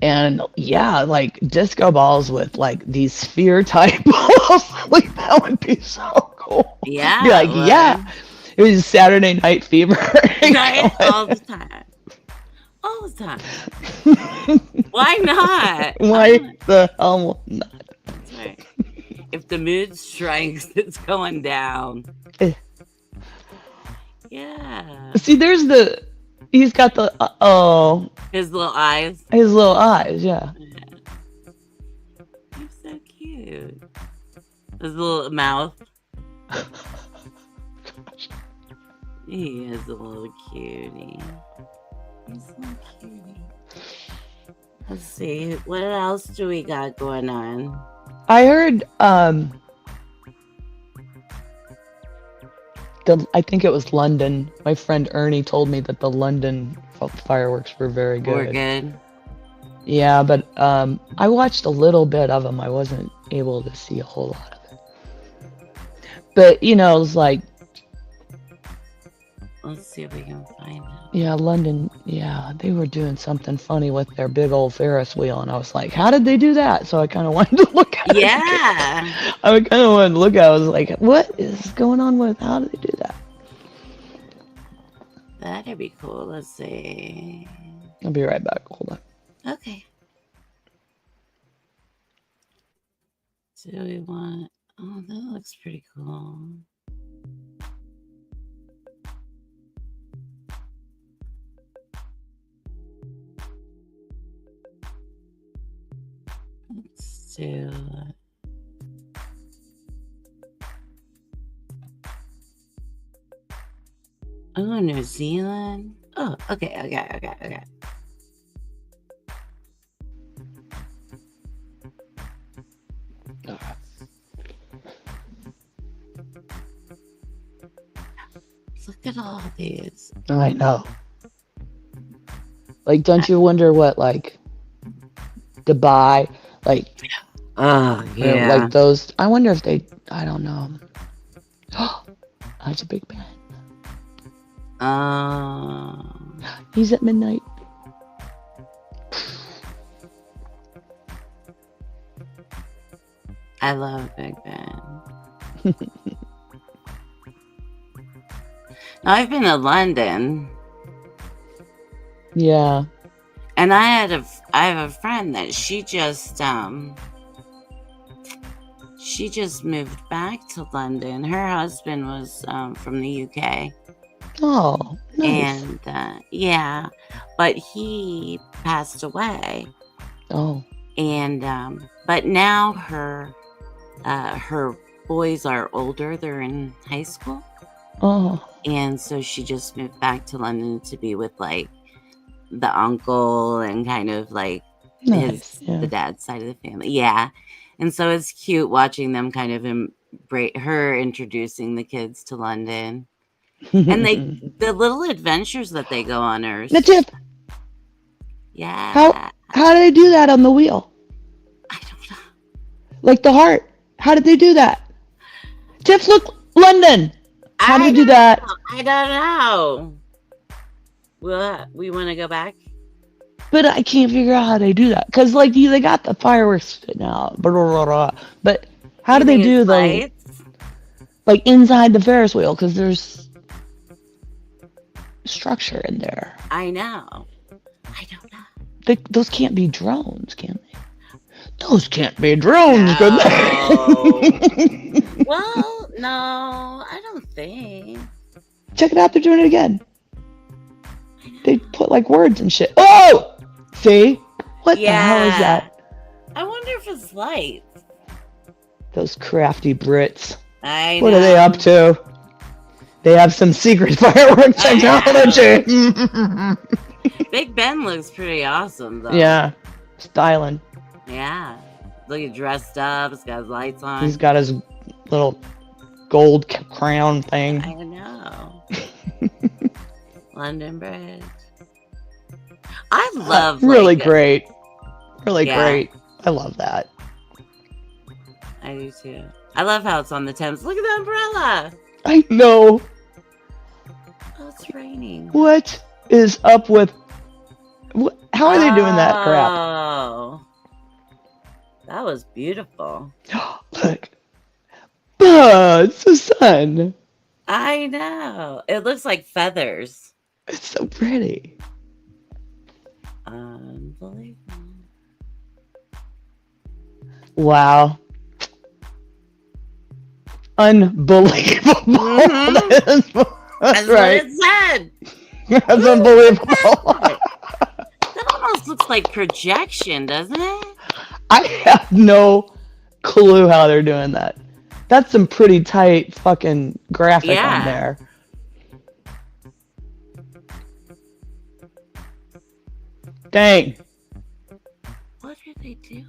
E: And yeah, like disco balls with like these sphere type balls, like that would be so cool.
A: Yeah.
E: Be like,
A: it would.
E: yeah, it was Saturday Night Fever.
A: Right? All the time. All the time. Why not?
E: Why the hell not?
A: That's right. If the mood strikes, it's going down.
E: Eh.
A: Yeah.
E: See, he's got the,
A: His little eyes.
E: his little eyes, yeah.
A: He's so cute. His little mouth. He is a little cutie. He's so cutie. Let's see. What else do we got going on?
E: I heard, I think it was London. My friend Ernie told me that the London fireworks were very good.
A: We're good.
E: Yeah, but I watched a little bit of them. I wasn't able to see a whole lot of it. But you know, it was like,
A: Let's see if we can find it.
E: yeah, London. Yeah, they were doing something funny with their big old Ferris wheel, and I was like, how did they do that? So I kind of wanted to look at it.
A: Yeah.
E: I kind of wanted to look at it. I was like, what is going on with? How did they do that?
A: That'd be cool. Let's see.
E: I'll be right back. Hold on.
A: Okay. Do we want... Oh, that looks pretty cool. Let's do... Oh, New Zealand. Oh, okay. Look at all these.
E: I know. Like, don't you wonder what, like, Dubai, like,
A: Oh,
E: you know,
A: yeah.
E: like those? I wonder if they. I don't know. That's a Big Ben. He's at midnight.
A: I love Big Ben. Now, I've been to London,
E: Yeah.
A: and I have a friend that she just moved back to London. Her husband was from the UK,
E: Oh, nice.
A: and yeah, but he passed away.
E: Oh,
A: And but now her boys are older. They're in high school.
E: oh,
A: And so she just moved back to London to be with like the uncle and kind of like
E: nice.
A: the dad's side of the family. Yeah. And so it's cute watching them kind of embrace her introducing the kids to London. And the little adventures that they go on are
E: The tip.
A: yeah.
E: How do they do that on the wheel?
A: I don't know.
E: Like the heart. How did they do that? Tips, look, London. How do
A: I
E: they do
A: don't
E: that?
A: know. I don't know. We want to go back?
E: But I can't figure out how they do that. Because, like, they got the fireworks now. Blah, blah, blah, blah. But how do
A: You
E: they
A: think
E: do
A: it's
E: the,
A: lights?
E: like, inside the Ferris wheel? Because there's structure in there.
A: I know. I don't know.
E: Those can't be drones, can they? Those can't be drones, could they?
A: Well, no, I don't think.
E: Check it out, they're doing it again. They put, like, words and shit. Oh! See? What the hell is that?
A: I wonder if it's lights.
E: Those crafty Brits.
A: I know.
E: What are they up to? They have some secret fireworks
A: I
E: technology.
A: Big Ben looks pretty awesome, though.
E: Yeah. Styling.
A: Yeah. Look, dressed up. It's got his lights on.
E: He's got his little gold crown thing.
A: I know. London Bridge. I love
E: Really
A: like,
E: great. Really
A: Yeah.
E: great. I love that.
A: I do too. I love how it's on the Thames. Look at the umbrella.
E: I know.
A: Oh, it's raining.
E: What is up with... How are they doing that crap?
A: Oh. That was beautiful.
E: Look. Oh, it's the sun.
A: I know. It looks like feathers.
E: It's so pretty.
A: Unbelievable.
E: Wow. Unbelievable.
A: Mhm.
E: That is
A: That's
E: Right.
A: what it said.
E: That's unbelievable.
A: That almost looks like projection, doesn't it?
E: I have no clue how they're doing that. That's some pretty tight fucking graphic
A: Yeah.
E: on there. Dang.
A: What are they doing?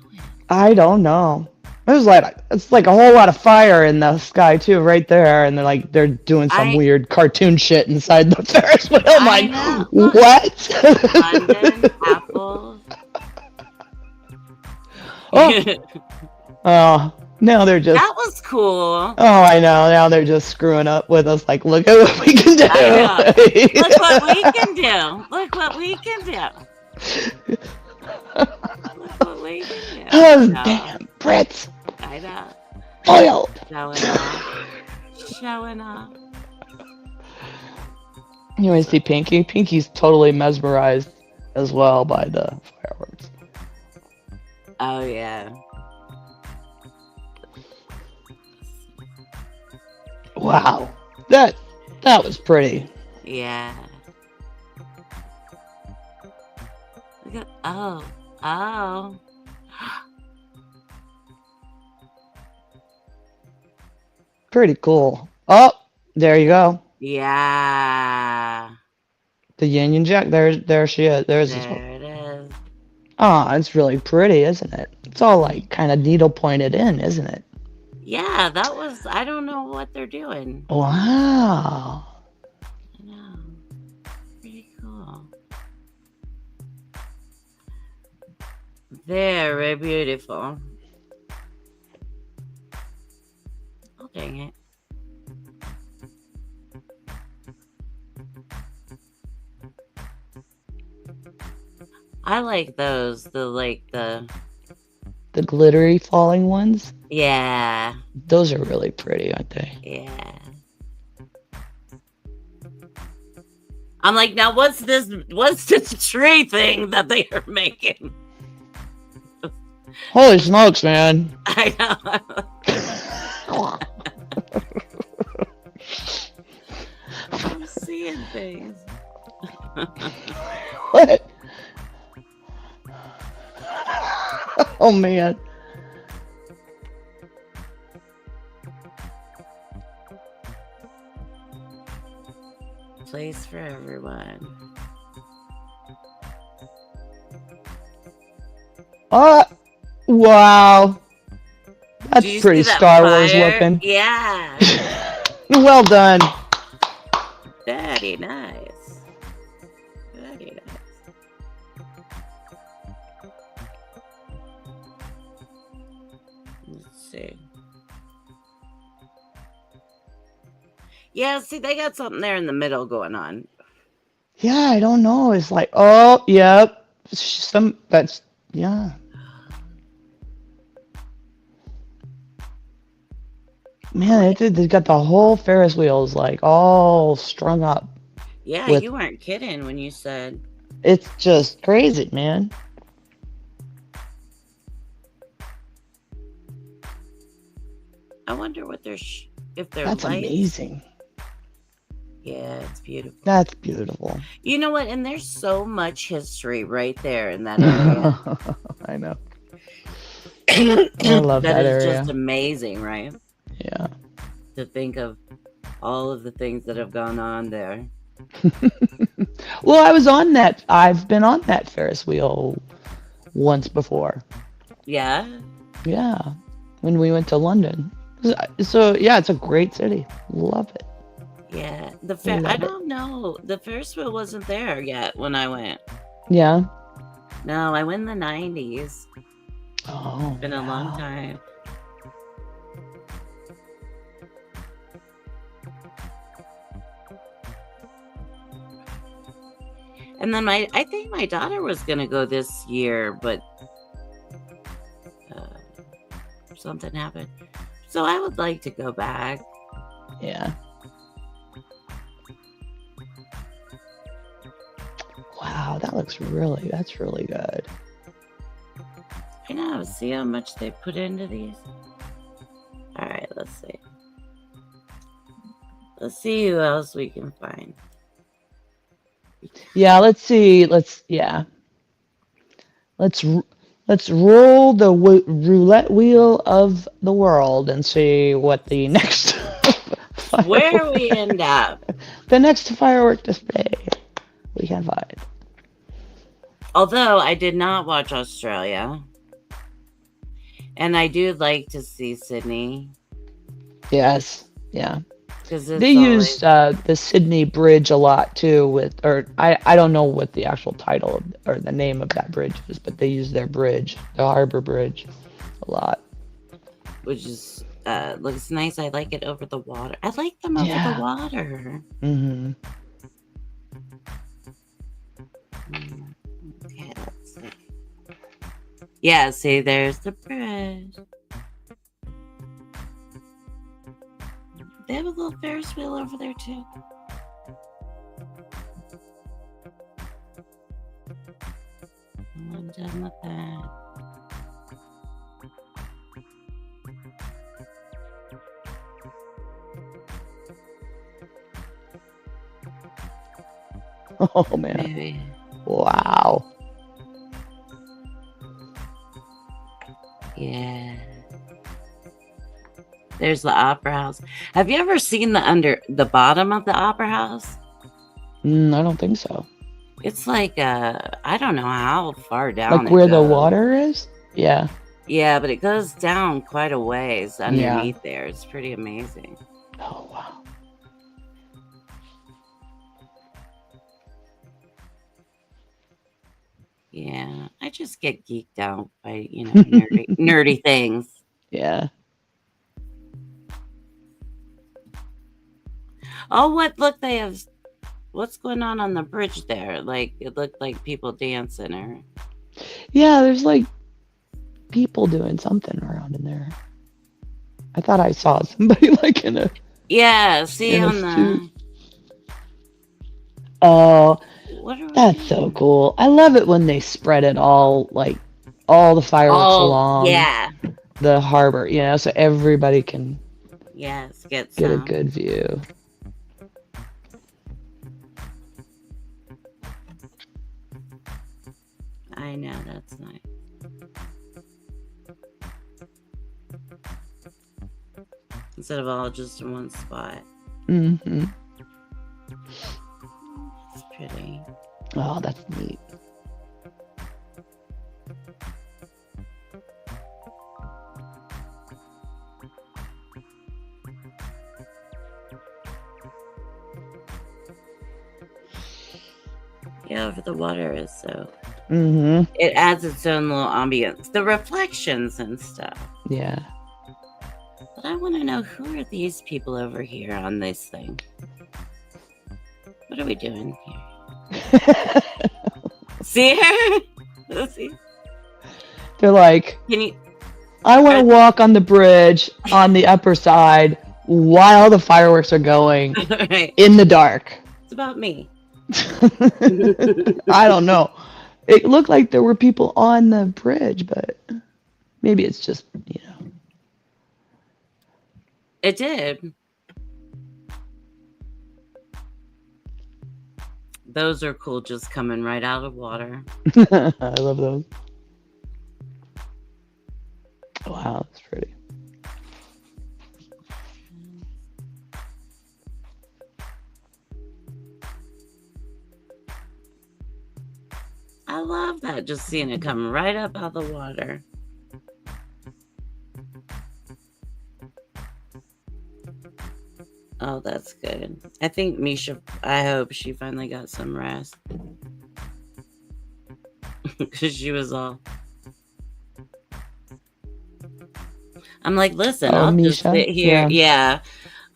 E: I don't know. It's like a whole lot of fire in the sky too, right there, and they're doing some weird cartoon shit inside the Ferris wheel. I'm
A: I
E: like,
A: know.
E: what?
A: London, Apple.
E: Oh. Oh, now they're just.
A: That was cool.
E: Oh, I know. Now they're just screwing up with us. Like, look at what we can do.
A: I Look what we can do. Look what we can do. Look what we can do.
E: Oh,
A: No,
E: damn, Brits
A: I know.
E: foiled.
A: Showing off. Showing off.
E: You want to see Pinky? Pinky's totally mesmerized as well by the fireworks.
A: Oh yeah.
E: Wow, that was pretty.
A: Yeah. Look at oh.
E: Pretty cool. Oh, there you go.
A: Yeah.
E: The Union Jack. There she is. There's this one.
A: There it is.
E: Oh, it's really pretty, isn't it? It's all like kind of needle pointed in, isn't it?
A: Yeah, that was I don't know what they're doing.
E: Wow.
A: I know. Pretty cool. Very beautiful. Oh dang it. I like those. The
E: glittery falling ones.
A: yeah.
E: Those are really pretty, aren't they?
A: Yeah. I'm like, now what's this tree thing that they are making?
E: Holy smokes, man.
A: I know. I'm seeing things.
E: What? Oh man.
A: Place for everyone.
E: Wow. That's
A: Do you
E: pretty
A: see that
E: Star Wars
A: fire?
E: looking.
A: Yeah.
E: Well done.
A: Very nice. Very nice. Let's see. Yeah, see, they got something there in the middle going on.
E: Yeah, I don't know. It's like, oh, yep. Yeah. Man, they got the whole Ferris wheels like all strung up.
A: Yeah,
E: With-
A: you weren't kidding when you said.
E: It's just crazy, man.
A: I wonder what they're if they're
E: That's
A: lights.
E: amazing.
A: Yeah, it's beautiful.
E: That's beautiful.
A: You know what? And there's so much history right there in that area.
E: I know. I love that
A: is
E: area.
A: just amazing, right?
E: Yeah.
A: To think of all of the things that have gone on there.
E: Well, I've been on that Ferris wheel once before.
A: Yeah.
E: Yeah. When we went to London. So yeah, it's a great city. Love it.
A: Yeah.
E: I
A: I
E: love it.
A: don't know. The Ferris wheel wasn't there yet when I went.
E: Yeah.
A: No, I went in the 90s.
E: Oh.
A: It's been a long
E: wow.
A: time. And then I think my daughter was gonna go this year, but something happened. So I would like to go back.
E: Yeah. Wow, that's really good.
A: I know. See how much they put into these. All right, let's see. Let's see who else we can find.
E: Yeah, let's see. Let's roll the roulette wheel of the world and see what the next
A: Where we end up.
E: the next firework display we can find.
A: Although I did not watch Australia. And I do like to see Sydney.
E: Yes, yeah.
A: Because
E: They used the Sydney Bridge a lot too. I don't know what the actual title or the name of that bridge is, but they use their bridge, the Harbor Bridge, a lot.
A: which is looks nice. I like it over the water. I like them over
E: Yeah.
A: the water.
E: Mm-hmm.
A: Okay, let's see. Yeah, see, there's the bridge. They have a little Ferris wheel over there too. I'm done with that.
E: Oh man!
A: Maybe.
E: Wow.
A: Yeah. There's the Opera House. Have you ever seen the bottom of the Opera House?
E: I don't think so.
A: It's like I don't know how far down.
E: Like
A: it
E: where the
A: goes.
E: water is? Yeah.
A: Yeah, but it goes down quite a ways
E: Yeah.
A: underneath there. It's pretty amazing.
E: Oh wow.
A: Yeah, I just get geeked out by nerdy things.
E: Yeah.
A: Oh, what? Look, they have. What's going on the bridge there? Like it looked like people dancing or.
E: Yeah, there's like people doing something around in there. I thought I saw somebody like in a.
A: Yeah, see
E: In a
A: on the.
E: suit. Oh,
A: What are we
E: that's so
A: doing?
E: cool. I love it when they spread it all, like all the fireworks
A: Oh,
E: along
A: yeah.
E: the harbor, so everybody can
A: Yes, get
E: get a
A: some.
E: good view.
A: I know, that's nice. Instead of all just in one spot.
E: Mm-hmm.
A: It's pretty.
E: Oh, that's neat.
A: Yeah, over the water is so.
E: Mm-hmm.
A: It adds its own little ambience. The reflections and stuff.
E: Yeah.
A: But I want to know, who are these people over here on this thing? What are we doing here? See her? See?
E: They're like,
A: Can you?
E: I want to walk on the bridge on the upper side while the fireworks are going
A: Right.
E: in the dark.
A: It's about me.
E: I don't know. It looked like there were people on the bridge, but maybe it's just,
A: It did. Those are cool, just coming right out of water.
E: I love those. Wow, that's pretty.
A: I love that, just seeing it come right up out of the water. Oh, that's good. I think Misha, I hope she finally got some rest. Because she was all. I'm like, listen,
E: Oh,
A: I'll just
E: Misha?
A: sit here.
E: Yeah.
A: Yeah.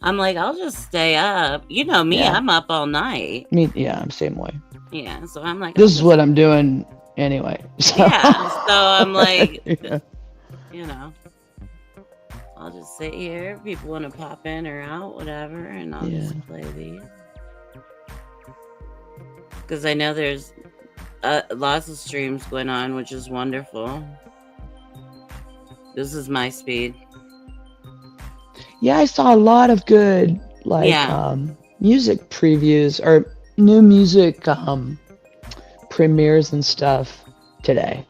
A: I'm like, I'll just stay up. You know me,
E: Yeah.
A: I'm up all night.
E: Yeah, I'm same way.
A: Yeah. So I'm like,
E: This is what I'm doing anyway. So.
A: Yeah. So I'm like,
E: Yeah.
A: I'll just sit here. People want to pop in or out, whatever, and I'll
E: Yeah.
A: just play these. Because I know there's lots of streams going on, which is wonderful. This is my speed.
E: Yeah, I saw a lot of good, like
A: Yeah.
E: music previews or new music premieres and stuff today.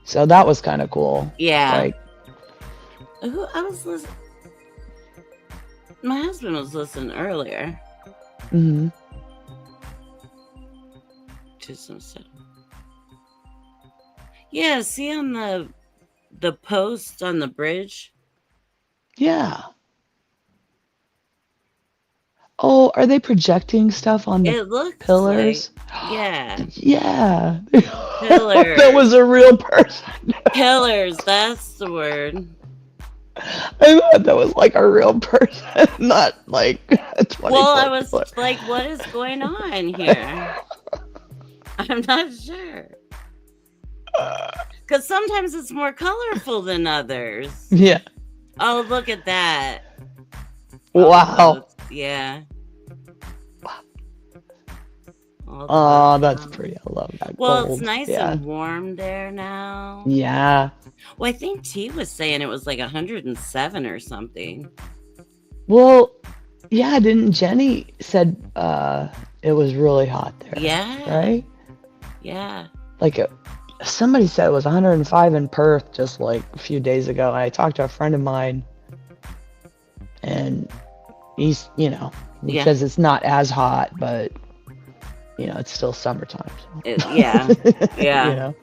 E: So that was kind of cool.
A: Yeah.
E: Like,
A: Who I was listening. My husband was listening earlier
E: mhm.
A: to some stuff. Yeah, see on the post on the bridge.
E: Yeah. Oh, are they projecting stuff on the
A: It looks
E: pillars?
A: like, yeah,
E: Yeah.
A: Pillars.
E: That was a real person.
A: pillars. That's the word.
E: I thought that was like a real person, not like a 20
A: Well, I
E: foot
A: was
E: pillar.
A: like, what is going on here? I'm not sure. Because sometimes it's more colorful than others.
E: Yeah.
A: Oh, look at that.
E: Wow.
A: Yeah.
E: Oh, that's pretty. I love that.
A: Well,
E: gold.
A: it's nice
E: Yeah.
A: and warm there now.
E: Yeah.
A: Well, I think T was saying it was like 107 or something.
E: Well, yeah, didn't Jenny said it was really hot there?
A: Yeah.
E: Right?
A: Yeah.
E: Like somebody said it was 105 in Perth just like a few days ago. I talked to a friend of mine and he's, he
A: Yeah.
E: says it's not as hot, but it's still summertime. So.
A: Yeah. Yeah.
E: You know?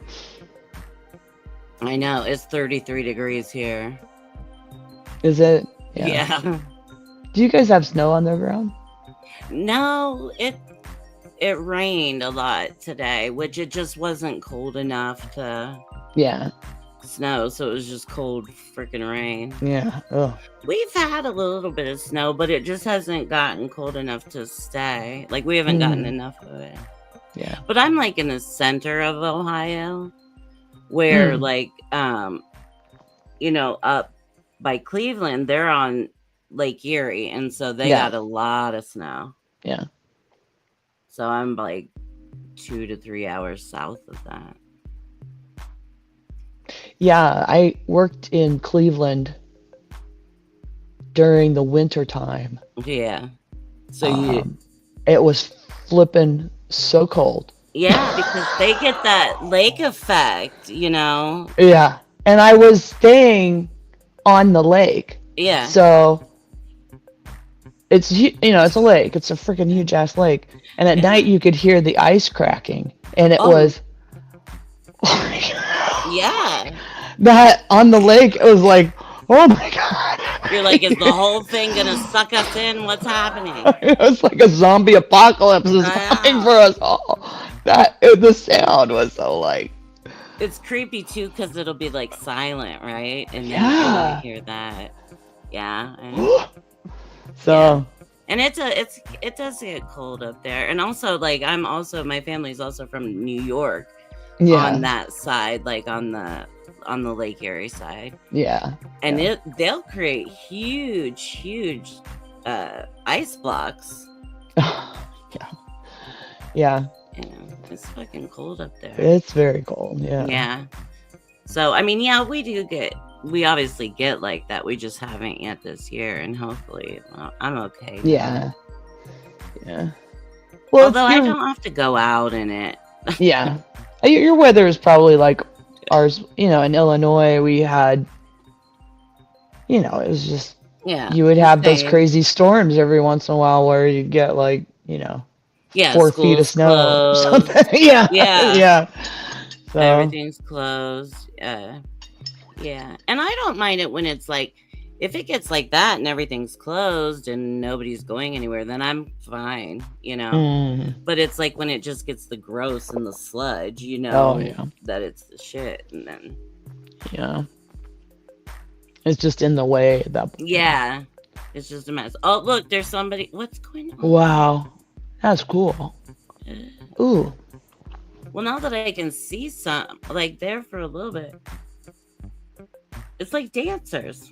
A: I know. It's 33 degrees here.
E: Is it?
A: Yeah.
E: Do you guys have snow on the ground?
A: No, it rained a lot today, which it just wasn't cold enough to
E: Yeah.
A: snow, so it was just cold freaking rain.
E: Yeah. Oh.
A: We've had a little bit of snow, but it just hasn't gotten cold enough to stay. Like we haven't gotten enough of it.
E: Yeah.
A: But I'm like in the center of Ohio where like up by Cleveland, they're on Lake Erie, and so they got a lot of snow.
E: Yeah.
A: So I'm like 2 to 3 hours south of that.
E: Yeah, I worked in Cleveland during the winter time.
A: Yeah. So
E: it was flipping so cold.
A: yeah, because they get that lake effect,
E: Yeah. And I was staying on the lake.
A: Yeah.
E: So it's it's a lake. It's a freaking huge ass lake. And at night you could hear the ice cracking, and it was
A: yeah.
E: that on the lake. It was like, oh my god.
A: You're like, is the whole thing gonna suck us in? What's happening?
E: It was like a zombie apocalypse is coming for us all. The sound was so like.
A: It's creepy too because it'll be like silent, right? And then
E: Yeah.
A: you hear that. Yeah.
E: So.
A: And it does get cold up there. And also like my family's also from New York.
E: Yeah.
A: On that side, like on the Lake Erie side.
E: Yeah.
A: And they'll create huge ice blocks.
E: Yeah.
A: It's fucking cold up there.
E: It's very cold. Yeah.
A: Yeah. So I mean, we obviously get like that. We just haven't yet this year, and hopefully I'm okay.
E: Yeah. Yeah. Well,
A: although I don't have to go out in it.
E: Yeah. Your weather is probably like ours. In Illinois, we had. It was just.
A: Yeah.
E: You would have those crazy storms every once in a while where you get like 4 feet of snow or something. Yeah.
A: Yeah.
E: Yeah. So.
A: Everything's closed. Yeah. And I don't mind it when it's like, if it gets like that and everything's closed and nobody's going anywhere, then I'm fine, But it's like when it just gets the gross and the sludge, that it's the shit. And then.
E: Yeah. It's just in the way at that point.
A: Yeah. It's just a mess. Oh, look, there's somebody. What's going on?
E: Wow. That's cool. Ooh.
A: Well, now that I can see some, like there for a little bit, it's like dancers.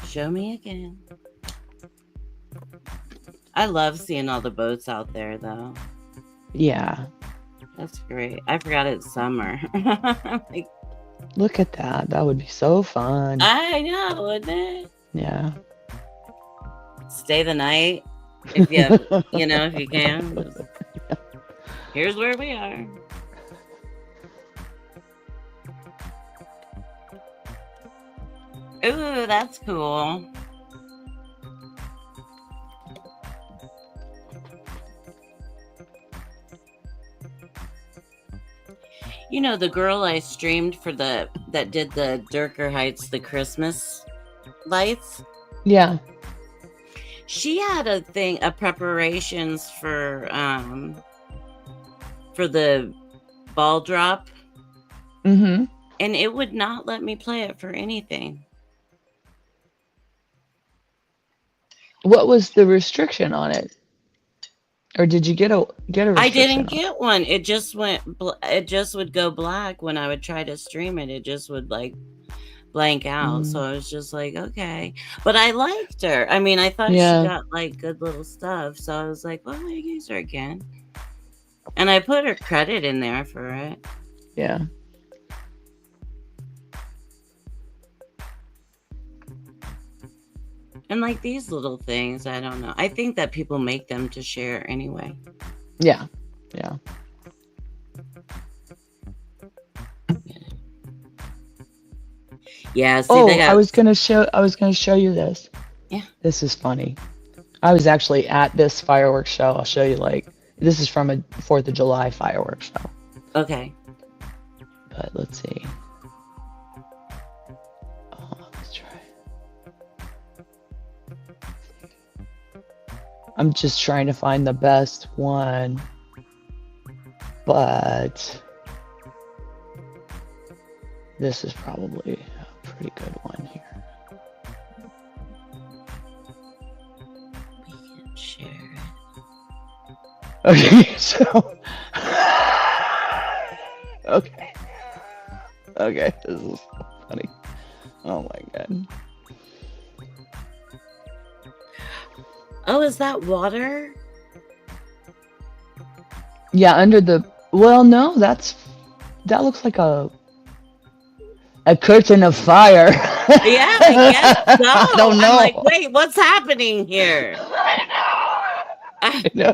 A: Show me again. I love seeing all the boats out there, though.
E: Yeah.
A: That's great. I forgot it's summer. Like,
E: Look at that. That would be so fun.
A: I know, wouldn't it?
E: Yeah.
A: Stay the night if you have, if you can. Just, here's where we are. Ooh, that's cool. The girl I streamed for that did the Durker Heights, the Christmas lights.
E: Yeah.
A: She had a preparations for the ball drop,
E: Mm-hmm.
A: and it would not let me play it for anything.
E: What was the restriction on it? Or did you get a restriction?
A: I didn't get one. It just it just would go black when I would try to stream it. It just would like blank out. So I was just like, okay. But I liked her. I mean, I thought she got like good little stuff. So I was like, well, I use her again. And I put her credit in there for it.
E: Yeah.
A: And like these little things, I don't know. I think that people make them to share anyway.
E: Yeah. Yeah.
A: Yeah. See,
E: I was gonna show you this.
A: Yeah.
E: This is funny. I was actually at this fireworks show. I'll show you. This is from a 4th of July fireworks show.
A: Okay.
E: But let's see. Let's try. I'm just trying to find the best one. But this is probably a pretty good one here.
A: We can share it.
E: Okay, so okay, this is funny. Oh my god.
A: Oh, is that water?
E: Yeah, under the no, that looks like a curtain of fire.
A: Yeah, I guess so.
E: I don't know.
A: I'm like, wait, what's happening here?
E: I know.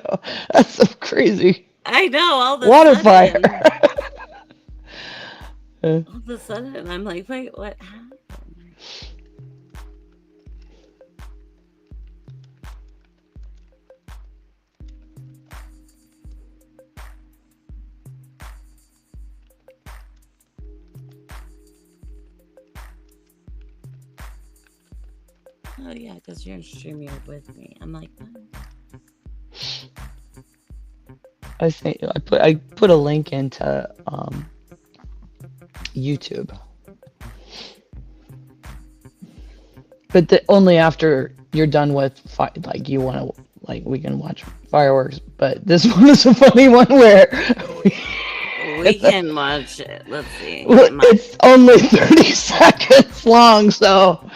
E: That's so crazy.
A: I know. All the
E: Water
A: sudden,
E: fire.
A: all of a sudden, I'm like, wait, what happened? Oh yeah, because you're streaming with me. I'm like, what?
E: I think I put a link into YouTube, but only after you're done with you want to we can watch fireworks. But this one is a funny one where
A: we can watch it. Let's see.
E: It's only 30 seconds long, so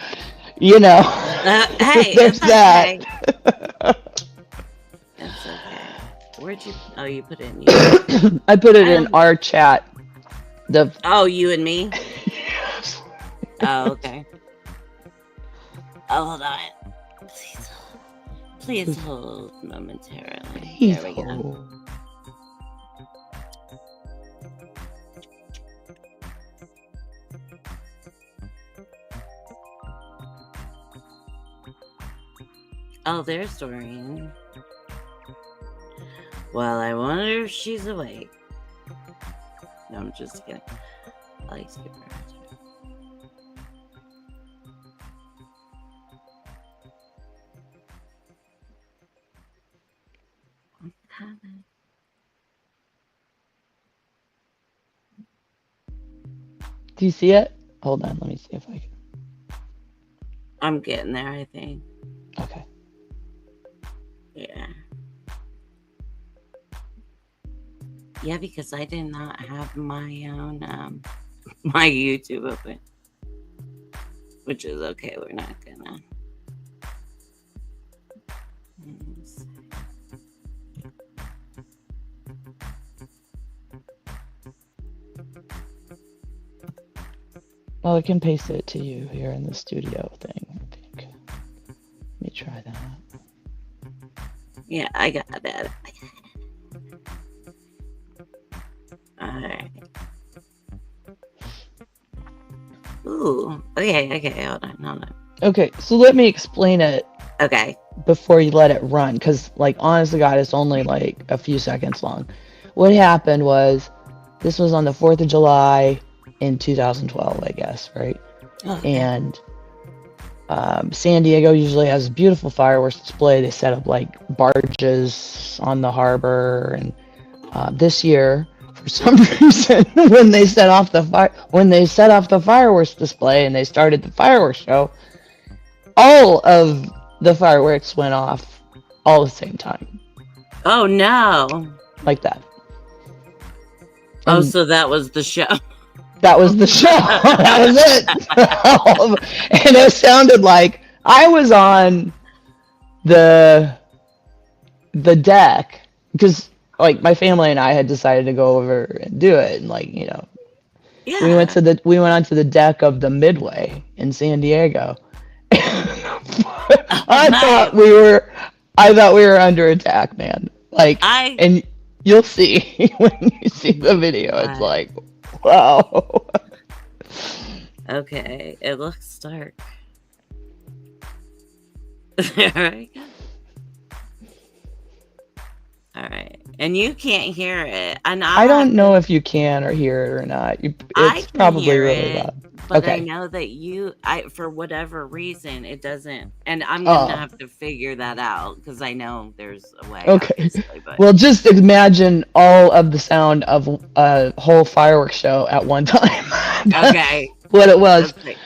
A: hey,
E: there's that.
A: Okay. That's okay. Where'd you? Oh, you put it in you.
E: I put it in our chat.
A: Oh, you and me. Oh, okay. Oh, hold on. Please hold momentarily. There we go. Oh, there's Doreen. Well, I wonder if she's awake. No, I'm just kidding. I like skip her. I'm coming.
E: Do you see it? Hold on, let me see if I can.
A: I'm getting there, I think.
E: Okay.
A: Yeah. Yeah, because I did not have my own my YouTube open. Which is okay, we're not gonna.
E: Oh, I can paste it to you here in the studio thing, I think. Let me try that.
A: Yeah, I got it. All right. Ooh. Okay. Hold on.
E: Okay, so let me explain it
A: Okay.
E: before you let it run, because, like, honest to God, it's only like a few seconds long. What happened was, this was on the 4th of July in 2012, I guess, right?
A: Okay.
E: And San Diego usually has a beautiful fireworks display. They set up like barges on the harbor, and this year, for some reason, when they set off the fireworks display and they started the fireworks show, all of the fireworks went off all at the same time,
A: Oh no.
E: like that.
A: Oh,
E: And
A: so that was the show.
E: that was the show. That was it. And it sounded like I was on the deck, because, like, my family and I had decided to go over and do it, and, like,
A: Yeah.
E: we went onto the deck of the Midway in San Diego. I thought we were under attack, man. Like, and you'll see when you see the video. It's like, wow.
A: Okay, it looks dark. Alright. Alright. And you can't hear it. And
E: I don't know if you can or hear it or not.
A: I
E: It's
A: can
E: probably
A: hear
E: really
A: it,
E: loud.
A: but I
E: Okay.
A: know that for whatever reason, it doesn't. And I'm going to
E: Oh.
A: have to figure that out, because I know there's a way.
E: Okay.
A: Obviously, but
E: Well, just imagine all of the sound of a whole fireworks show at one time. That's
A: okay.
E: what it was.
A: Okay.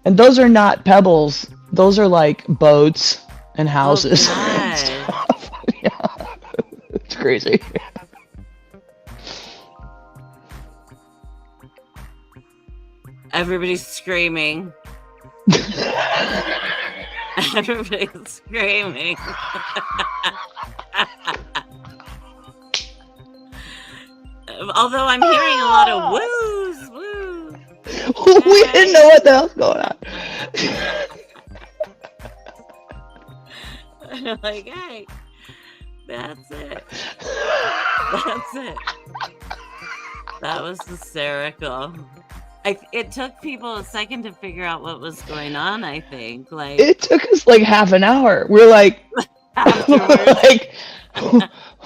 E: And those are not pebbles. Those are like boats and houses.
A: Oh,
E: and
A: God.
E: stuff. Yeah. It's crazy.
A: Everybody's screaming. Everybody's screaming. Although I'm hearing a lot of woos, woo.
E: We didn't know what the hell's going on.
A: I'm like, hey, that's it. That's it. That was hysterical. It took people a second to figure out what was going on, I think. Like,
E: It took us like half an hour. We're like,
A: afterwards.
E: like,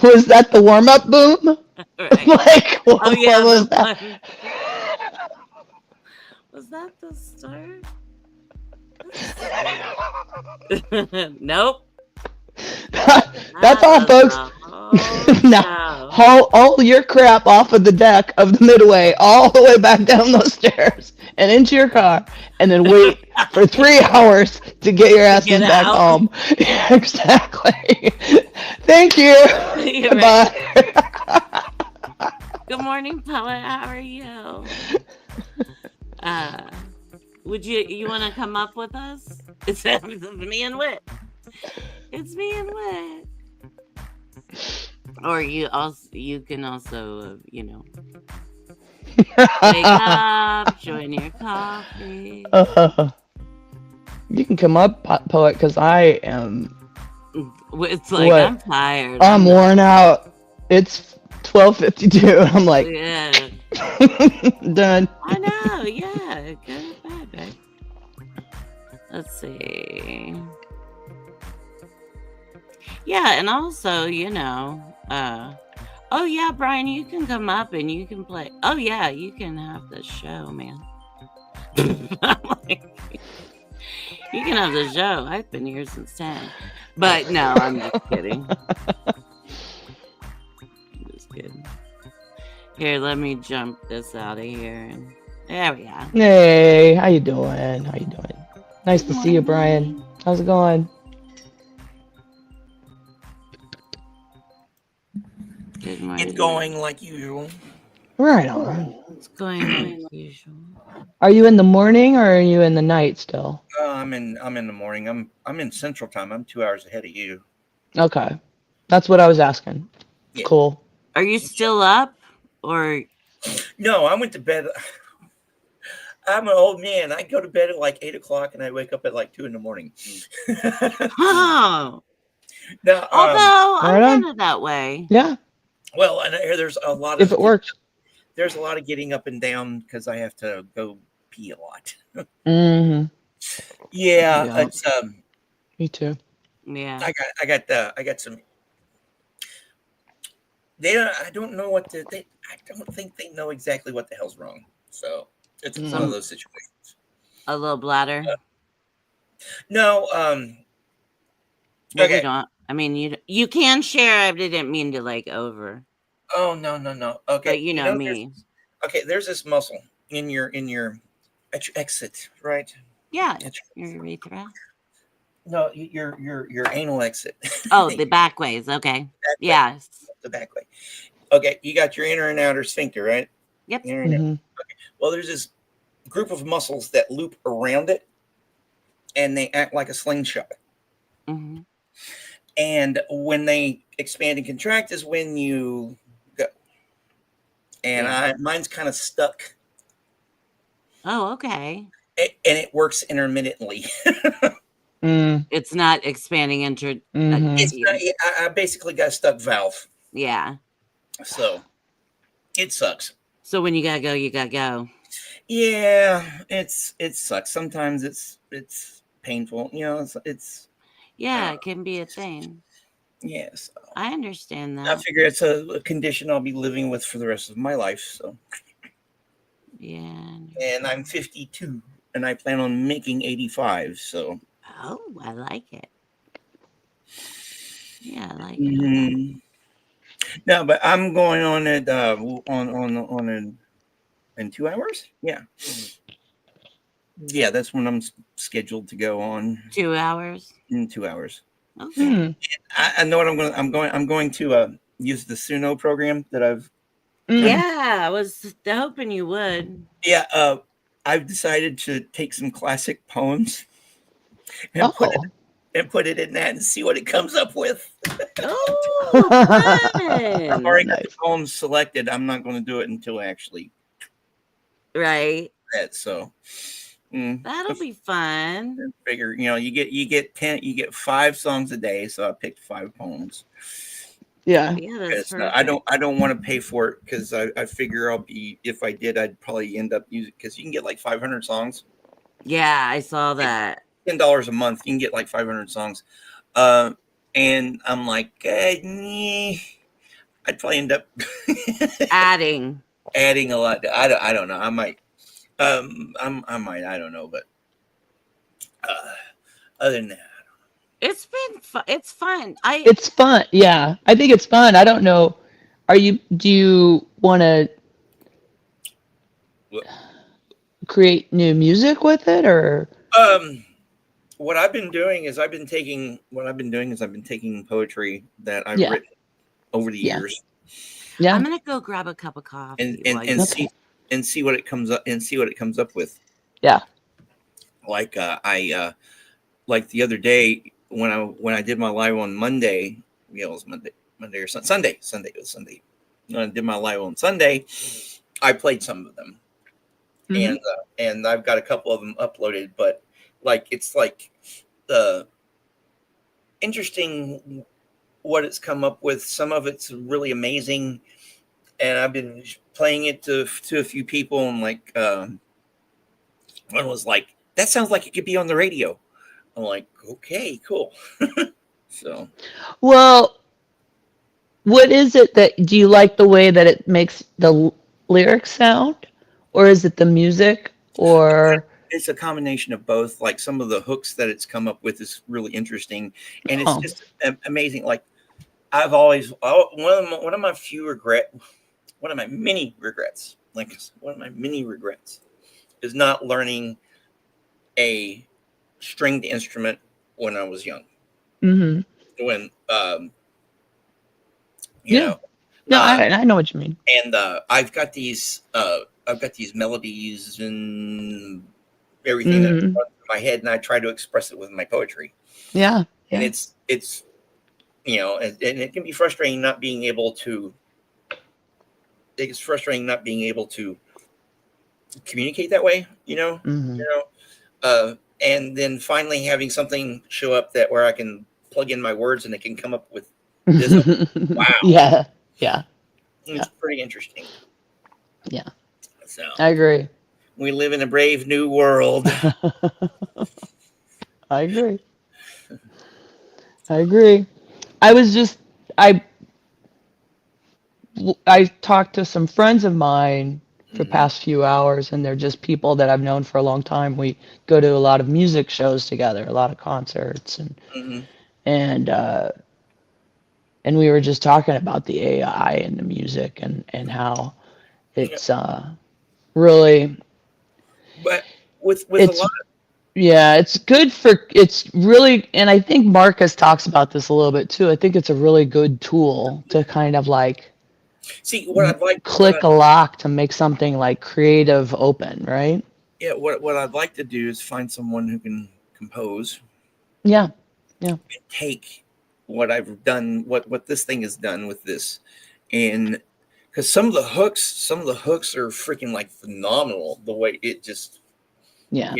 E: was that the warm-up boom?
A: Right.
E: Like, what,
A: Oh, yeah.
E: what was
A: the
E: that?
A: one. Was that the start? Nope.
E: That's all, folks. Now, haul all your crap off of the deck of the Midway all the way back down those stairs and into your car, and then wait for 3 hours to get your asses
A: get
E: back
A: out.
E: home. Yeah, exactly. Thank you.
A: You're
E: Goodbye.
A: Good morning, poet. How are you? Would you want to come up with us? It's me and Wit. It's me and Wit. Or you can also, wake up, join your coffee.
E: You can come up, poet, because I am.
A: It's like,
E: What?
A: I'm tired.
E: I'm worn out. It's 12:52. I'm like,
A: Yeah.
E: done.
A: I know, yeah. Go to bed, babe. Let's see. Yeah, and also, oh yeah, Brian, you can come up and you can play. Oh yeah, you can have the show, man. I'm like, you can have the show. I've been here since 10. But no, I'm just kidding. I'm just kidding. Here, let me jump this out of here. And there we go.
E: Hey, how you doing? How you doing? Nice to see you, Brian. How's it going?
A: Good morning.
F: It's going like usual.
E: Right on.
A: It's going like usual.
E: Are you in the morning or are you in the night still?
F: I'm in the morning. I'm in Central Time. I'm 2 hours ahead of you.
E: Okay. That's what I was asking.
F: Yeah.
E: Cool.
A: Are you still up? Or
F: No, I went to bed. I'm an old man. I go to bed at like 8 o'clock and I wake up at like 2 a.m.
A: Oh,
F: Now,
A: although I'm
E: Right on.
A: kind of that way.
E: Yeah,
F: well, and I hear there's a lot
E: if
F: of
E: it works.
F: there's a lot of getting up and down because I have to go pee a lot.
E: Hmm.
F: Yeah,
E: Yeah.
F: it's
E: Me too.
A: Yeah.
F: I got some. I don't know what I don't think they know exactly what the hell's wrong. So it's one of those situations.
A: A little bladder.
F: No,
A: Well, we
F: okay.
A: don't. I mean, you can share. I didn't mean to like over,
F: Oh no. Okay,
A: but you know me.
F: There's this muscle in your at your exit, right?
A: Yeah,
F: At
A: your urethra.
F: No, your anal exit.
A: Oh, the back ways. Okay. Yes.
F: The back way. Okay, you got your inner and outer sphincter, right?
A: Yep.
F: Inner and outer.
E: Hmm.
F: Well, there's this group of muscles that loop around it, and they act like a slingshot.
A: Hmm.
F: And when they expand and contract is when you go. And mine's kind of stuck,
A: Oh, okay.
F: and it works intermittently.
E: Mm.
A: It's not expanding into.
E: Mhm.
F: It's not, I basically got a stuck valve,
A: Yeah.
F: so it sucks.
A: So when you gotta go, you gotta go.
F: Yeah, it sucks. Sometimes it's painful. You know, it's
A: Yeah, it can be a thing.
F: yes.
A: I understand
F: I
A: that.
F: figure it's a condition I'll be living with for the rest of my life. So,
A: Yeah.
F: and I'm 52, and I plan on making 85. So,
A: Oh, I like it. Yeah, I like it.
F: mhm. No, but I'm going on it on in 2 hours. Yeah, that's when I'm scheduled to go on
A: 2 hours.
F: in 2 hours.
A: Okay.
E: Hmm.
F: I know what I'm going to use the Suno program that I've.
E: Mm.
A: Yeah, I was hoping you would.
F: Yeah, I've decided to take some classic poems and
E: Oh.
F: put it in that and see what it comes up with.
A: Oh,
F: I've already
A: fun.
F: got the poems selected. I'm not going to do it until I actually
A: Right.
F: that. So
A: That'll be fun.
F: figure, you get 5 songs a day. So I picked 5 poems.
E: Yeah.
A: Yeah, that's
F: Because
A: perfect.
F: I don't want to pay for it because I figure if I did, I'd probably end up using because you can get like 500 songs.
A: Yeah, I saw that.
F: $10 a month, you can get like 500 songs. And I'm like, I'd probably end up
A: Adding.
F: adding a lot. I don't know. I might. I might. I don't know. But other than that,
A: It's been fun. It's fun.
E: It's fun. Yeah, I think it's fun. I don't know. Do you want to
F: What?
E: create new music with it, or?
F: what I've been doing is I've been taking poetry that I've
E: Yeah.
F: written over the
E: Yeah.
F: years
E: Yeah.
A: I'm gonna go grab a cup of coffee. while you-
F: and see what it comes up with.
E: Yeah.
F: Like like the other day when I did my live on Monday, it was Monday or Sunday. It was Sunday. When I did my live on Sunday, I played some of them,
E: Mhm.
F: and I've got a couple of them uploaded. But like it's like the interesting what it's come up with. Some of it's really amazing, and I've been playing it to a few people, and like one was like, "That sounds like it could be on the radio." I'm like, "Okay, cool." So
E: Well, what is it do you like the way that it makes the lyrics sound, or is it the music, or?
F: it's a combination of both. Like some of the hooks that it's come up with is really interesting, and it's
E: Oh.
F: just amazing. Like I've always one of my many regrets. Like one of my many regrets is not learning a stringed instrument when I was young.
E: Mm-hmm.
F: When
E: Yeah. No, I know what you mean.
F: and I've got these melodies and everything that runs through my head, and I try to express it with my poetry.
E: Yeah.
F: And
E: Yeah.
F: it's and it can be frustrating not being able to it's frustrating not being able to communicate that way,
E: Hmm.
F: and then finally having something show up that where I can plug in my words and it can come up with this. Wow.
E: Yeah. Yeah.
F: It's pretty interesting.
E: Yeah.
F: So
E: I agree.
F: we live in a brave new world.
E: I agree. I agree. I was just I I talked to some friends of mine for the
F: Mhm.
E: past few hours, and they're just people that I've known for a long time. We go to a lot of music shows together, a lot of concerts,
F: Mhm.
E: and uh, and we were just talking about the AI and the music and how
F: Yeah.
E: it's really
F: But with a
E: it's
F: lot,
E: yeah, it's good for it's really, and I think Marcus talks about this a little bit too. I think it's a really good tool to kind of like
F: see what I'd like,
E: click a lock to make something like creative open, right?
F: what I'd like to do is find someone who can compose
E: Yeah.
F: and take what I've done, what this thing has done with this, and because some of the hooks are freaking like phenomenal. The way it just,
E: Yeah.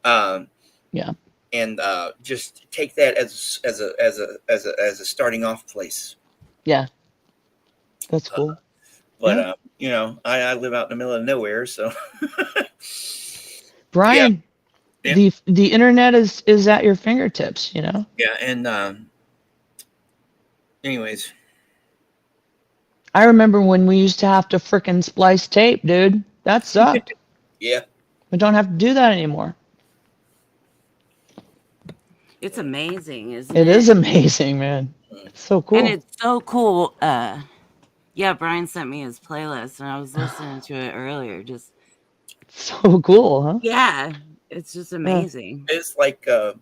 F: um,
E: Yeah.
F: and just take that as a starting off place.
E: Yeah. That's cool.
F: But
E: Yeah.
F: I live out in the middle of nowhere, so
E: Brian,
F: Yeah.
E: the internet is at your fingertips,
F: yeah. And anyways,
E: I remember when we used to have to frickin' splice tape, dude. That sucked.
F: yeah,
E: We don't have to do that anymore.
A: It's amazing, isn't
E: It
A: it?
E: is amazing, man. It's so cool.
A: And it's so cool. Yeah, Brian sent me his playlist and I was listening to it earlier. Just
E: So cool, huh?
A: yeah, it's just amazing.
F: it's like the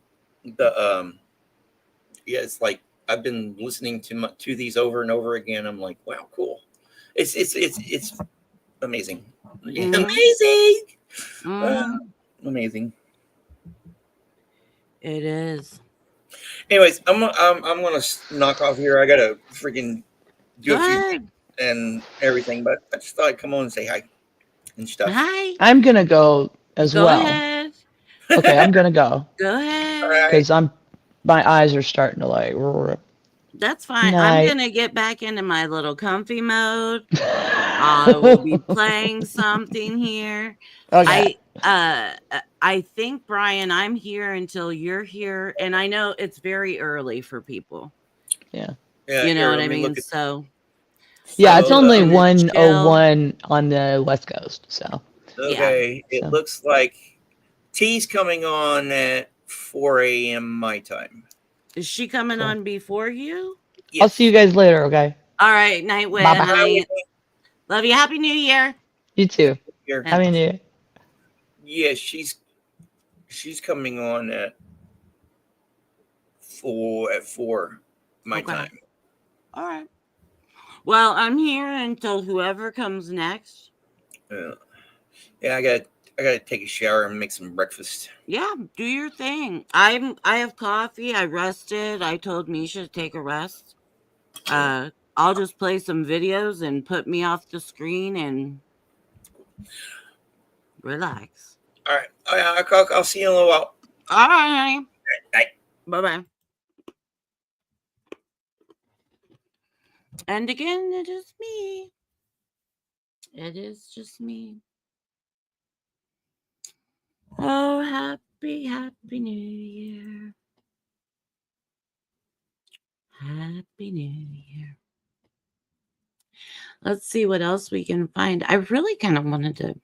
F: it's like I've been listening to these over and over again. I'm like, wow, cool. It's amazing,
A: Mhm.
F: amazing,
A: Mhm.
F: amazing.
A: It is.
F: Anyways, I'm gonna knock off here. I gotta freaking do
A: Go
F: a few
A: ahead.
F: and everything, but I just thought I'd come on and say hi and stuff.
A: Hi.
E: I'm gonna go as
A: Go
E: well.
A: ahead.
E: Okay, I'm gonna go
A: Go
F: All
A: ahead.
F: right.
E: because my eyes are starting to like.
A: That's fine. I'm
E: Night.
A: gonna get back into my little comfy mode. I will be playing something here.
E: Okay.
A: I think, Brian, I'm here until you're here, and I know it's very early for people.
E: Yeah.
F: Yeah,
A: You know
F: here,
A: what
F: let
A: I
F: me
A: mean?
F: look at.
A: So
E: Yeah,
A: I'm
E: it's
F: So,
A: just
E: only
A: gonna chill.
E: 1:01 on the West Coast, so.
A: Yeah.
F: okay, it
E: So.
F: looks like T's coming on at 4 a.m. my time.
A: Is she coming
E: Cool.
A: on before you?
F: Yes.
E: I'll see you guys later, okay?
A: All right, night,
E: Bye bye.
A: honey. Love you. Happy New Year.
E: You too.
F: Here.
E: Happy New Year.
F: Yeah, she's coming on at 4 my
A: Okay.
F: time.
A: All right. Well, I'm here until whoever comes next.
F: Yeah, I gotta take a shower and make some breakfast.
A: Yeah, do your thing. I have coffee. I rested. I told Misha to take a rest. I'll just play some videos and put me off the screen and relax.
F: All right, I'll see you in a little while.
A: All right.
F: Night.
A: Bye bye. And again, it is me. It is just me. Oh, happy New Year. Happy New Year. Let's see what else we can find. I really kind of wanted to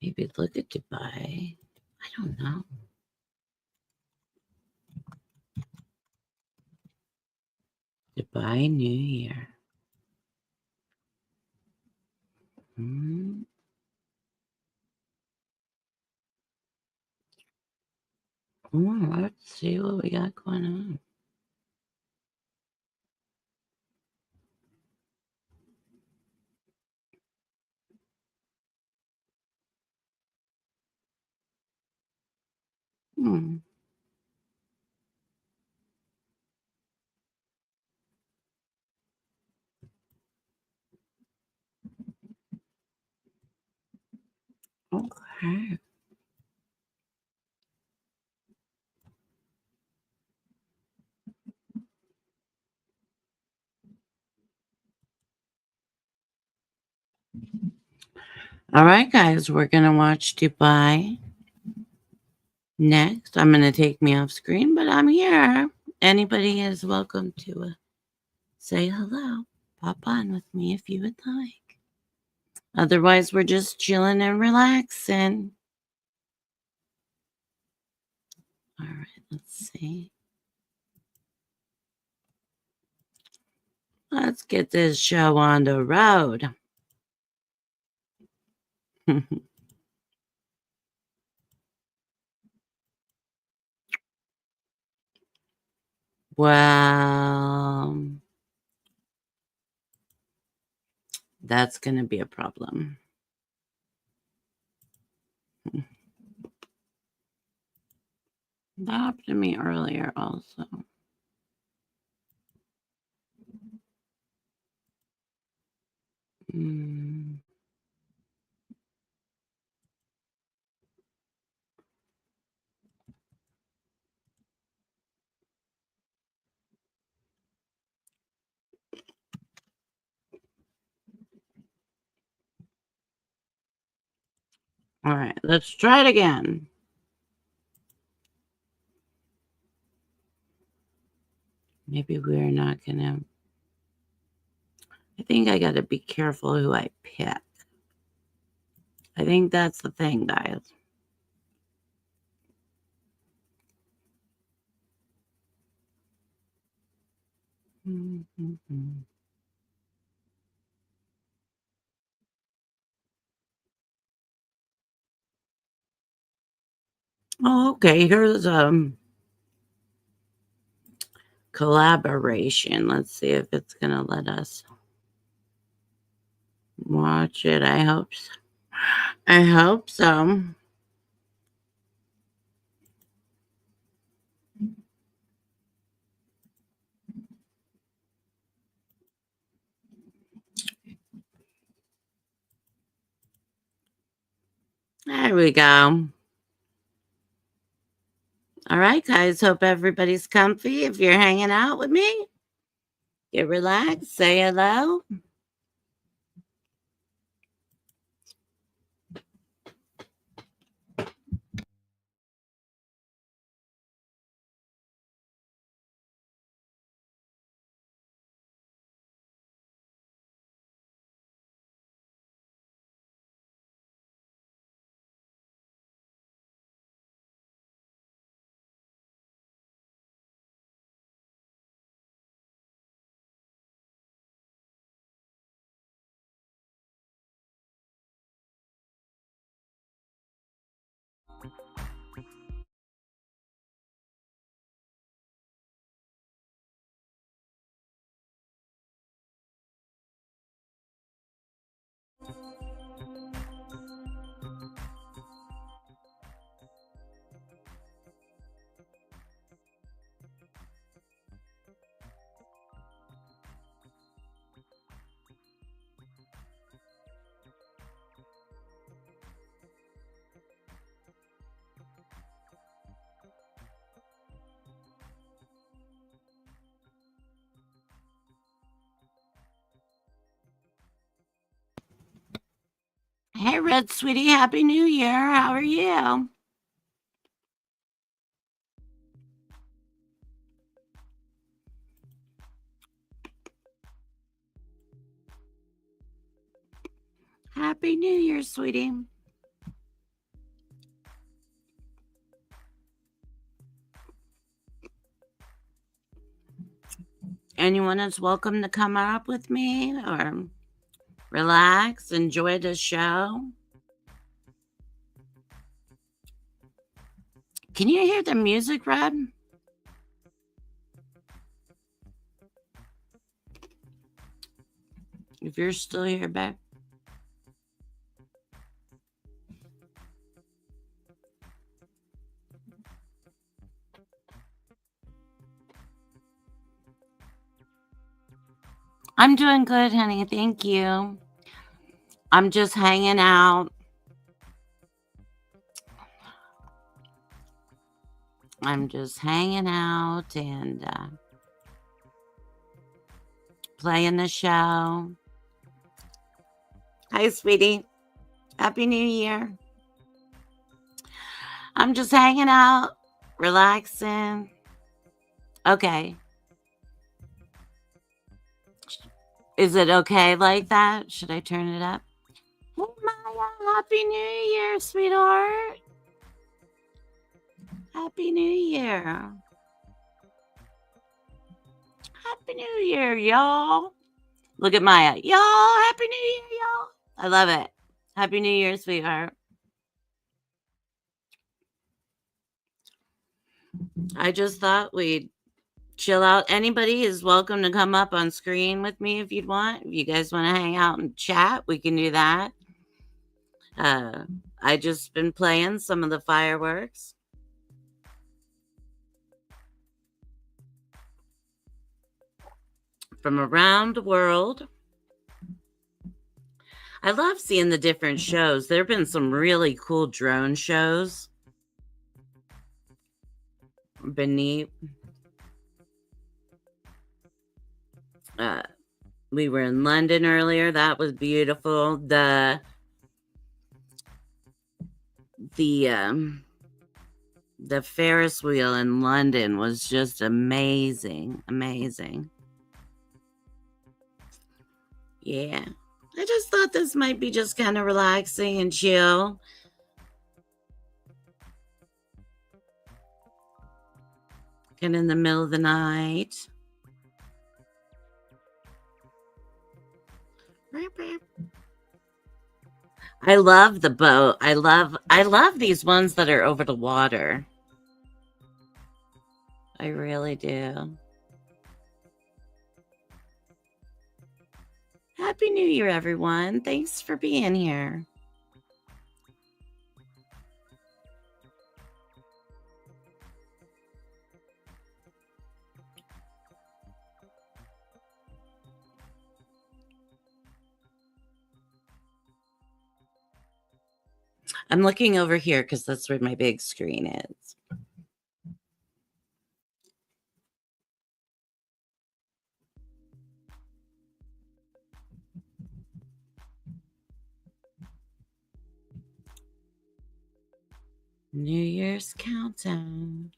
A: maybe look at Dubai. I don't know. Dubai New Year. Let's see what we got going on. Hmm. Okay. All right, guys, we're going to watch Dubai next. I'm going to take me off screen, but I'm here. Anybody is welcome to say hello. Pop on with me if you would like. Otherwise, we're just chilling and relaxing. All right, let's see. Let's get this show on the road. Well, that's going to be a problem. That happened to me earlier also. Mm. All right, let's try it again. Maybe we're not going to. I think I got to be careful who I pick. I think that's the thing, guys. Mm-hmm. Oh, okay. Here's collaboration. Let's see if it's gonna let us watch it. I hope so. I hope so. There we go. All right, guys. Hope everybody's comfy. If you're hanging out with me, get relaxed. Say hello. Hey, Red Sweetie. Happy New Year. How are you? Happy New Year, sweetie. Anyone is welcome to come up with me or relax, enjoy the show. Can you hear the music, Red? If you're still here, babe. I'm doing good, honey. Thank you. I'm just hanging out. I'm just hanging out and playing the show. Hi, sweetie. Happy New Year. I'm just hanging out, relaxing. Okay. Is it okay like that? Should I turn it up? Hey, Maya. Happy New Year, sweetheart. Happy New Year. Happy New Year, y'all. Look at Maya. Y'all, Happy New Year, y'all. I love it. Happy New Year, sweetheart. I just thought we'd chill out. Anybody is welcome to come up on screen with me if you'd want. If you guys want to hang out and chat, we can do that. I just been playing some of the fireworks. From around the world. I love seeing the different shows. There have been some really cool drone shows. Been neat. We were in London earlier. That was beautiful. The Ferris wheel in London was just amazing. Amazing. Yeah. I just thought this might be just kind of relaxing and chill. Kind of in the middle of the night. I love the boat. I love these ones that are over the water. I really do. Happy New Year, everyone. Thanks for being here. I'm looking over here because that's where my big screen is. New Year's countdown.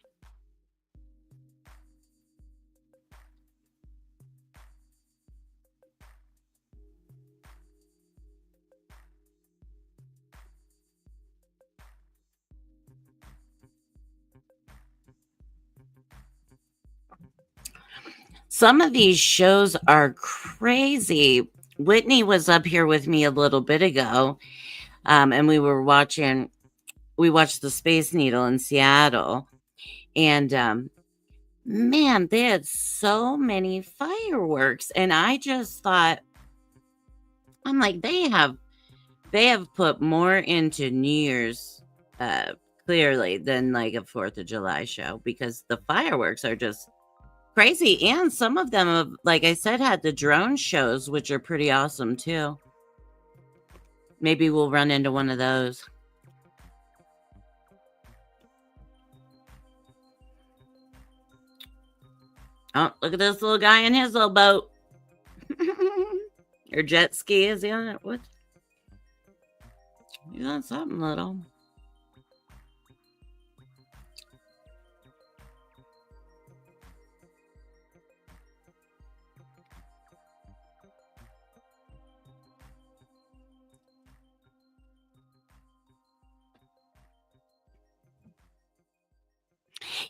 A: Some of these shows are crazy. Whitney was up here with me a little bit ago, and we watched the Space Needle in Seattle, and man, they had so many fireworks, and I just thought, I'm like, they have put more into New Year's clearly than like a 4th of July show, because the fireworks are just crazy. And some of them have, like I said, had the drone shows, which are pretty awesome too. Maybe we'll run into one of those. Oh, look at this little guy in his little boat. Or jet ski. Is he on it? What? He's on something little.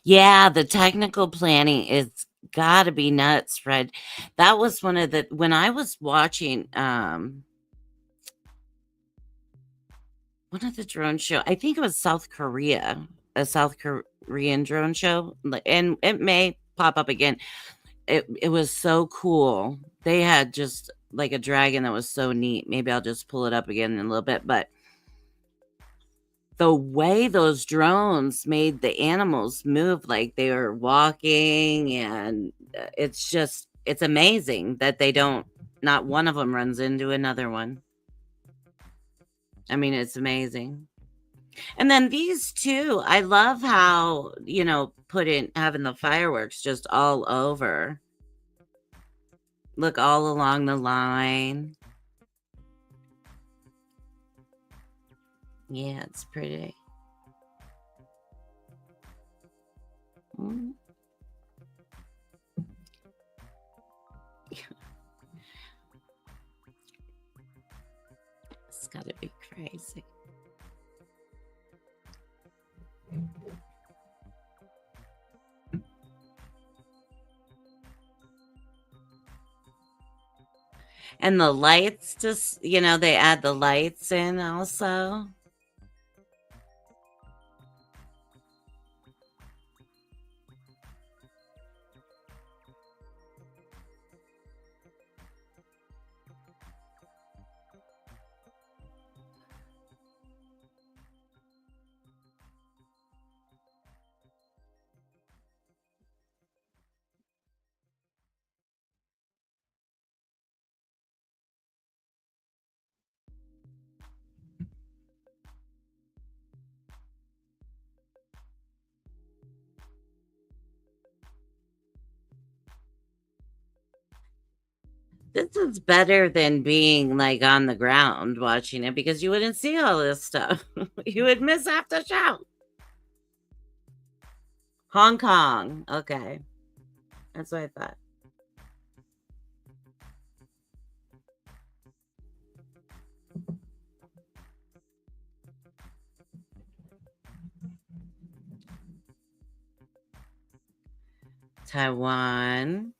A: Yeah, the technical planning is gotta be nuts, Fred. That was one of the when I was watching one of the drone show, I think it was South Korea, a South Korean drone show, and it may pop up again. It was so cool. They had just like a dragon that was so neat. Maybe I'll just pull it up again in a little bit, but the way those drones made the animals move like they were walking, and it's amazing that not one of them runs into another one. I mean, it's amazing. And then these two, I love how, having the fireworks just all over. Look, all along the line. Yeah, it's pretty. Mm. It's gotta be crazy. And the lights just, they add the lights in also. This is better than being like on the ground watching it because you wouldn't see all this stuff. You would miss half the show. Hong Kong. Okay. That's what I thought. Taiwan.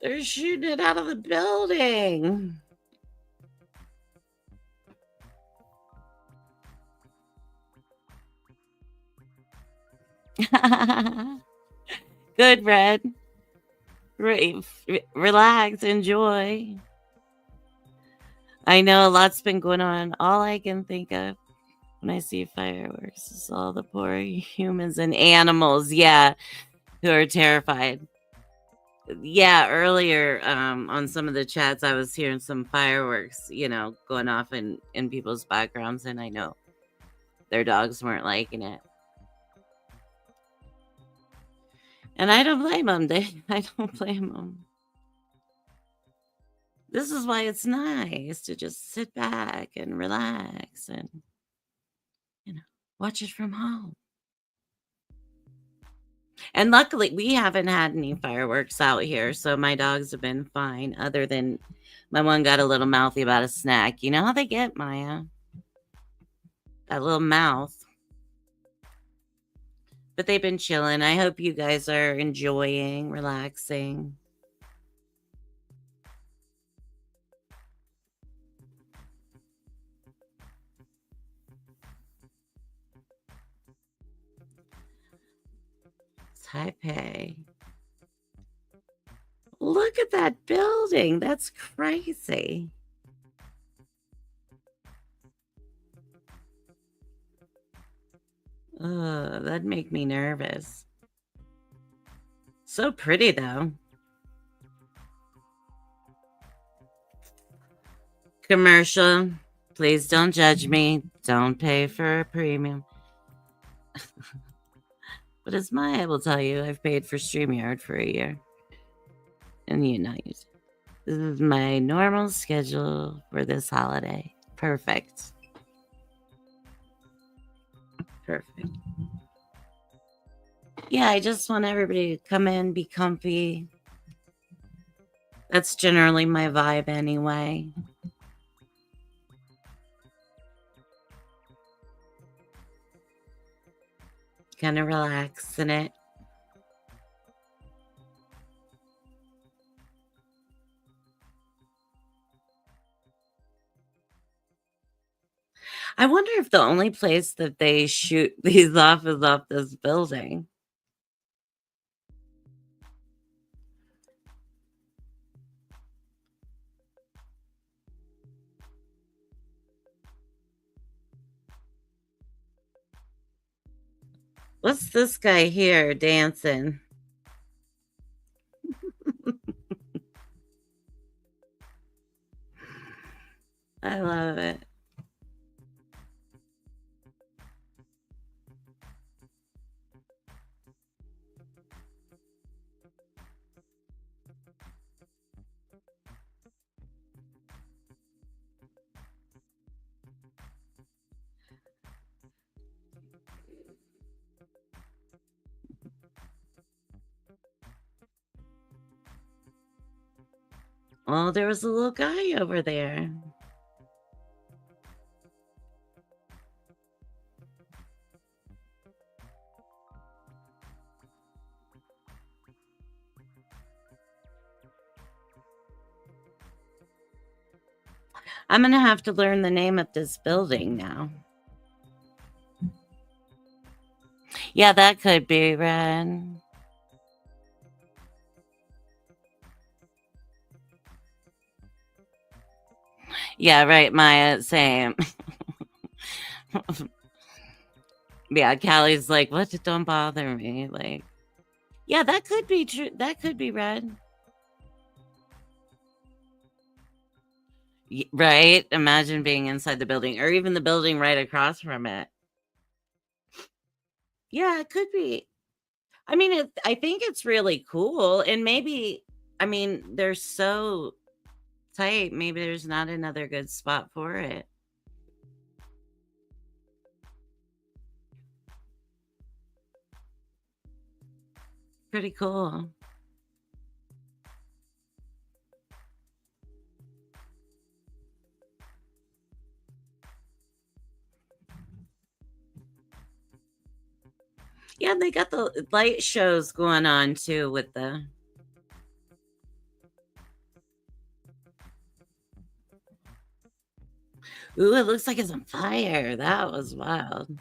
A: They're shooting it out of the building. Good, Red. Relax, enjoy. I know a lot's been going on. All I can think of when I see fireworks is all the poor humans and animals, who are terrified. Yeah, earlier on some of the chats, I was hearing some fireworks, going off in people's backgrounds, and I know their dogs weren't liking it. And I don't blame them. I don't blame them. This is why it's nice to just sit back and relax and, watch it from home. And luckily, we haven't had any fireworks out here, so my dogs have been fine, other than my one got a little mouthy about a snack. You know how they get, Maya? That little mouth. But they've been chilling. I hope you guys are enjoying, relaxing. Taipei. Look at that building. That's crazy. That'd make me nervous. So pretty, though. Commercial. Please don't judge me. Don't pay for a premium. But as Maya will tell you, I've paid for StreamYard for a year. And this is my normal schedule for this holiday. Perfect. Perfect. Yeah, I just want everybody to come in, be comfy. That's generally my vibe anyway. Kind of relax in it. I wonder if the only place that they shoot these off is off this building. What's this guy here dancing? I love it. Oh, there was a little guy over there. I'm gonna have to learn the name of this building now. Yeah, that could be Red. Yeah, right, Maya. Same. Yeah, Callie's like, what? Don't bother me. Like, yeah, that could be true. That could be Red. Right? Imagine being inside the building or even the building right across from it. Yeah, it could be. I mean, I think it's really cool. And maybe, I mean, they're so tight. Maybe there's not another good spot for it. Pretty cool. Yeah, they got the light shows going on too with the. Ooh, it looks like it's on fire. That was wild.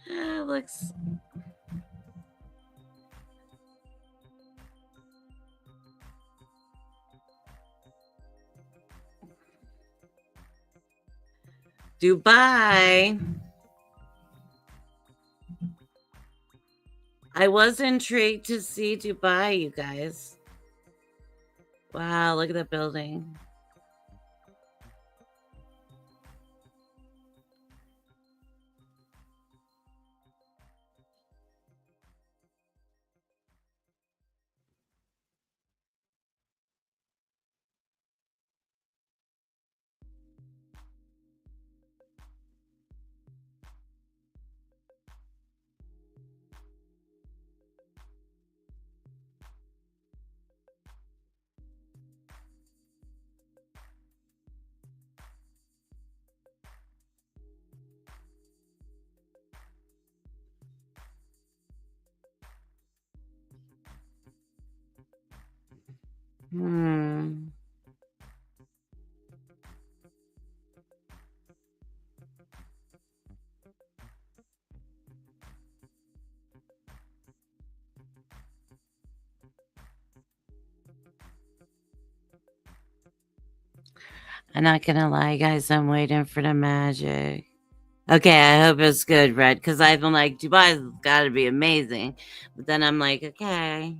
A: It looks. Dubai. I was intrigued to see Dubai, you guys. Wow, look at that building. Hmm. I'm not gonna lie, guys. I'm waiting for the magic. Okay, I hope it's good, Red, because I've been like, Dubai's got to be amazing. But then I'm like, okay.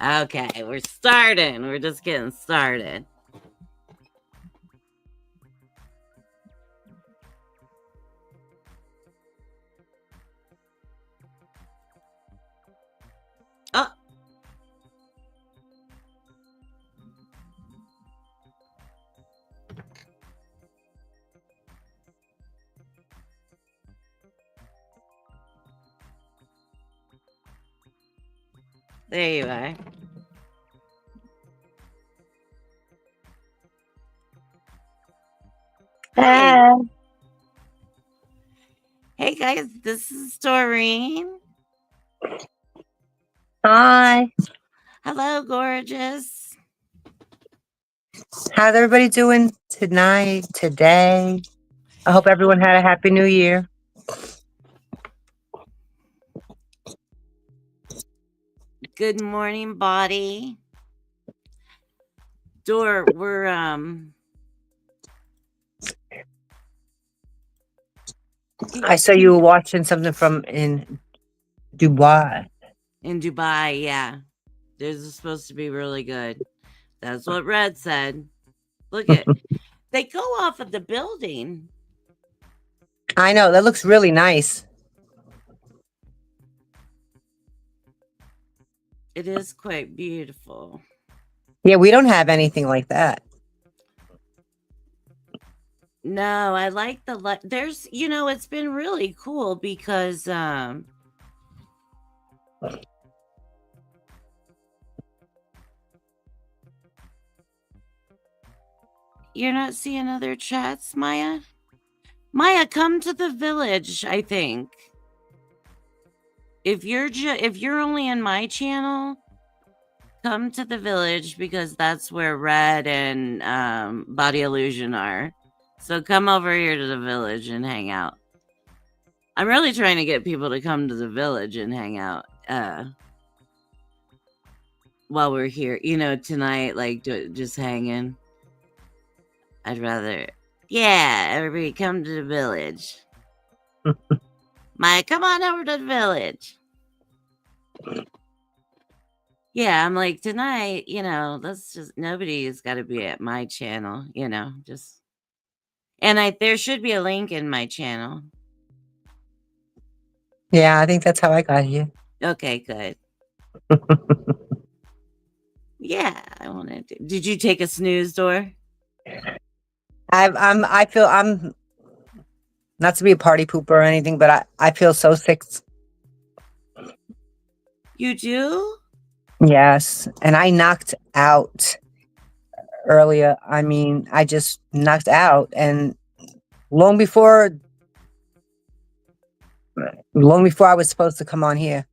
A: Okay, we're starting. We're just getting started. Oh. There you are. Hey. Hey guys, this is Doreen.
G: Hi.
A: Hello, gorgeous.
G: How's everybody doing tonight, today? I hope everyone had a happy new year.
A: Good morning, body. Dor, we're
G: I saw you were watching something from in Dubai.
A: in Dubai, yeah. This is supposed to be really good. That's what Red said. Look at they go off of the building.
G: I know, that looks really nice.
A: It is quite beautiful.
G: Yeah, we don't have anything like that.
A: No, I like the there's it's been really cool because you're not seeing other chats, Maya? Maya, come to the village, I think. If you're only in my channel, come to the village because that's where Red and Body Illusion are. So come over here to the village and hang out. I'm really trying to get people to come to the village and hang out while we're here. Tonight, like just hanging. I'd rather, yeah, everybody come to the village. Mike, come on over to the village. Yeah, I'm like, tonight, let's just, nobody's got to be at my channel, just, and there should be a link in my channel.
G: Yeah, I think that's how I got here.
A: Okay, good. Yeah, I wanted to. Did you take a snooze, Dor?
G: I feel I'm not to be a party pooper or anything, but I feel so sick.
A: You do?
G: Yes, and I knocked out earlier. I mean, I just knocked out, and long before I was supposed to come on here.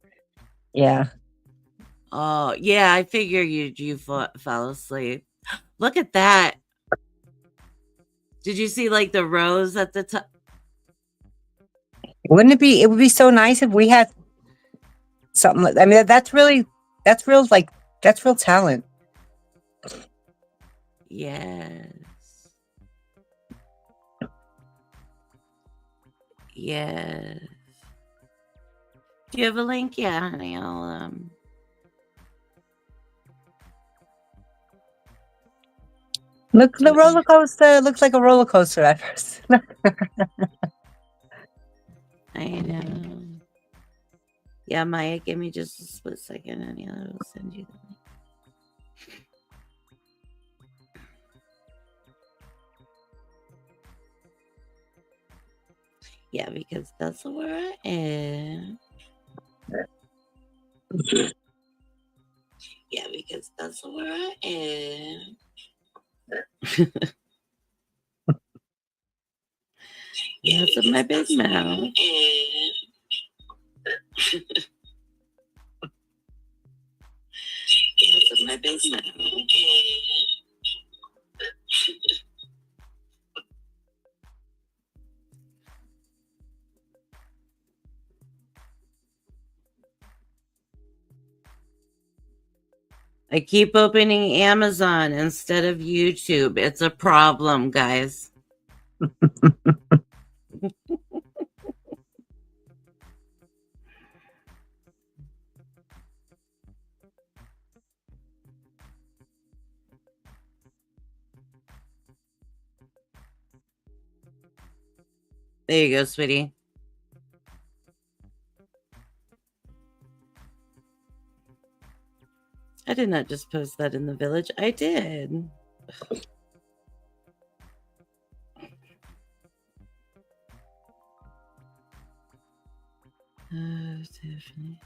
G: Yeah.
A: Oh, yeah, I figure you fell asleep. Look at that. Did you see like the rose at the top?
G: It would be so nice if we had something like, I mean, that's real talent.
A: Yes. Yes. Do you have a link? Yeah, honey. I'll
G: Look, the roller coaster looks like a roller coaster at first.
A: I know. Yeah, Maya, give me just a split second, honey. I will send you the link. Yeah, because that's where I am. Yeah, because that's where I am. Yeah, that's my big mouth. Yeah, that's my big mouth. I keep opening Amazon instead of YouTube. It's a problem, guys. There you go, sweetie. I did not just post that in the village. I did. Tiffany.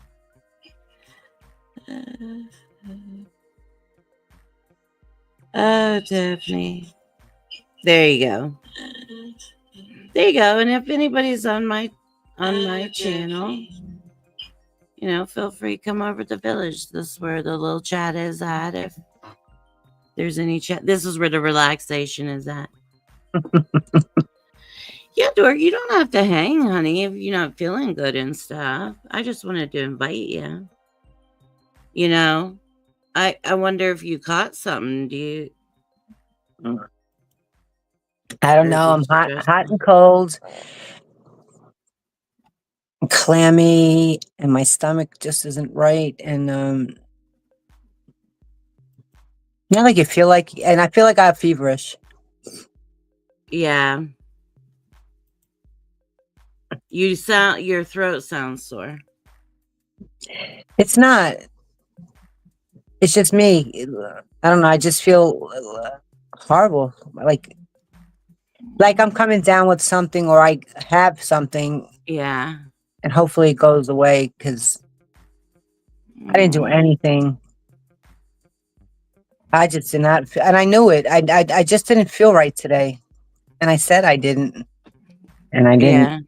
A: Oh, Tiffany. There you go. There you go. And if anybody's on my channel, feel free to come over to the village. This is where the little chat is at. If there's any chat, this is where the relaxation is at. Yeah, Dork, you don't have to hang, honey, if you're not feeling good and stuff. I just wanted to invite you. I wonder if you caught something. Do you?
G: I don't
A: Or
G: know. I'm
A: just
G: hot,
A: stressed
G: hot
A: out?
G: and cold, clammy, and my stomach just isn't right. And like you feel like, and I feel like I have feverish.
A: Yeah. Your throat sounds sore.
G: It's not. It's just me. I don't know. I just feel horrible. Like I'm coming down with something, or I have something,
A: Yeah.
G: and hopefully it goes away because I didn't do
A: Mm.
G: anything. I just did not, and I knew it. I just didn't feel right today, and I said I didn't, and I didn't.
A: Yeah.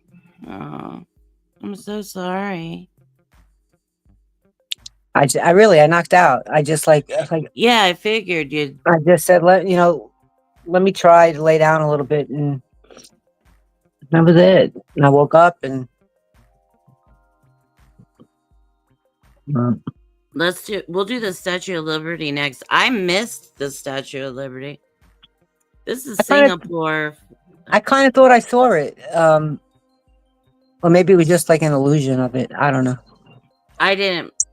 A: Oh, I'm so sorry.
G: I knocked out. I just like
A: Yeah, I figured you'd.
G: I just said let me try to lay down a little bit, and that was it. And I woke up and
A: We'll do the Statue of Liberty next. I missed the Statue of Liberty. This is Singapore.
G: I kind of thought I saw it. Or maybe it was just like an illusion of it. I don't know.
A: I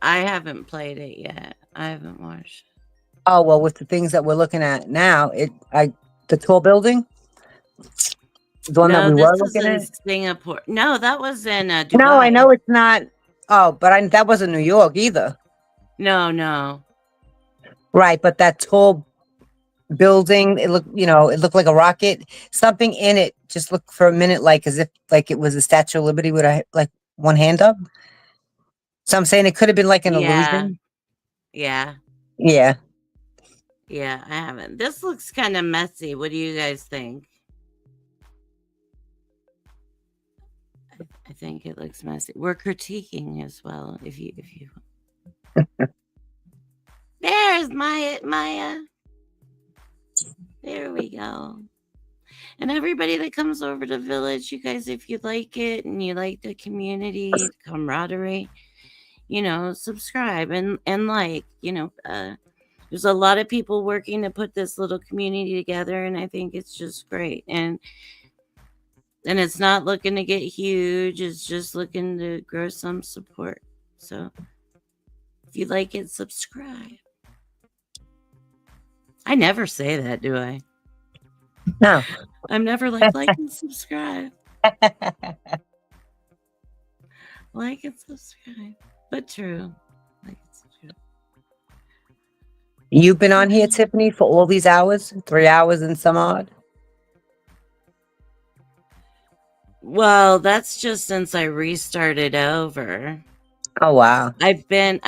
A: haven't played it yet. I haven't watched.
G: Oh well, with the things that we're looking at now, the tall building, the one that we were
A: this is
G: looking
A: in
G: at.
A: Singapore. No, that was in Dubai.
G: No, I know it's not. Oh, but that wasn't New York either.
A: No.
G: Right, but that tall building, it looked like a rocket. Something in it just looked for a minute like as if like it was a Statue of Liberty with like one hand up. So I'm saying it could have been like an illusion.
A: Yeah.
G: Yeah.
A: Yeah, I haven't. This looks kind of messy. What do you guys think? I think it looks messy. We're critiquing as well. If you There's Maya. There we go. And everybody that comes over to Village, you guys, if you like it and you like the community, the camaraderie, subscribe and like, there's a lot of people working to put this little community together, and I think it's just great. And it's not looking to get huge. It's just looking to grow some support. So if you like it, subscribe. I never say that, do I?
G: No.
A: I'm never like and subscribe. Like and subscribe. But true. Like and subscribe.
G: You've been on here, Tiffany, for all these hours? 3 hours and some odd?
A: Well, that's just since I restarted over.
G: Oh wow.
A: I've been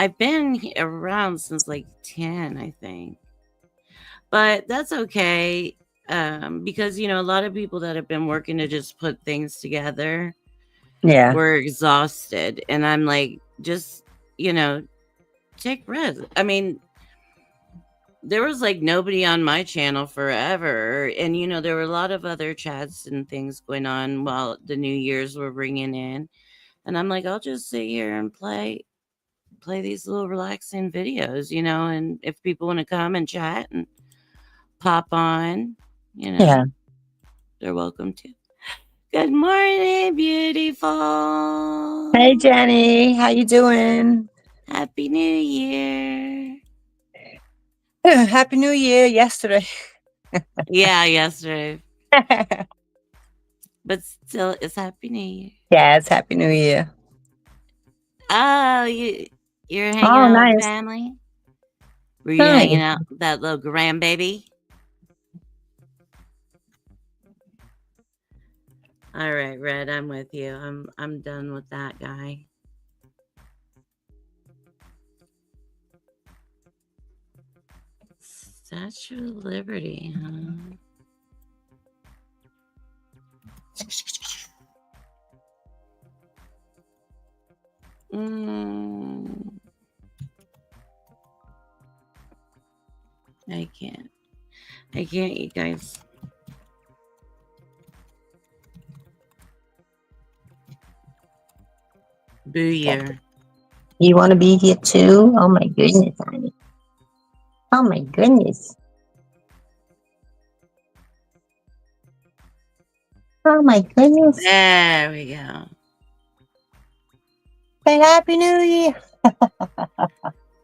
A: around since like 10, I think. But that's okay. Because a lot of people that have been working to just put things together were exhausted. And I'm like, just, take rest. I mean, there was like nobody on my channel forever. And, there were a lot of other chats and things going on while the New Year's were ringing in. And I'm like, I'll just sit here and play these little relaxing videos, and if people want to come and chat and pop on, they're welcome to. Good morning, beautiful.
G: Hey, Jenny. How you doing?
A: Happy New Year.
G: Happy New Year yesterday.
A: Yeah, yesterday. But still, it's Happy New Year.
G: Yeah, it's Happy New Year.
A: Oh, you're hanging out with family? Were you hanging out with that little grandbaby? All right, Red, I'm with you. I'm done with that guy. Statue of Liberty, huh? I can't, you guys. Boo year.
G: You want to be here too? Oh my goodness, honey. Oh my goodness. Oh my goodness.
A: There we go.
G: Say Happy New Year.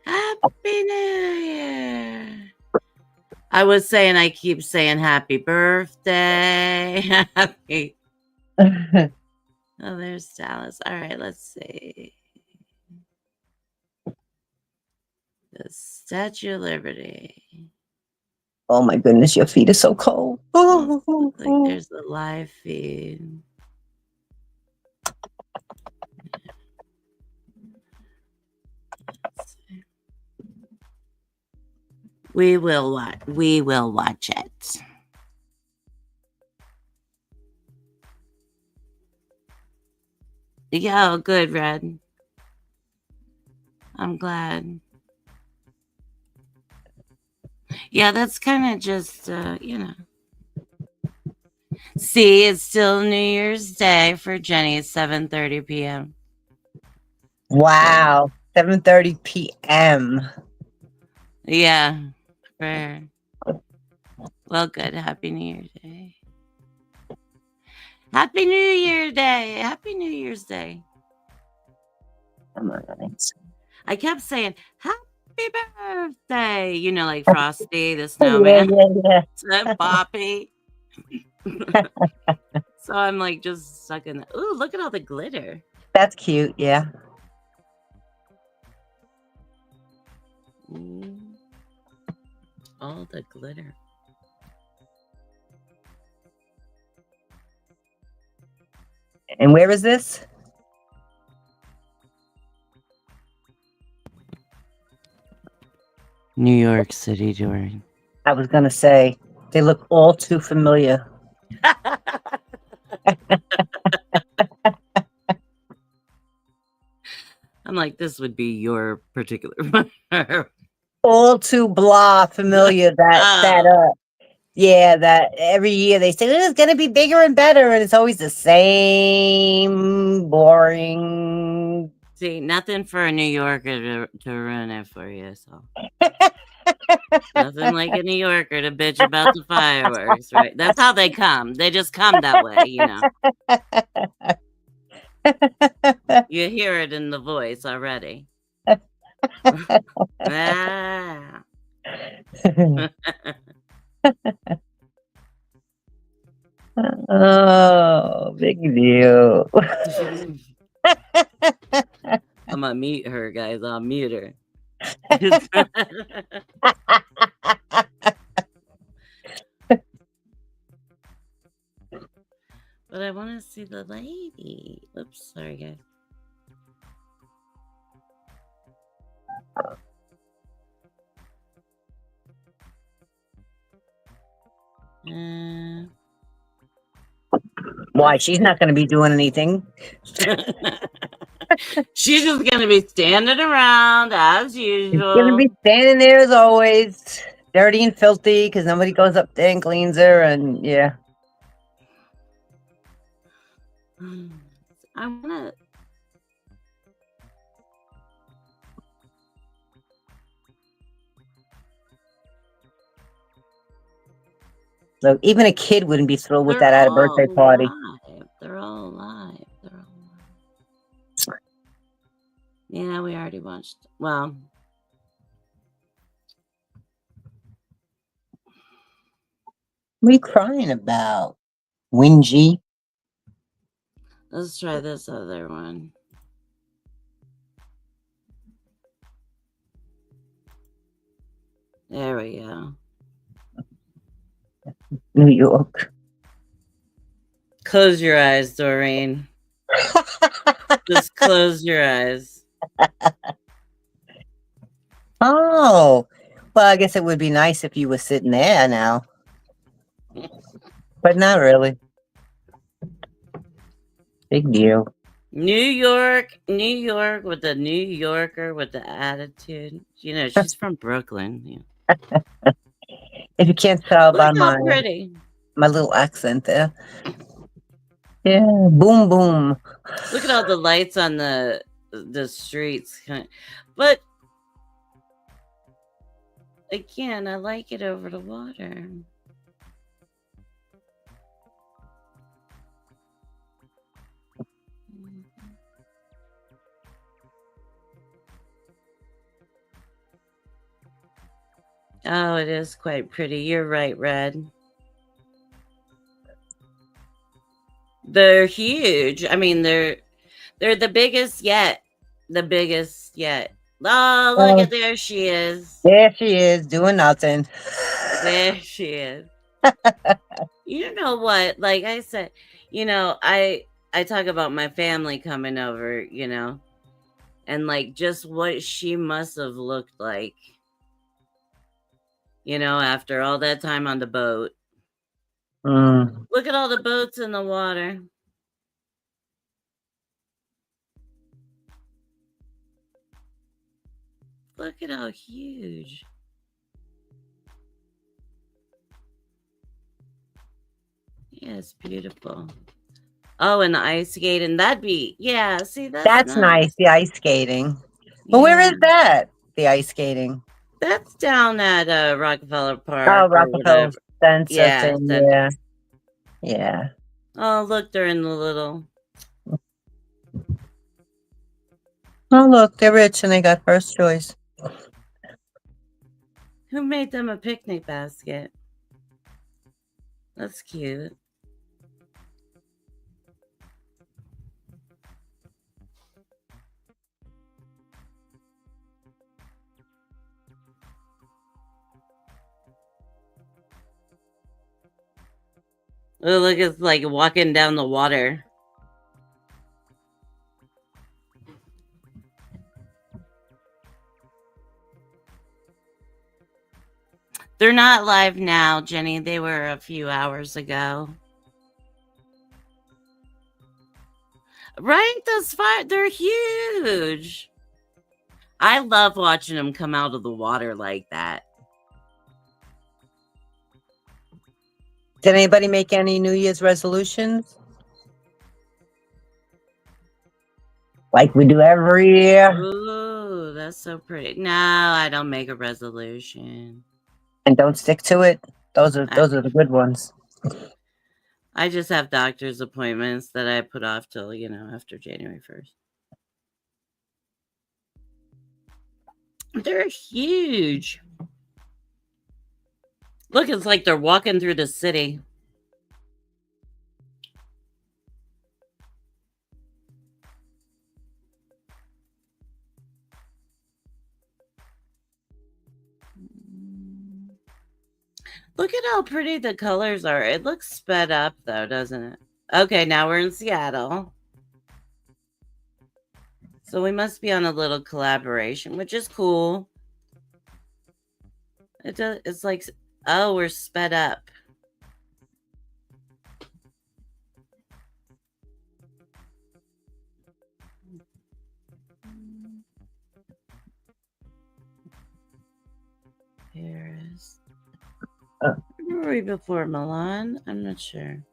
A: Happy New Year. I was saying, I keep saying happy birthday. Happy. Oh, there's Dallas. All right, let's see. The Statue of Liberty.
G: Oh my goodness, your feet are so cold.
A: Oh, looks like there's the live feed. Let's see. We will watch it. Yeah, oh, good, Red. I'm glad. Yeah, that's kind of just, you know. See, it's still New Year's Day for Jenny. It's 7:30 p.m.
G: Wow. 7:30 p.m.
A: Yeah. For, well, good. Happy New Year's Day. Happy New Year Day. Happy New Year's Day. I kept saying, happy birthday. You know, like Frosty, the snowman.
G: Yeah.
A: Poppy. So I'm like just sucking. Ooh, look at all the glitter.
G: That's cute, yeah.
A: All the glitter.
G: And where is this?
A: New York City, Doreen.
G: I was gonna say they look all too familiar.
A: I'm like, this would be your particular one.
G: All too blah familiar. That every year they say it's gonna be bigger and better, and it's always the same boring.
A: See, nothing for a New Yorker to ruin it for you. So nothing like a New Yorker to bitch about the fireworks, right? That's how they come. They just come that way, you know. You hear it in the voice already. Ah.
G: Oh, big deal.
A: I'm gonna mute her, guys. I'll mute her. But I want to see the lady. Oops, sorry, guys.
G: Why? She's not going to be doing anything.
A: She's just going to be standing around as
G: She's
A: usual.
G: going to be standing there as always, dirty and filthy, because nobody goes up there and cleans her, and yeah.
A: I want to...
G: So even a kid wouldn't be thrilled with that at a birthday party.
A: Alive. They're all alive. Yeah, we already watched. Well,
G: what are you crying about? Wingy?
A: let's try this other one. There we go.
G: New York.
A: Close your eyes, Doreen. Just close your eyes.
G: Oh, well, I guess it would be nice if you were sitting there now. But not really. Big deal.
A: New York with the New Yorker with the attitude. You know, she's from Brooklyn. Yeah.
G: If you can't tell
A: Look
G: by
A: how pretty.
G: my little accent there. Yeah, boom, boom.
A: Look at all the lights on the streets. But again, I like it over the water. Oh, it is quite pretty. You're right, Red. They're huge. I mean, they're the biggest yet. The biggest yet. Oh, look
G: Oh,
A: at there she is.
G: there she is doing nothing.
A: There she is. You know what? Like I said, I talk about my family coming over, and like just what she must have looked like, after all that time on the boat.
G: Mm.
A: Look at all the boats in the water. Look at how huge. Yeah, it's beautiful. Oh, and the ice skating. That'd be, yeah, see,
G: That's nice, the ice skating. But where
A: Yeah.
G: is that? The ice skating.
A: That's down at Rockefeller Park
G: Oh,
A: or
G: Rockefeller
A: whatever.
G: Center
A: Yeah,
G: thing.
A: center.
G: Yeah. Yeah.
A: Oh, look, they're in the little.
G: Oh, look, they're rich and they got first choice.
A: Who made them a picnic basket? That's cute. Oh, look, it's like walking down the water. They're not live now, Jenny. They were a few hours ago. Right? Those they're huge. I love watching them come out of the water like that.
G: Did anybody make any New Year's resolutions? Like we do every year?
A: Ooh, that's so pretty. No, I don't make a resolution.
G: And don't stick to it? Those are the good ones.
A: I just have doctor's appointments that I put off till, after January 1st. They're huge. Look, it's like they're walking through the city. Look at how pretty the colors are. It looks sped up, though, doesn't it? Okay, now we're in Seattle. So we must be on a little collaboration, which is cool. It's like, oh, we're sped up. Paris. Where were we before Milan? I'm not sure.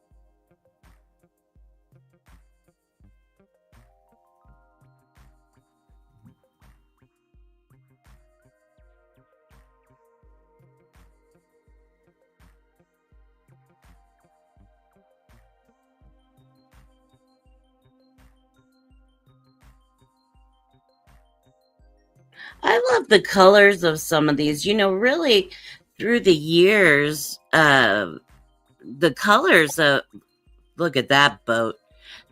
A: I love the colors of some of these. Really through the years, the colors of, look at that boat.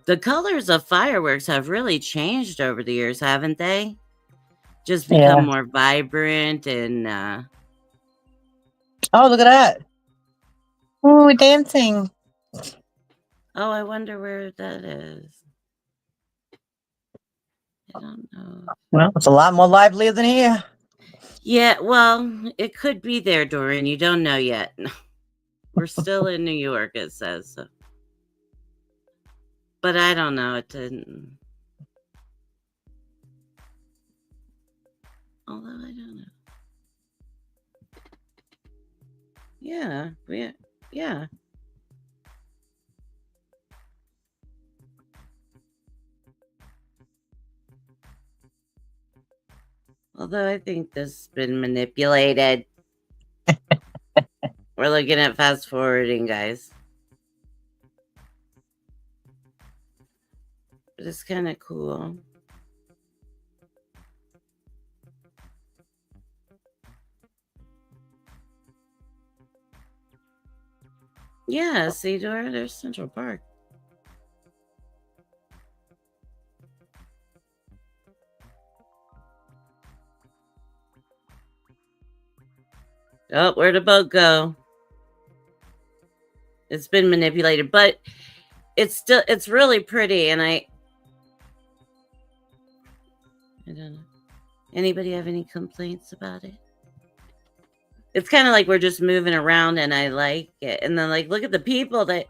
A: The colors of fireworks have really changed over the years, haven't they? Just become more vibrant and
G: oh, look at that. Oh, we're dancing.
A: oh, I wonder where that is. I don't know.
G: Well, it's a lot more lively than here.
A: Yeah, well, it could be there, Doreen. You don't know yet. We're still in New York, it says. So. But I don't know. It didn't. Although I don't know. Yeah. Yeah. Although I think this has been manipulated. We're looking at fast forwarding, guys. But it's kind of cool. Yeah, see, Dora, there's Central Park. Oh, where'd the boat go? It's been manipulated, but it's really pretty, and I don't know. Anybody have any complaints about it? It's kind of like we're just moving around, and I like it. And then, like, look at the people that.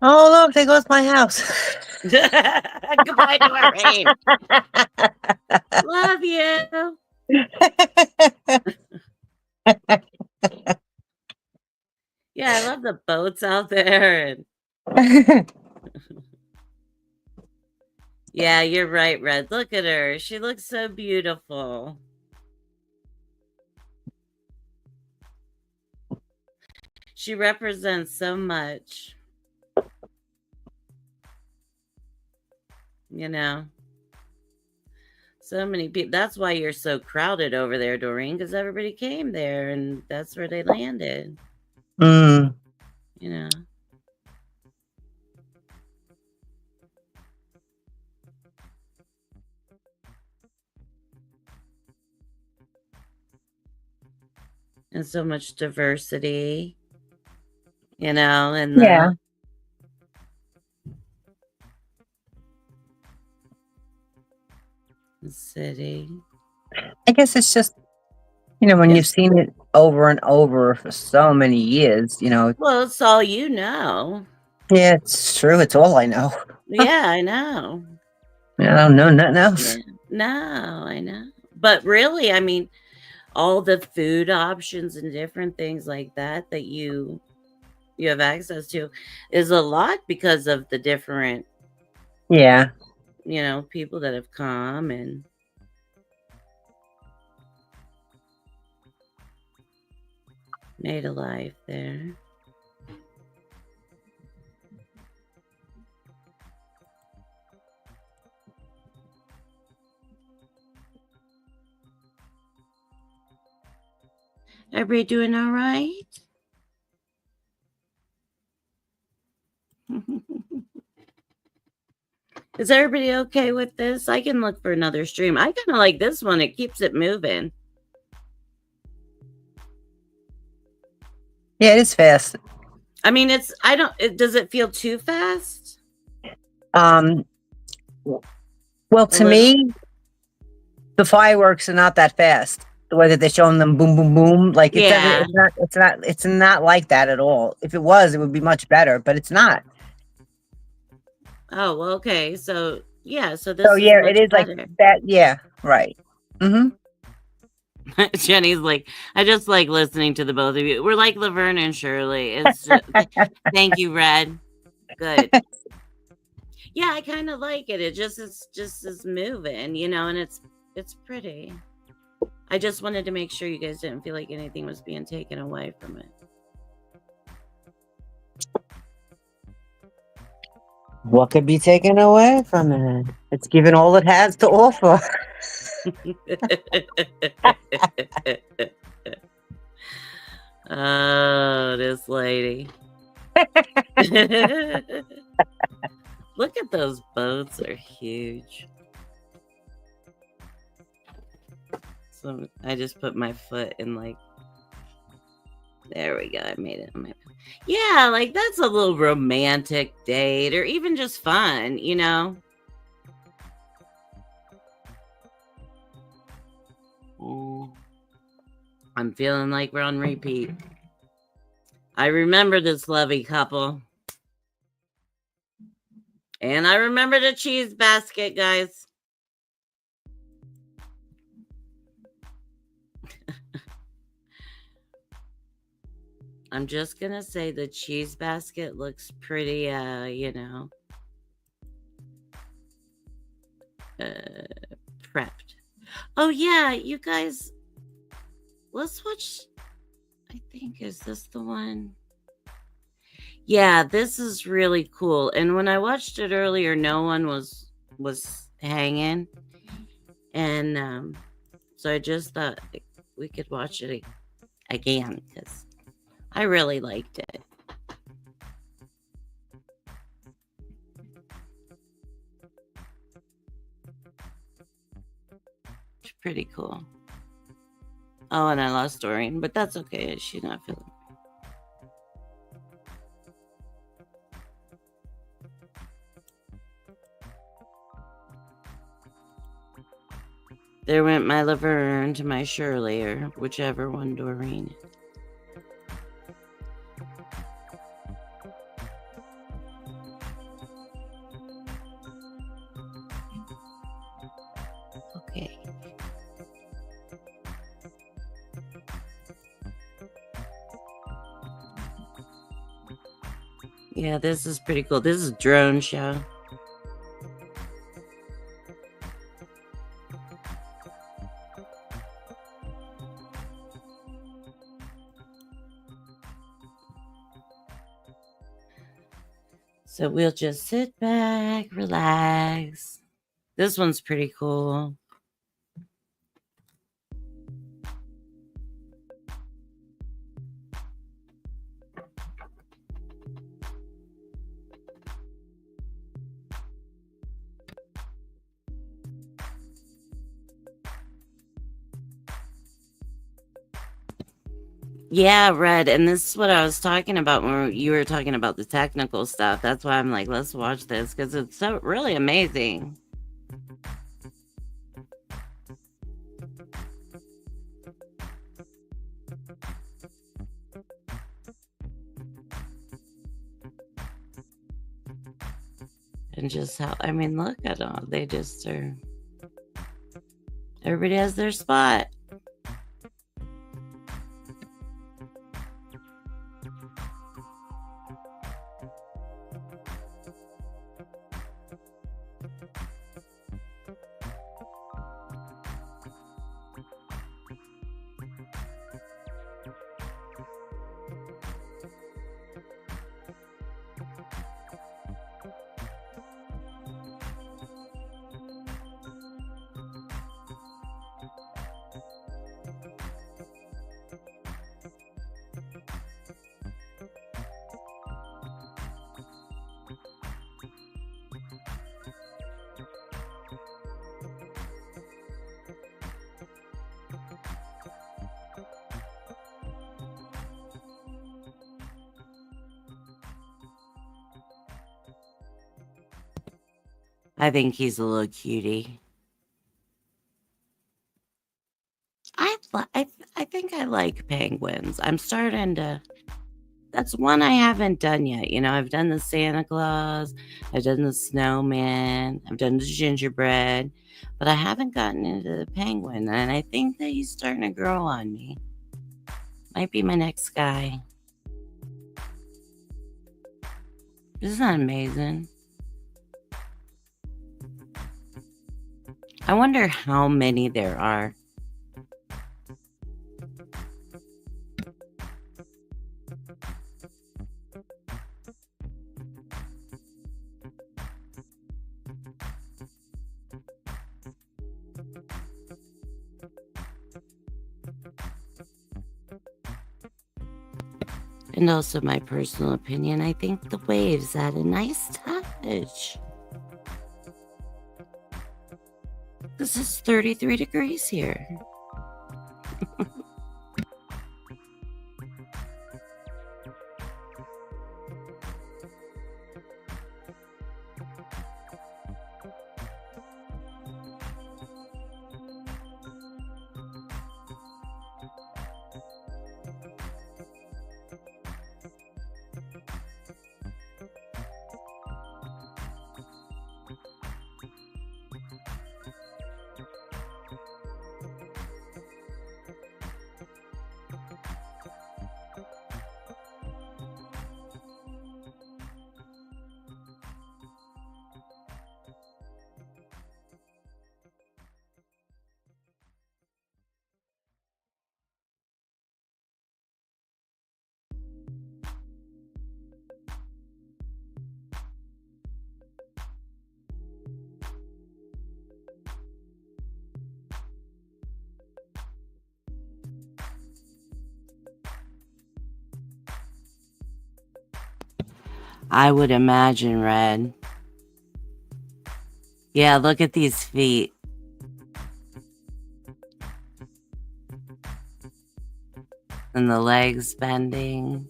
G: Oh, look, there goes my house.
A: Goodbye to our rain. Love you. Yeah, I love the boats out there. And yeah, you're right, Red. Look at her. She looks so beautiful. She represents so much. You know, so many people. That's why you're so crowded over there, Doreen, because everybody came there and that's where they landed.
G: Mm.
A: You know. And so much diversity, you know, and
G: Yeah.
A: the city.
G: I guess it's just, you know, when
A: Yeah.
G: you've seen it over and over for so many years, you know.
A: Well, it's all you know.
G: Yeah, it's true. It's all I know.
A: Yeah, I know.
G: I don't know nothing else.
A: Yeah. No, I know. But really, I mean, all the food options and different things like that that you have access to is a lot because of the different,
G: Yeah.
A: you know, people that have come and made a life there. Everybody doing all right? Is everybody okay with this? I can look for another stream. I kind of like this one. It keeps it moving.
G: Yeah, it is fast.
A: I mean, does it feel too fast?
G: Well,
A: A
G: to
A: little?
G: me, the fireworks are not that fast. The way that they're showing them, boom, boom, boom. Like
A: Yeah.
G: it's not like that at all. If it was, it would be much better, but it's not.
A: Oh, well, okay. So yeah, so this
G: So
A: is
G: yeah,
A: much
G: it is like
A: better.
G: that. Yeah, right. Mm-hmm.
A: Jenny's like, I just like listening to the both of you. We're like Laverne and Shirley. It's just, thank you, Red. Good. Yeah, I kind of like it. It just is moving, you know, and it's pretty. I just wanted to make sure you guys didn't feel like anything was being taken away from it.
G: What could be taken away from it? It's given all it has to offer.
A: Oh, this lady. Look at those boats. They're huge. So I just put my foot in like, there we go. I made it on my, yeah, like that's a little romantic date or even just fun, you know? I'm feeling like we're on repeat. I remember this lovely couple. And I remember the cheese basket, guys. I'm just gonna say the cheese basket looks pretty, you know, prepped. Oh yeah, you guys, let's watch. I think, is this the one? Yeah, this is really cool. And when I watched it earlier, no one was hanging, and so I just thought we could watch it again because I really liked it. It's pretty cool. Oh, and I lost Doreen, but that's okay. She's not feeling. There went my Laverne to my Shirley, or whichever one Doreen. Okay. Yeah, this is pretty cool. This is a drone show. So we'll just sit back, relax. This one's pretty cool. Yeah, Red. And this is what I was talking about when you were talking about the technical stuff. That's why I'm like, let's watch this because it's so really amazing. And just how, I mean, look at them. They just are, everybody has their spot. I think he's a little cutie. I think I like penguins. I'm starting to. That's one I haven't done yet. You know, I've done the Santa Claus, I've done the snowman, I've done the gingerbread, but I haven't gotten into the penguin. And I think that he's starting to grow on me. Might be my next guy. Isn't that amazing? I wonder how many there are. And also my personal opinion, I think the waves add a nice touch. This is 33 degrees here. I would imagine, Red. Yeah, look at these feet. And the legs bending.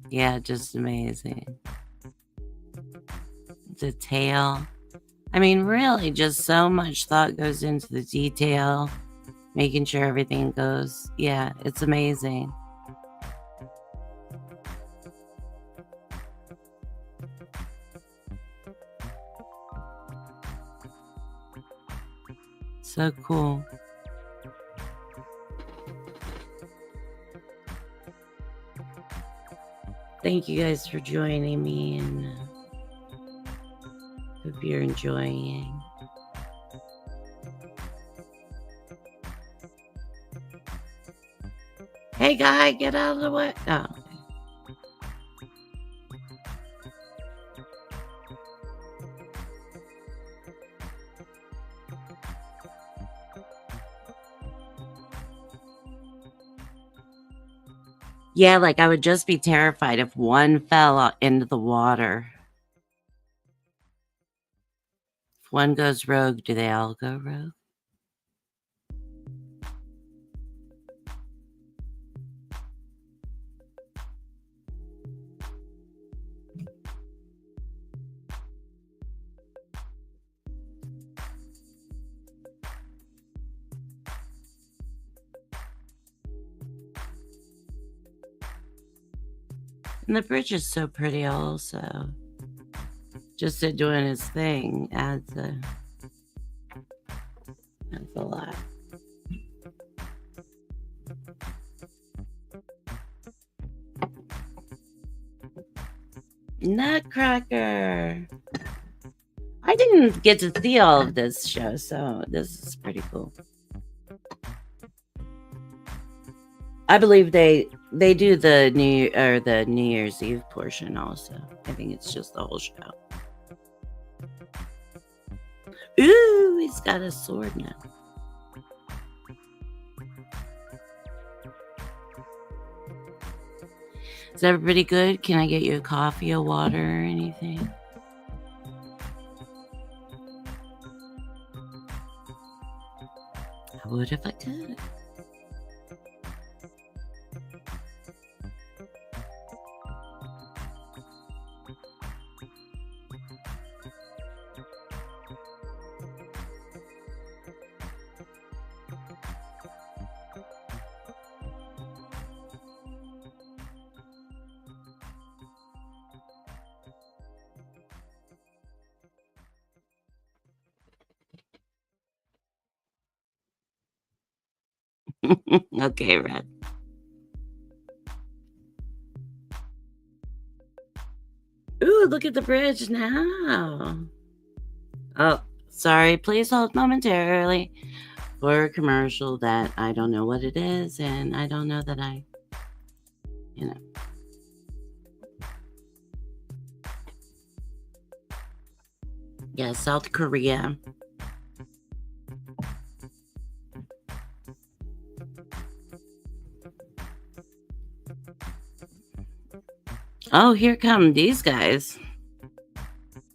A: Yeah, just amazing. The tail. I mean, really, just so much thought goes into the detail, making sure everything goes. Yeah, it's amazing. So cool. Thank you guys for joining me, and hope you're enjoying. Hey, guy, get out of the way. Oh. Yeah, like I would just be terrified if one fell into the water. If one goes rogue, do they all go rogue? And the bridge is so pretty also. Just it doing its thing adds a lot. Nutcracker. I didn't get to see all of this show, so this is pretty cool. I believe they do the New Year's Eve portion also. I think it's just the whole show. Ooh, he's got a sword now. Is everybody good? Can I get you a coffee, a water, or anything? I would if I could. Okay, Red. Ooh, look at the bridge now. Oh, sorry. Please hold momentarily for a commercial that I don't know what it is, and I don't know that I, Yeah, South Korea. Oh, here come these guys.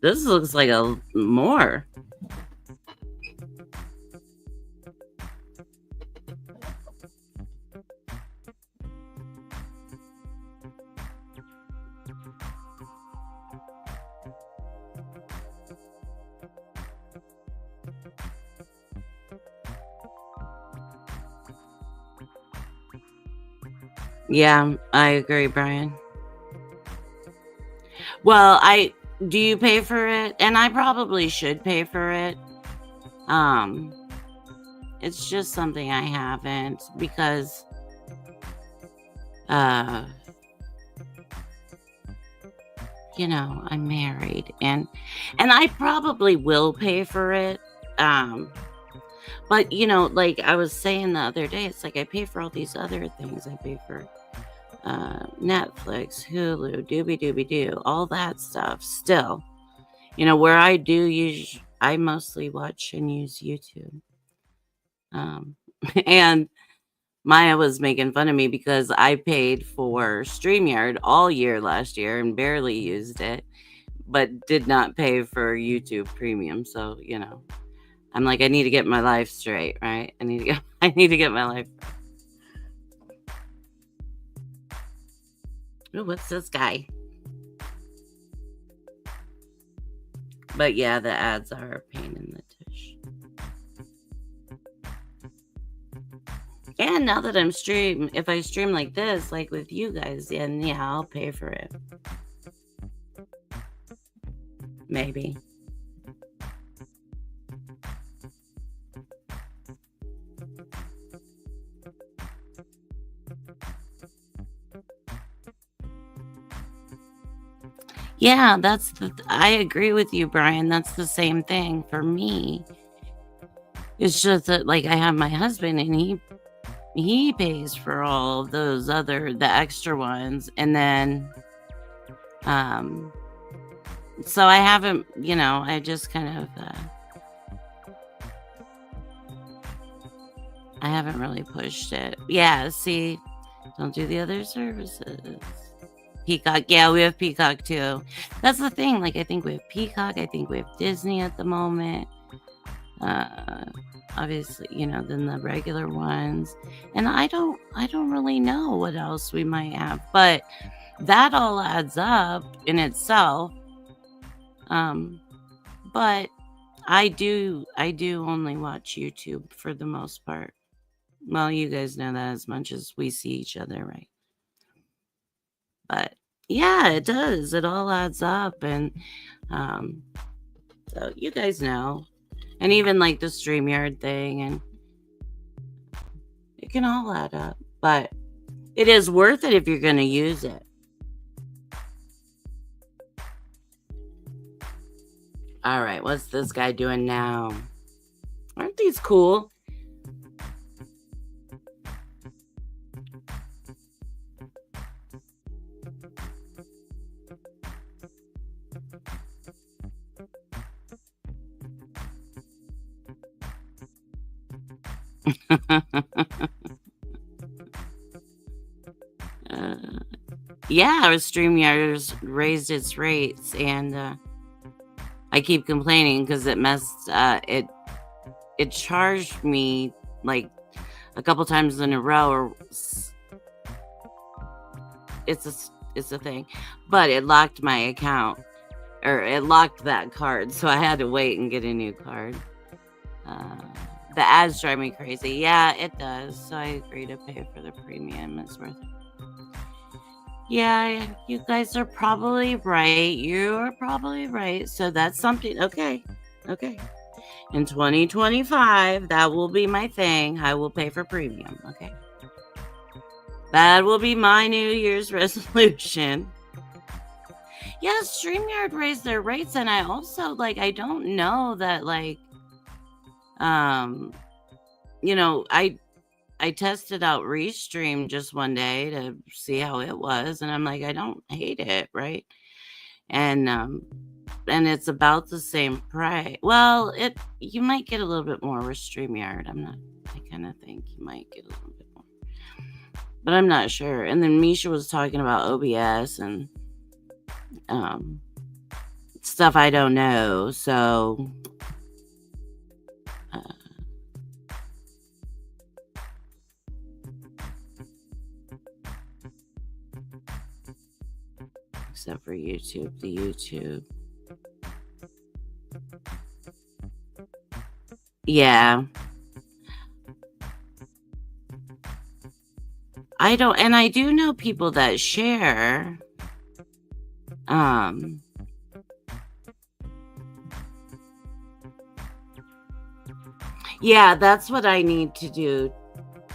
A: This looks like a more. Yeah, I agree, Brian. Well, do you pay for it? And I probably should pay for it. It's just something I haven't because I'm married and I probably will pay for it. But like I was saying the other day, it's like I pay for all these other things. I pay for Netflix, Hulu, Doobie-Doo, all that stuff. Still, where I do use, I mostly watch and use YouTube. And Maya was making fun of me because I paid for StreamYard all year last year and barely used it, but did not pay for YouTube Premium. So, you know, I'm like, I need to get my life straight, right? I need to get my life. Ooh, what's this guy? But yeah, the ads are a pain in the tush. And now that I'm if I stream like this, like with you guys, then yeah, I'll pay for it. Maybe. Yeah, I agree with you, Brian. That's the same thing for me. It's just that, like, I have my husband and he pays for all of those the extra ones. And then, so I haven't, you know, I just kind of, I haven't really pushed it. Yeah, see, don't do the other services. Peacock, yeah, we have Peacock too. That's the thing. Like, I think we have Peacock. I think we have Disney at the moment. Obviously, you know, then the regular ones, and I don't really know what else we might have, but that all adds up in itself. But I do only watch YouTube for the most part. Well, you guys know that as much as we see each other, right? But yeah, it does. It all adds up. And so you guys know. And even like the StreamYard thing, and it can all add up. But it is worth it if you're going to use it. All right, what's this guy doing now? Aren't these cool? Yeah, our StreamYard raised its rates, and I keep complaining because it charged me like a couple times in a row, or it's a thing, but it locked my account, or it locked that card, so I had to wait and get a new card. The ads drive me crazy. Yeah, it does. So I agree to pay for the premium. It's worth it. Yeah, you guys are probably right. You are probably right. So that's something. Okay. In 2025, that will be my thing. I will pay for premium. Okay. That will be my New Year's resolution. Yeah, StreamYard raised their rates, and I also, like, I don't know that, like, you know, I tested out Restream just one day to see how it was, and I'm like, I don't hate it, right? And it's about the same price. Well, you might get a little bit more with StreamYard. I kind of think you might get a little bit more, but I'm not sure. And then Misha was talking about OBS and stuff I don't know, so except for YouTube, the YouTube. Yeah. I do know people that share. Yeah, that's what I need to do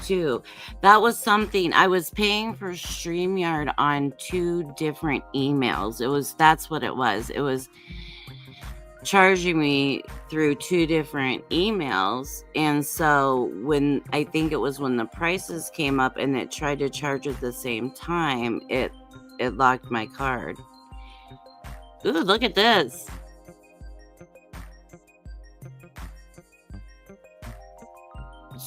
A: too. That was something I was paying for StreamYard on 2 different emails. That's what it was. It was charging me through 2 different emails. And so I think it was when the prices came up and it tried to charge at the same time, it locked my card. Ooh, look at this.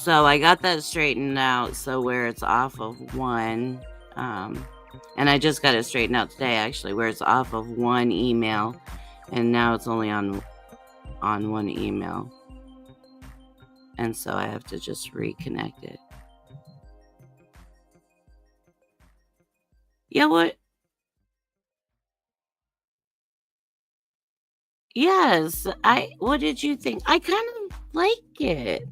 A: So I got that straightened out. So where it's off of one, and I just got it straightened out today, actually, where it's off of one email, and now it's only on one email, and so I have to just reconnect it. Yeah, what? Yes, what did you think? I kind of like it.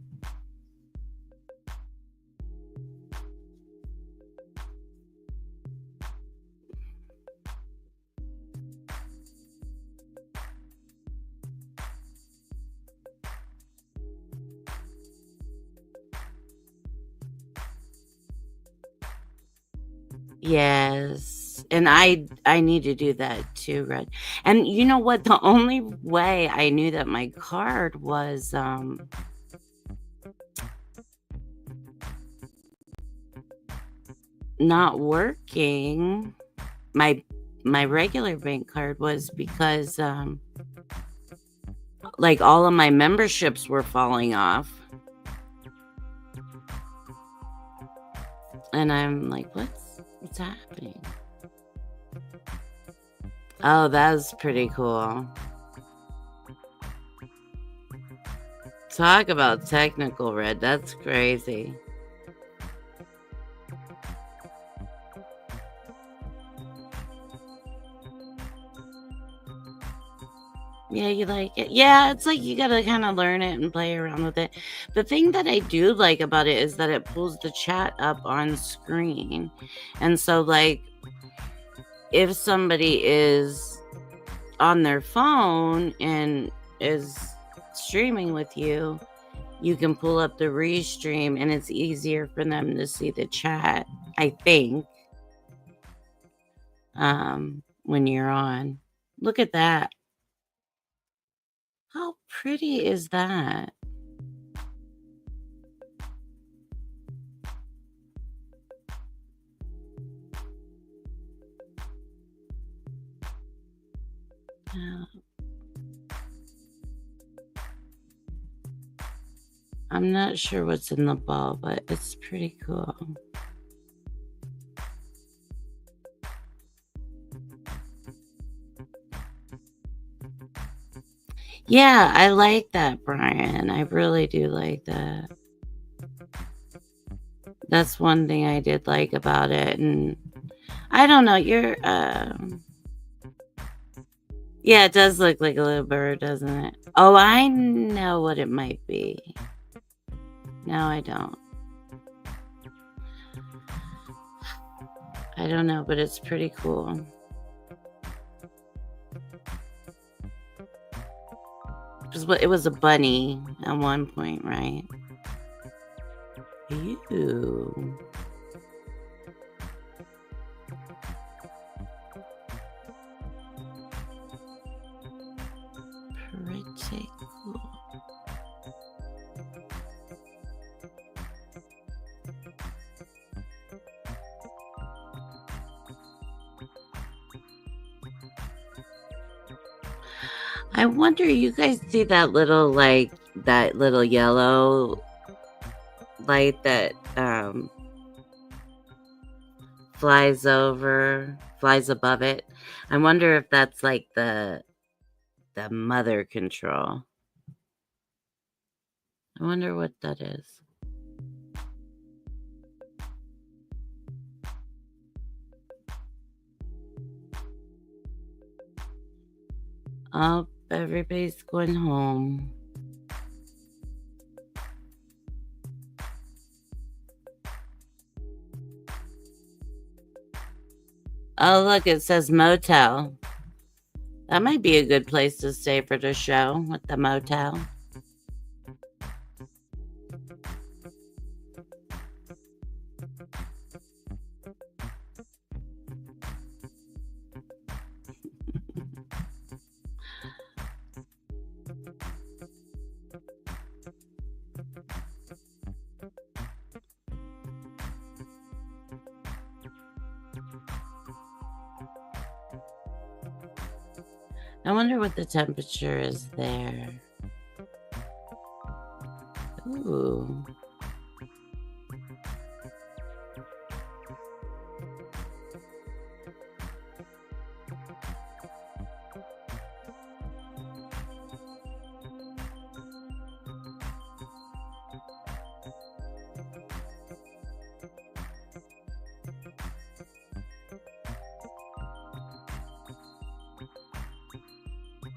A: Yes, and I need to do that too, Red. And you know what? The only way I knew that my card was not working, my regular bank card, was because like all of my memberships were falling off. And I'm like, what's happening? Oh, that's pretty cool. Talk about technical, Red. That's crazy. Yeah, you like it? Yeah, it's like you gotta kind of learn it and play around with it. The thing that I do like about it is that it pulls the chat up on screen. And so, like, if somebody is on their phone and is streaming with you, you can pull up the restream and it's easier for them to see the chat, I think, when you're on. Look at that. How pretty is that? I'm not sure what's in the ball, but it's pretty cool. Yeah, I like that, Brian. I really do like that. That's one thing I did like about it. And I don't know, you're yeah, it does look like a little bird, doesn't it? Oh, I know what it might be. No, I don't. I don't know, but it's pretty cool. It was a bunny at one point, right? Ew. Pretty cool. I wonder, you guys see that little, like, that little yellow light that flies above it? I wonder if that's like the mother control. I wonder what that is. Oh, everybody's going home. Oh, look, it says motel. That might be a good place to stay for the show, with the motel. I wonder what the temperature is there. Ooh.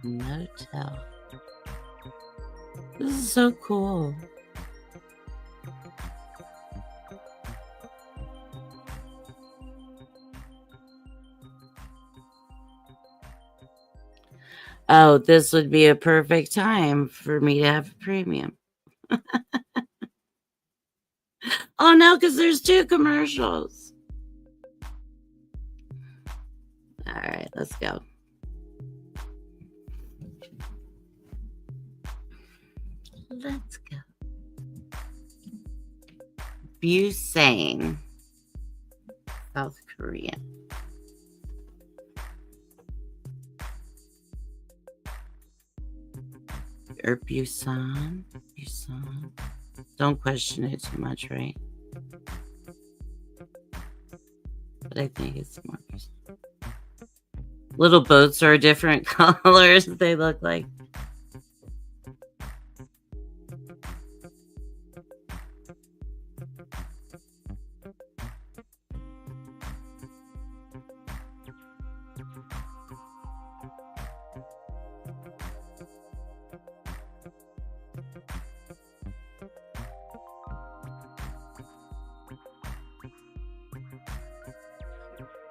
A: Motel. This is so cool. Oh, this would be a perfect time for me to have a premium. Oh no, because there's 2 commercials. All right, let's go. Let's go. Busan, South Korea. Or Busan. Busan. Don't question it too much, right? But I think it's more Busan. Little boats are different colors. They look like.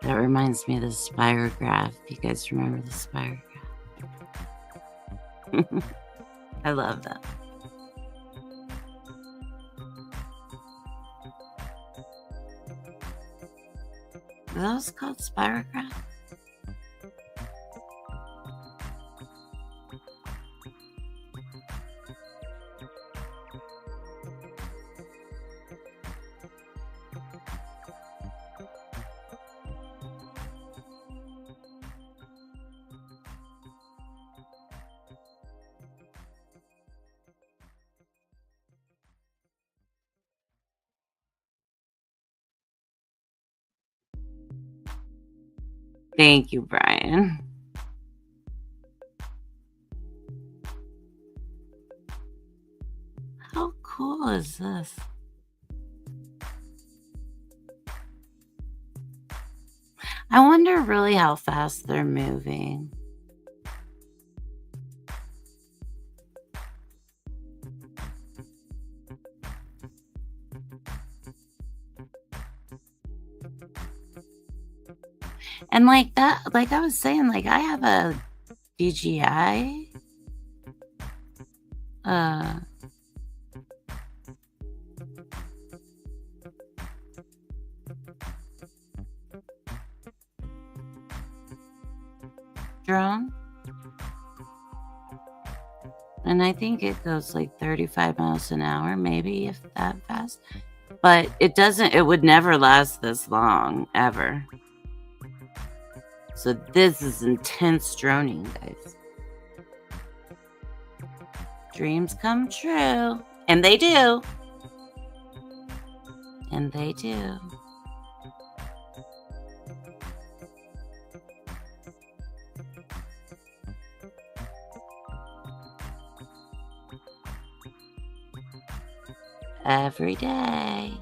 A: That reminds me of the Spirograph. You guys remember the Spirograph? I love that. Are those called Spirograph? Thank you, Brian. How cool is this? I wonder really how fast they're moving. And like that, like I was saying, like I have a DJI drone, and I think it goes like 35 miles an hour, maybe, if that fast. But it doesn't, it would never last this long, ever. So this is intense droning, guys. Dreams come true. And they do. And they do. Every day.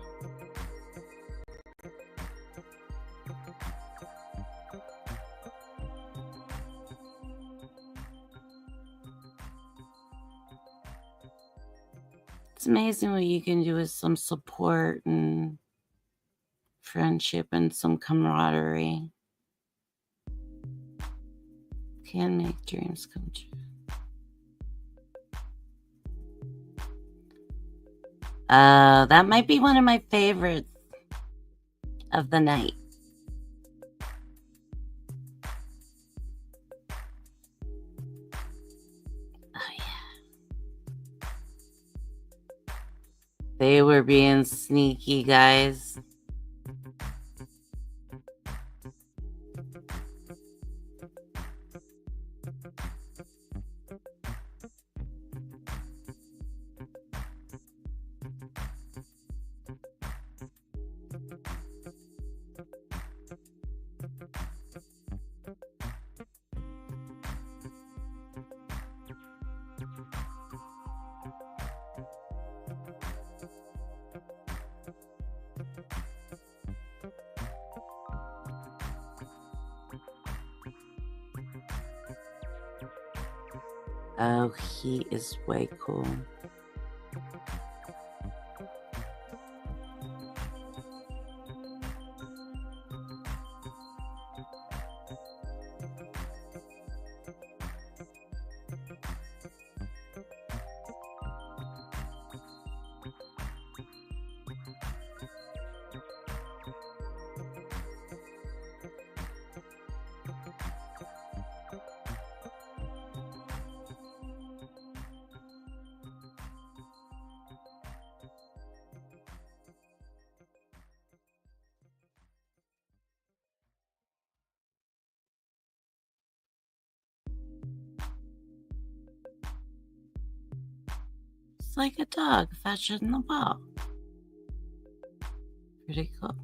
A: It's amazing what you can do with some support and friendship and some camaraderie. Can make dreams come true. That might be one of my favorites of the night. Oh yeah. They were being sneaky, guys. Oh, he is way cool. It's like a dog fetching the ball. Pretty cool.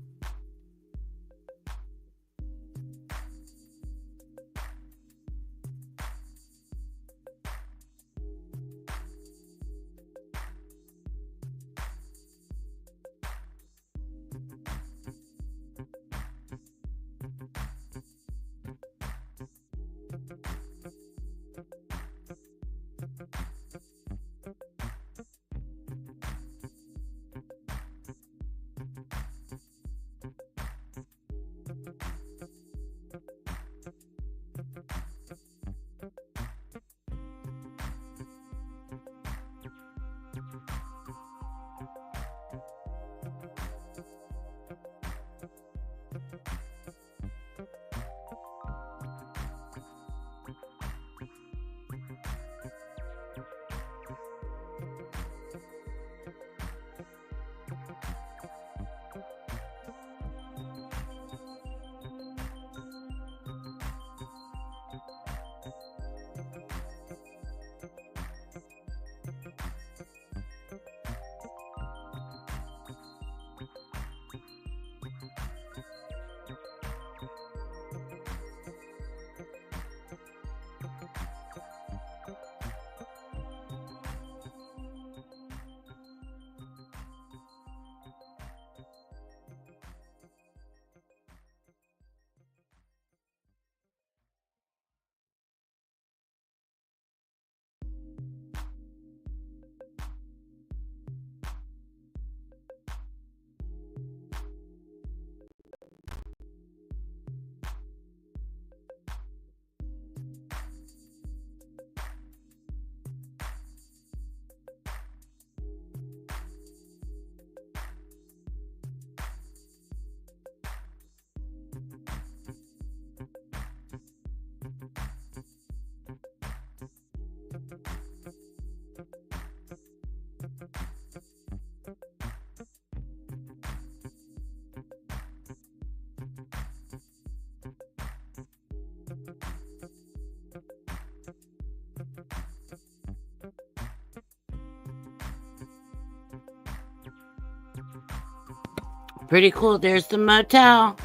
A: Pretty cool. There's the motel.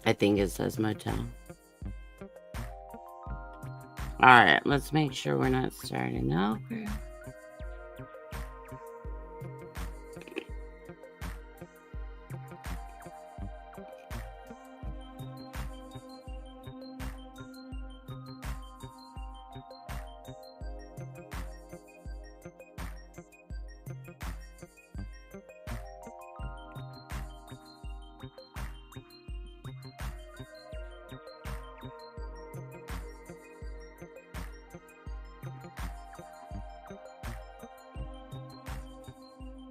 A: I think it says motel. All right, let's make sure we're not starting over.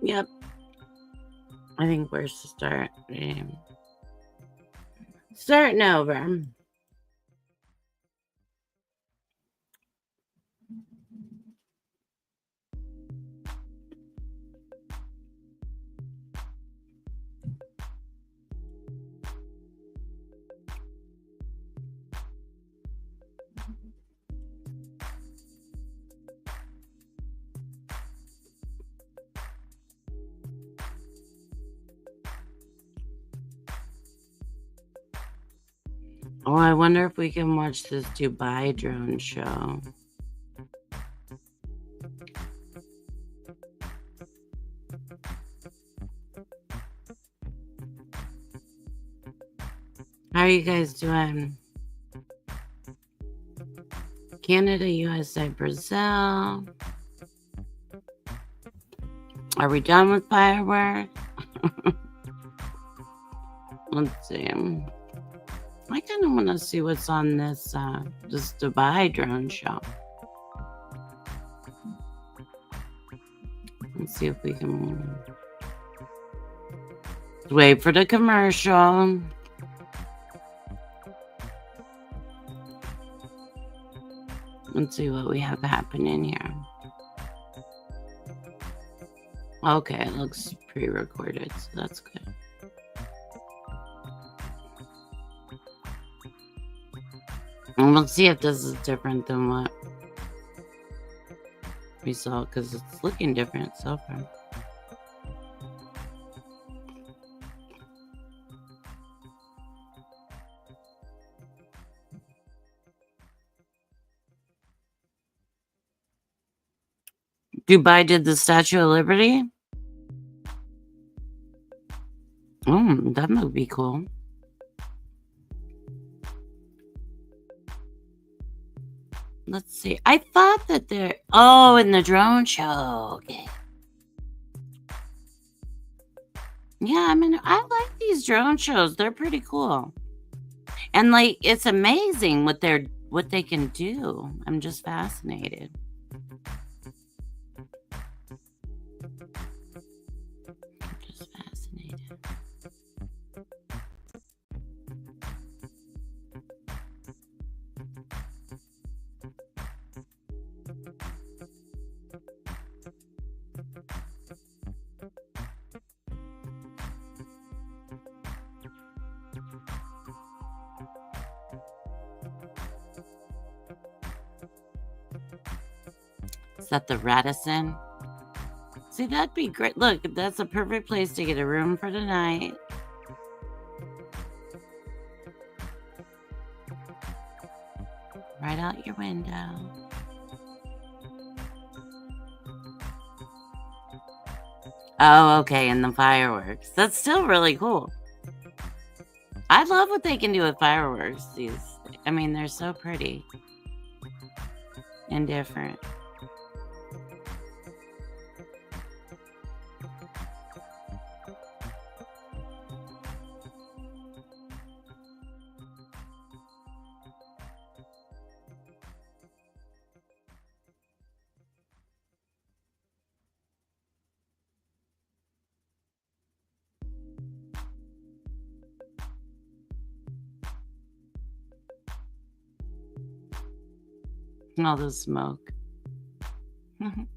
A: Yep. I think we're starting over. Oh, I wonder if we can watch this Dubai drone show. How are you guys doing? Canada, USA, Brazil. Are we done with fireworks? Let's see. I kind of want to see what's on this Dubai drone show. Let's see if we can wait for the commercial. Let's see what we have happening here. Okay, it looks pre-recorded, so that's good. And we'll see if this is different than what we saw, because it's looking different so far. Dubai did the Statue of Liberty? That would be cool. Let's see. I thought that they're... Oh, in the drone show. Okay. Yeah, I mean, I like these drone shows. They're pretty cool. And, like, it's amazing what they can do. I'm just fascinated. Is that the Radisson? See, that'd be great. Look, that's a perfect place to get a room for tonight. Right out your window. Oh, okay, and the fireworks. That's still really cool. I love what they can do with fireworks. I mean, they're so pretty and different. All the smoke. It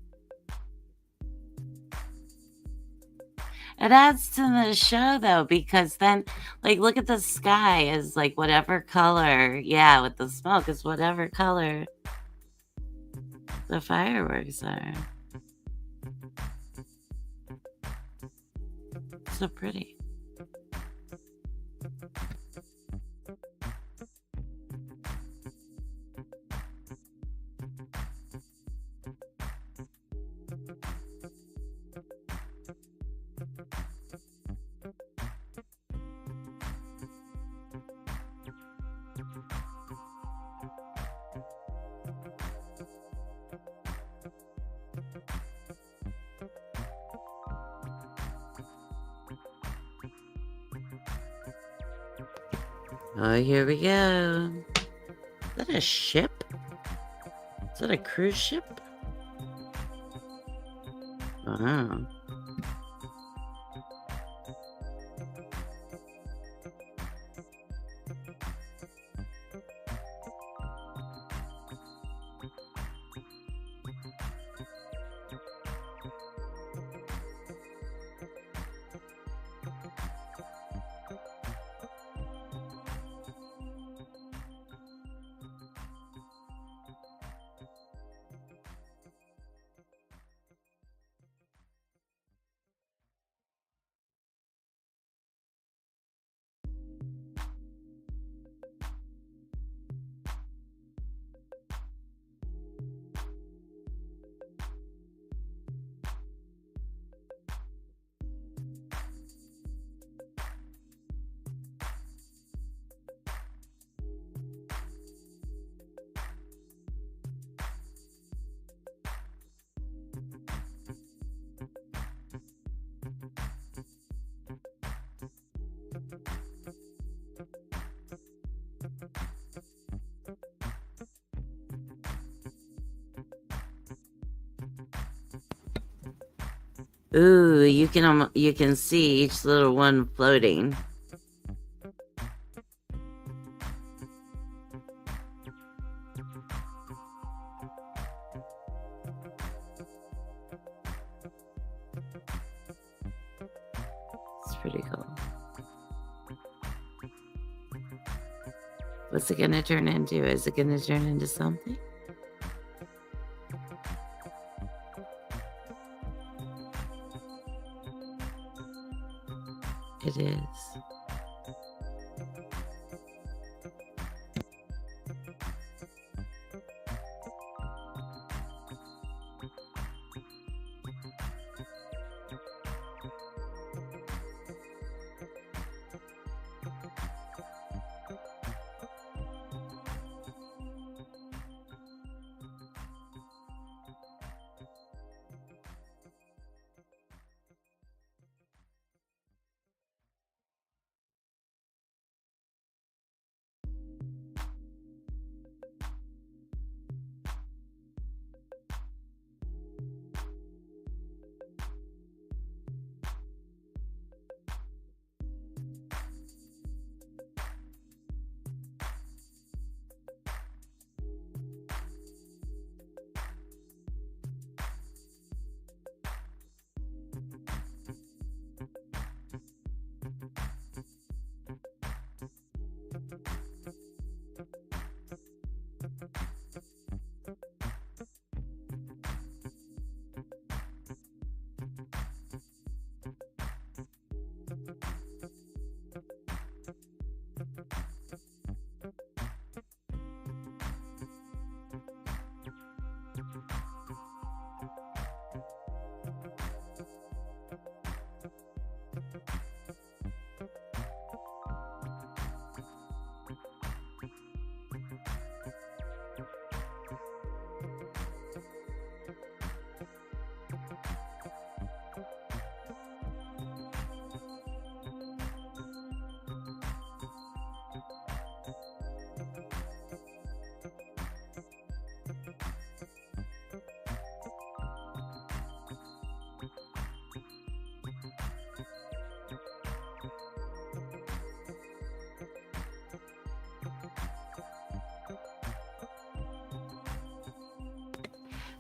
A: adds to the show though, because then, like, look at the sky is like whatever color. Yeah, with the smoke is whatever color the fireworks are. So pretty. Oh, here we go. Is that a ship? Is that a cruise ship? Wow. Ooh, you can see each little one floating. It's pretty cool. What's it gonna turn into? Is it gonna turn into something? It is.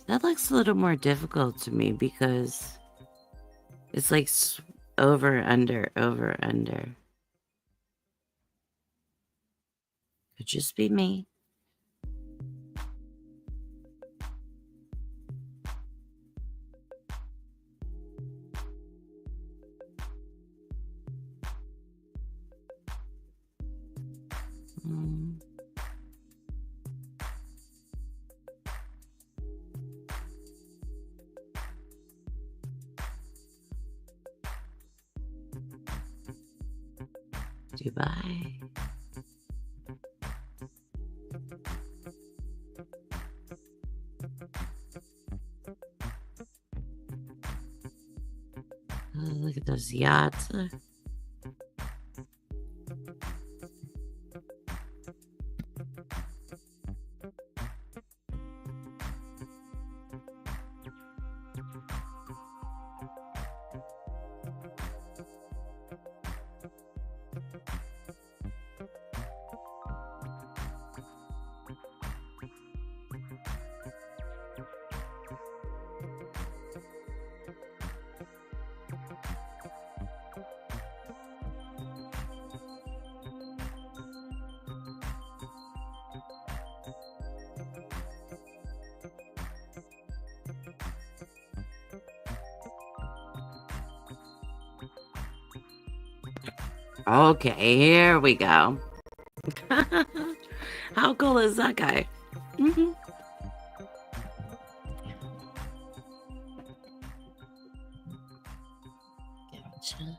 A: That looks a little more difficult to me because it's like over, under, over, under. Could just be me. Mm. Dubai. Oh, look at those yachts. Okay, here we go. How cool is that guy? Mhm. Gotcha.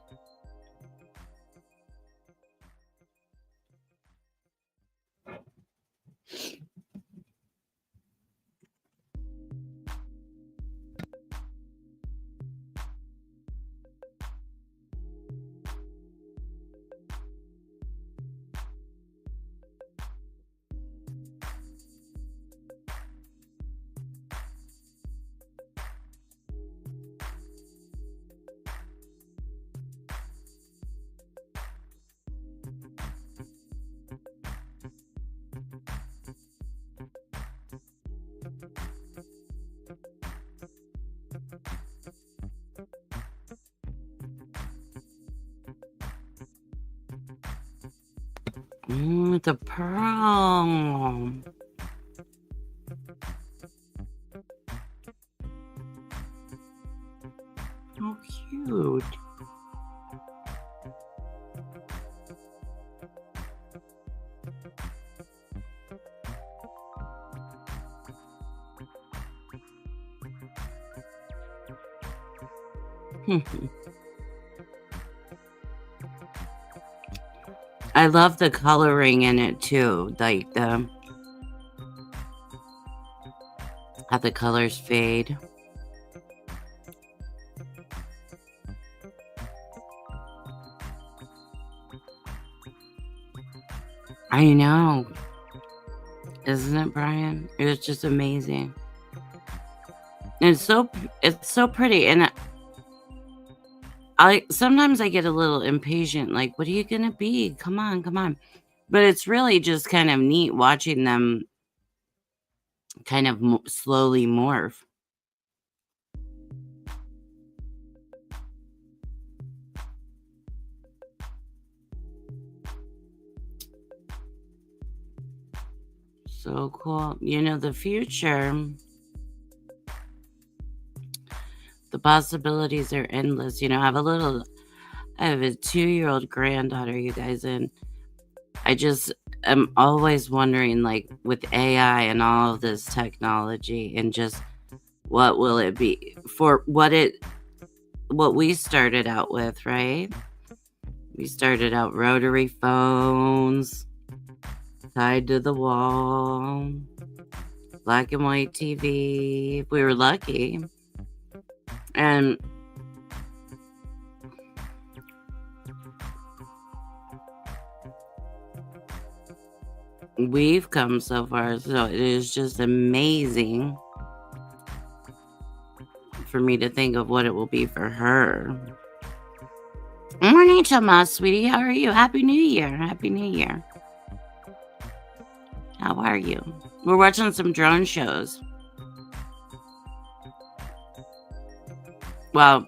A: The pearl. How cute. I love the coloring in it too, like how the colors fade. I know. Isn't it, Brian? It's just amazing. And it's so pretty, and I sometimes I get a little impatient, like, what are you gonna be? Come on, come on. But it's really just kind of neat watching them kind of slowly morph. So cool. You know, the future, the possibilities are endless. You know, I have a 2-year-old granddaughter, you guys, and I just am always wondering, like, with AI and all of this technology, and just what will it be for what we started out with, right? We started out rotary phones tied to the wall, black and white TV, if we were lucky. And we've come so far, so it is just amazing for me to think of what it will be for her. Morning, Tomas, sweetie. How are you? Happy New Year. Happy New Year. How are you? We're watching some drone shows. Well,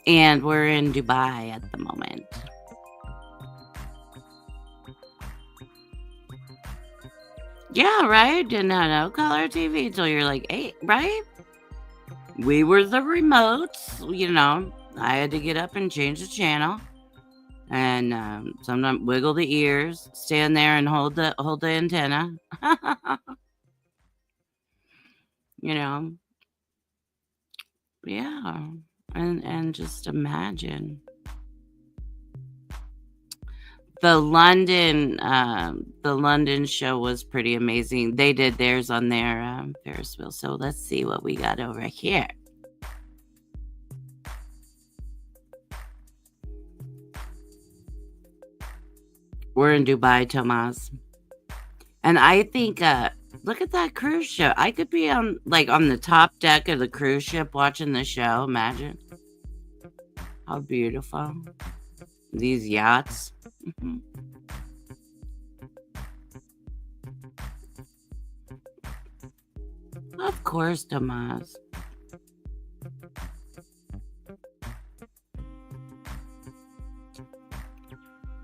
A: and we're in Dubai at the moment. Yeah, right? Didn't have no color TV until you're like 8, right? We were the remotes, you know. I had to get up and change the channel, and sometimes wiggle the ears, stand there and hold the antenna. You know, yeah, and just imagine the London show was pretty amazing. They did theirs on their Ferris wheel. So let's see what we got over here. We're in Dubai, Tomas. And I think, look at that cruise ship. I could be on the top deck of the cruise ship watching the show. Imagine. How beautiful. These yachts. Of course, Tomas.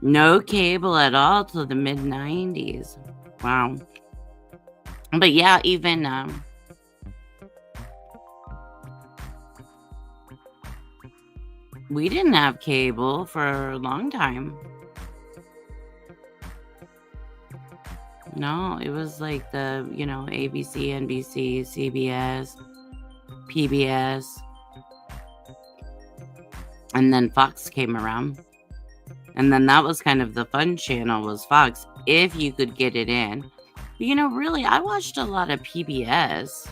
A: No cable at all till the mid-90s. Wow. But yeah, even we didn't have cable for a long time. No, it was like the, ABC, NBC, CBS, PBS. And then Fox came around. And then that was kind of the fun channel, was Fox, if you could get it in. But, really, I watched a lot of PBS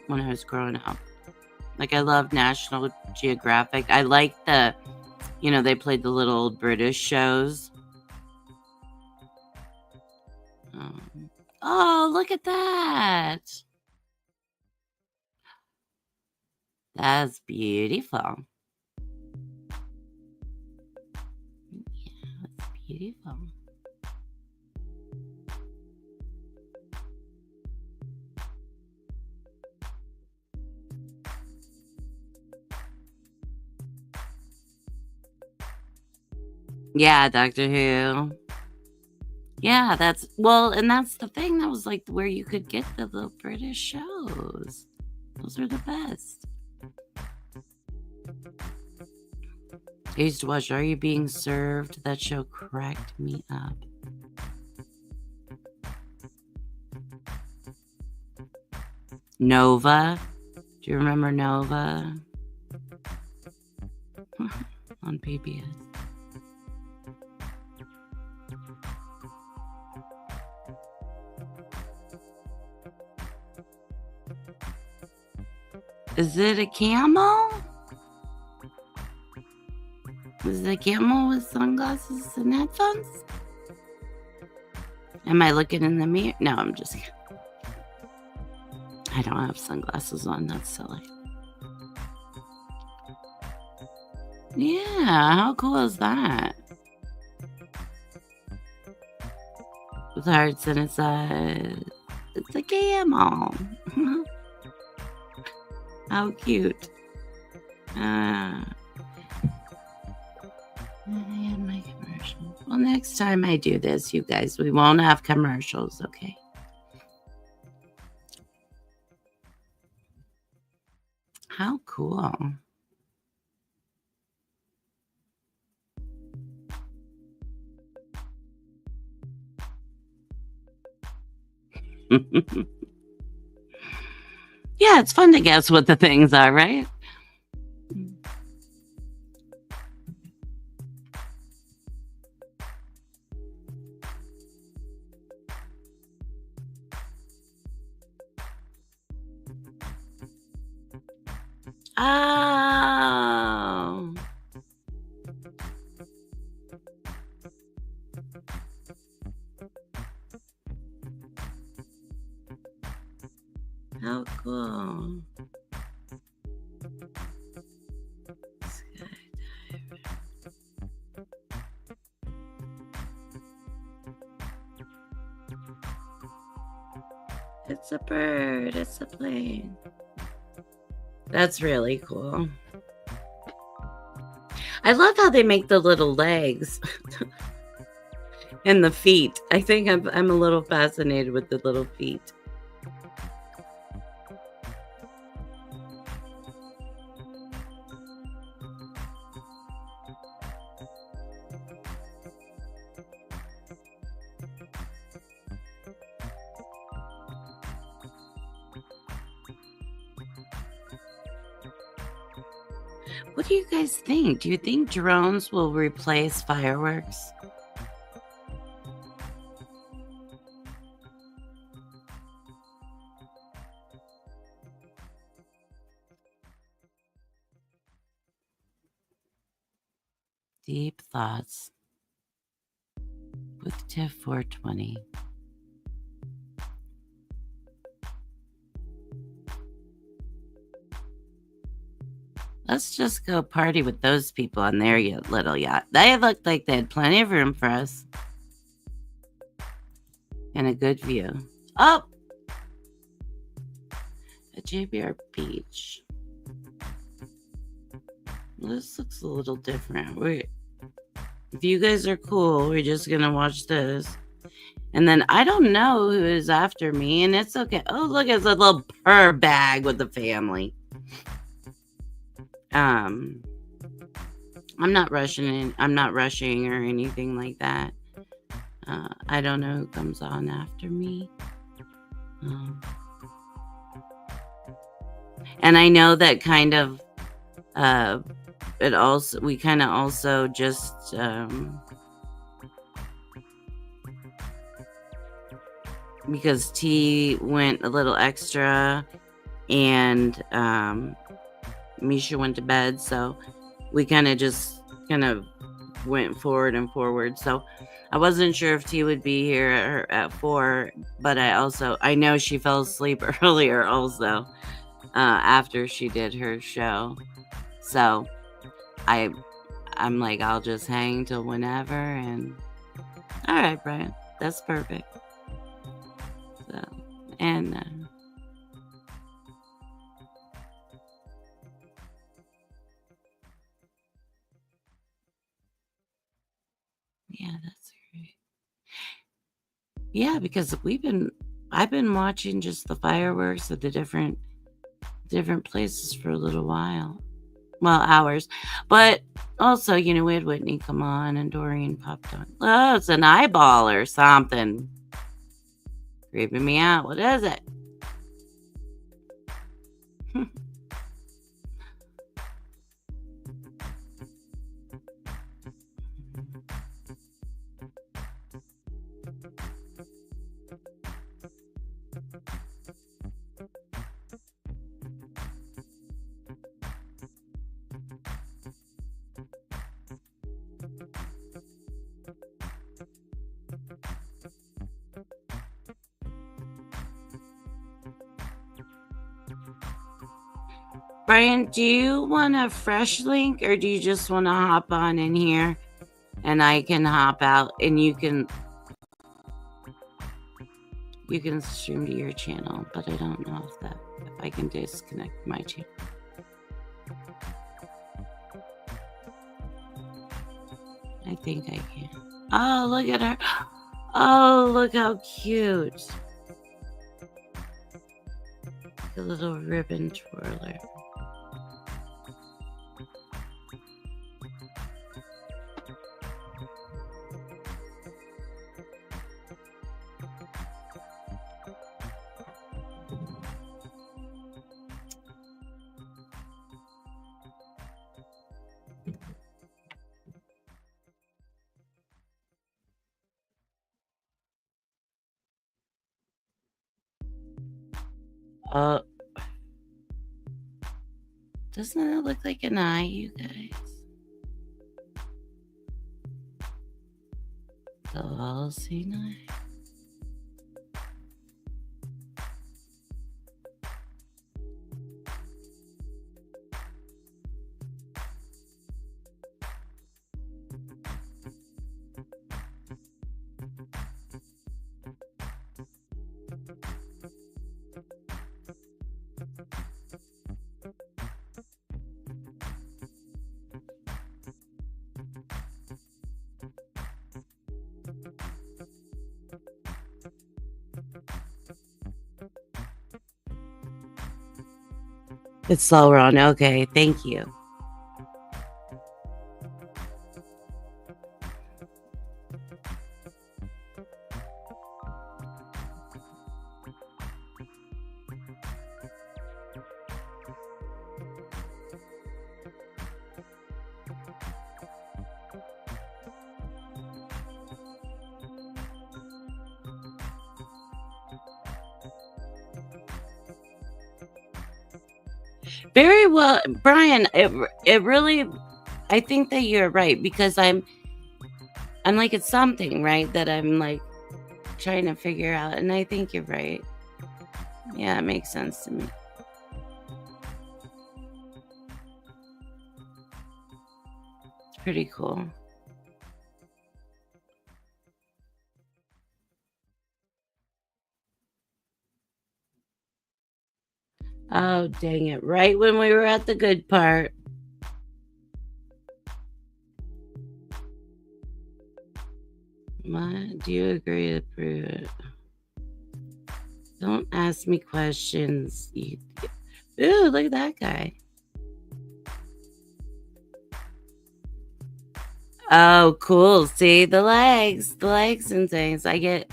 A: when I was growing up. Like, I loved National Geographic. I liked they played the little old British shows. Oh, look at that. That's beautiful. Yeah, that's beautiful. Yeah, Doctor Who. Yeah, that's well, and that's the thing. That was like where you could get the British shows. Those were the best. I used to watch Are You Being Served? That show cracked me up. Nova. Do you remember Nova? On PBS. Is it a camel? Is it a camel with sunglasses and headphones? Am I looking in the mirror? No, I'm just kidding. I don't have sunglasses on. That's silly. Yeah, how cool is that? With hearts in its eyes. It's a camel. How cute. I have my commercials. Well, next time I do this, you guys, we won't have commercials, okay? How cool. Yeah, it's fun to guess what the things are, right? Oh. How cool. Skydiver. It's a bird. It's a plane. That's really cool. I love how they make the little legs and the feet. I think I'm a little fascinated with the little feet. What do you guys think? Do you think drones will replace fireworks? Deep thoughts with Tiff 420. Let's just go party with those people on their little yacht. They looked like they had plenty of room for us. And a good view. Oh! A JBR beach. This looks a little different. If you guys are cool, we're just gonna watch this. And then I don't know who is after me, and it's okay. Oh, look, it's a little purr bag with the family. I'm not rushing or anything like that. I don't know who comes on after me. And I know that kind of we kind of also just because T went a little extra and Misha went to bed, so we kind of went forward and forward. So I wasn't sure if T would be here at 4, but I know she fell asleep earlier also after she did her show. So I'm like, I'll just hang till whenever. And all right, Brian, that's perfect. So, and Yeah, because I've been watching just the fireworks at the different places for a little while. Well, hours. But also, we had Whitney come on and Doreen popped on. Oh, it's an eyeball or something. Creeping me out. What is it? Brian, do you want a fresh link or do you just want to hop on in here and I can hop out and you can stream to your channel, but I don't know if I can disconnect my channel. I think I can. Oh, look at her. Oh, look how cute. A little ribbon twirler. Doesn't it look like an eye, you guys? The all-seeing eye. It's slower on. Okay, thank you. Very well, Brian. It really, I think that you're right because I'm like it's something right that I'm like trying to figure out, and I think you're right. Yeah, it makes sense to me. It's pretty cool. Oh, dang it. Right when we were at the good part. What? Do you agree to prove it? Don't ask me questions. Ooh, look at that guy. Oh, cool. See, the legs and things. I get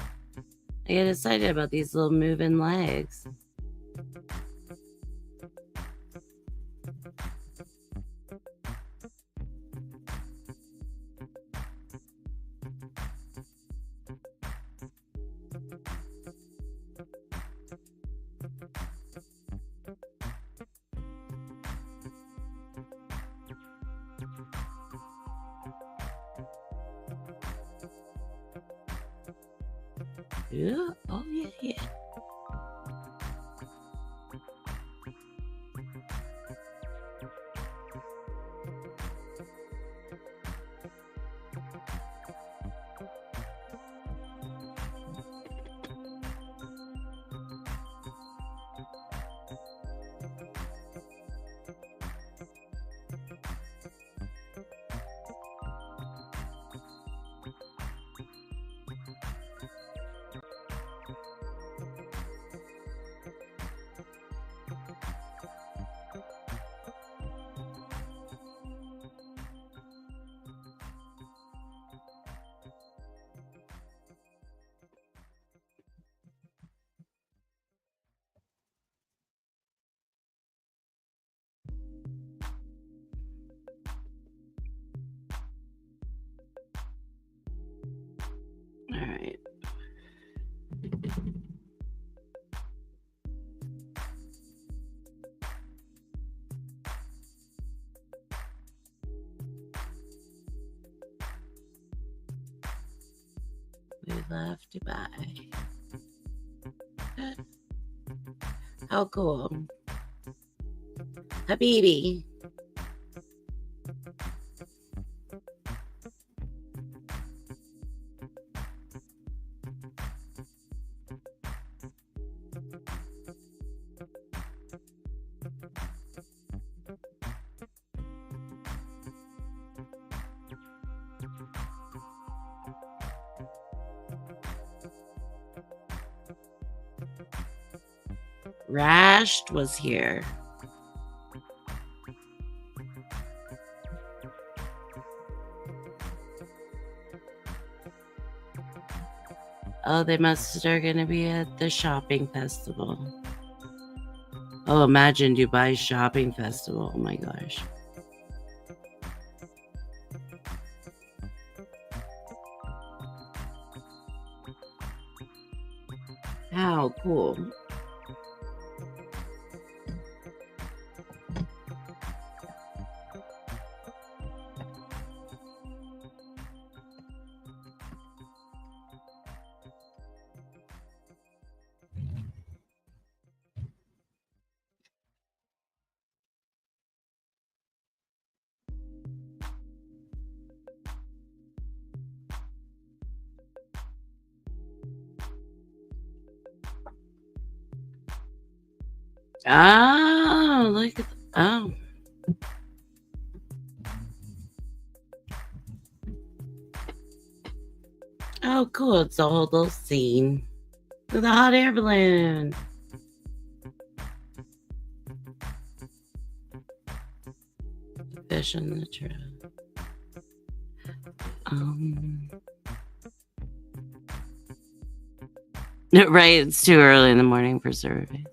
A: excited about these little moving legs. Yeah. Oh, yeah, yeah. love Dubai. How cool. Habibi. Rashed was here. Oh, they are going to be at the shopping festival. Oh, imagine Dubai shopping festival. Oh my gosh. How cool. Oh, look at oh. Oh, cool. It's a whole little scene with a hot air balloon. Fish in the trap. Right, it's too early in the morning for survey.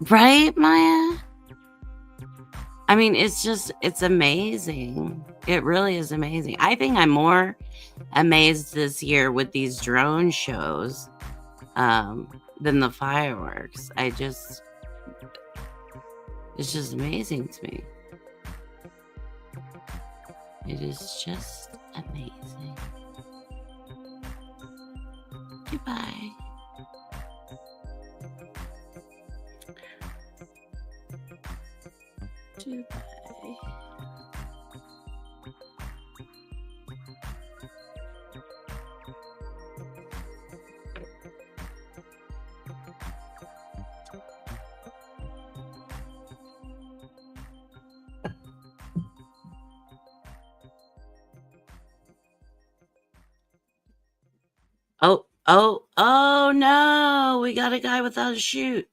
A: Right, Maya? I mean, it's amazing. It really is amazing. I think I'm more amazed this year with these drone shows than the fireworks. It's just amazing to me. It is just amazing. Goodbye. Dubai. Oh no, we got a guy without a chute.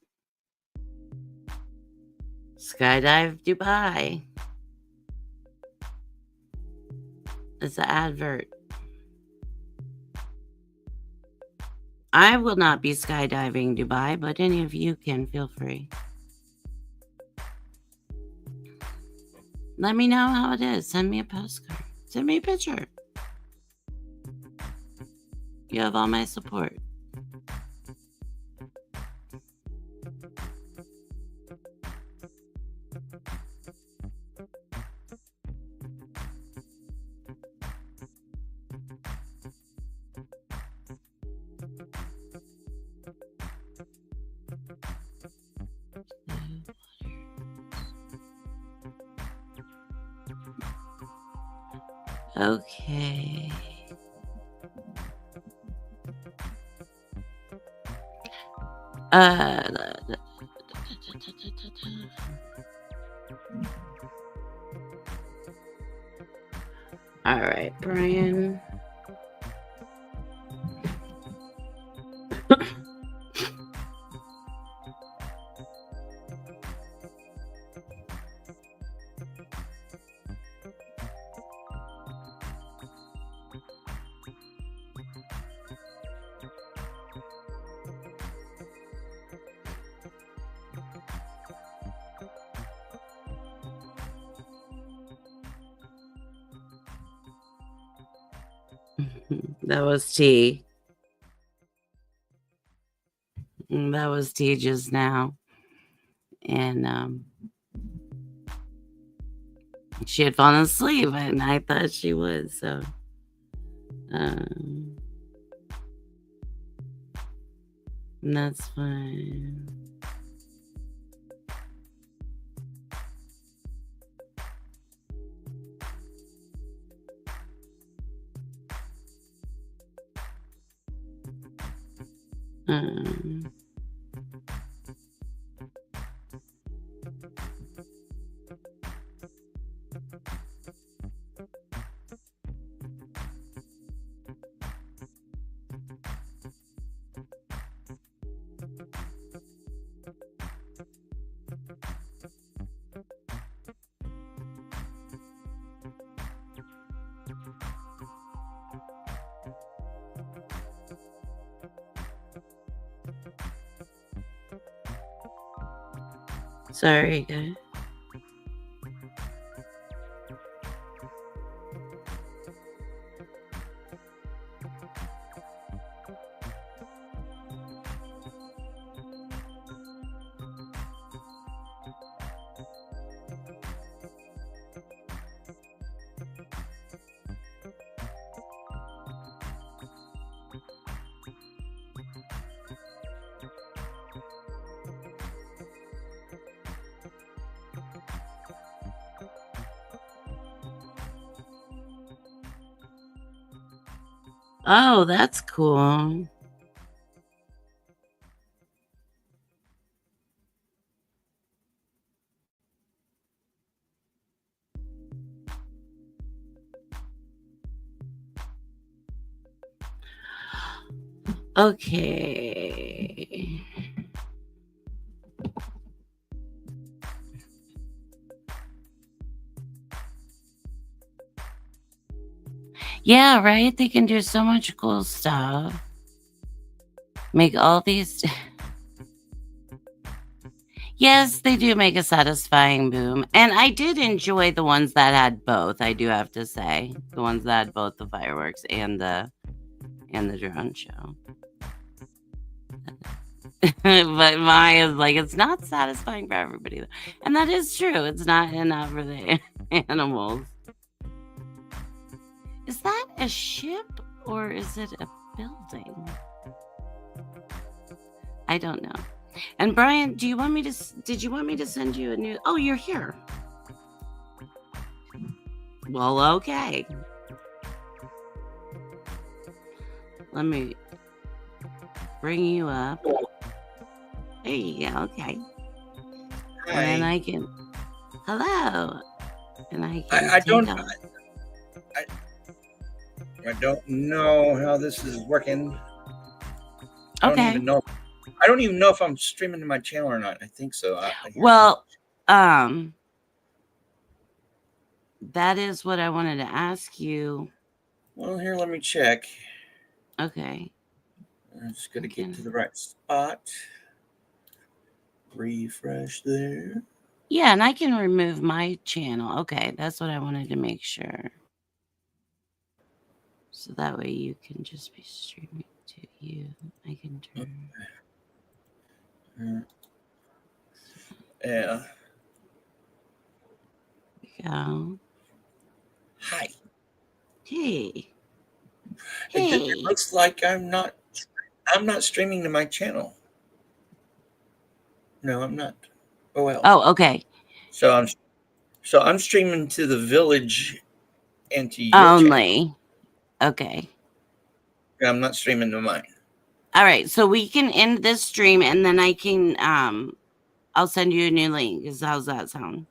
A: Skydive Dubai. It's an advert. I will not be skydiving Dubai, but any of you can, feel free. Let me know how it is. Send me a postcard. Send me a picture. You have all my support. Okay. All right, Brian. That was T. That was T just now. And She had fallen asleep, and I thought she would. So, that's fine. Sorry, guys. Oh, that's cool. Okay. Yeah, right? They can do so much cool stuff. Make all these. Yes, they do make a satisfying boom. And I did enjoy the ones that had both, I do have to say. The ones that had both the fireworks and the drone show. But Maya's like, it's not satisfying for everybody. Though. And that is true. It's not enough for the animals. Is that a ship or is it a building? I don't know. And Brian, did you want me to send you a new? Oh, you're here. Well, okay. Let me bring you up. There you go. Okay.
F: Hi.
A: And then I can. Hello. And I can.
F: I don't know how this is working. I don't even know. I don't even know if I'm streaming to my channel or not. I think so.
A: Well, that is what I wanted to ask you.
F: Well, here, let me check.
A: Okay.
F: I'm just gonna get to the right spot. Refresh there.
A: Yeah, and I can remove my channel. Okay, that's what I wanted to make sure. So that way you can just be streaming to you. I can turn.
F: Yeah.
A: Go.
F: Hi.
A: Hey.
F: It looks like I'm not streaming to my channel. No, I'm not. Oh well.
A: Oh, okay.
F: So I'm streaming to the village and to your
A: Only.
F: channel.
A: Okay.
F: I'm not streaming to mine.
A: All right. So we can end this stream and then I can I'll send you a new link. How's that sound?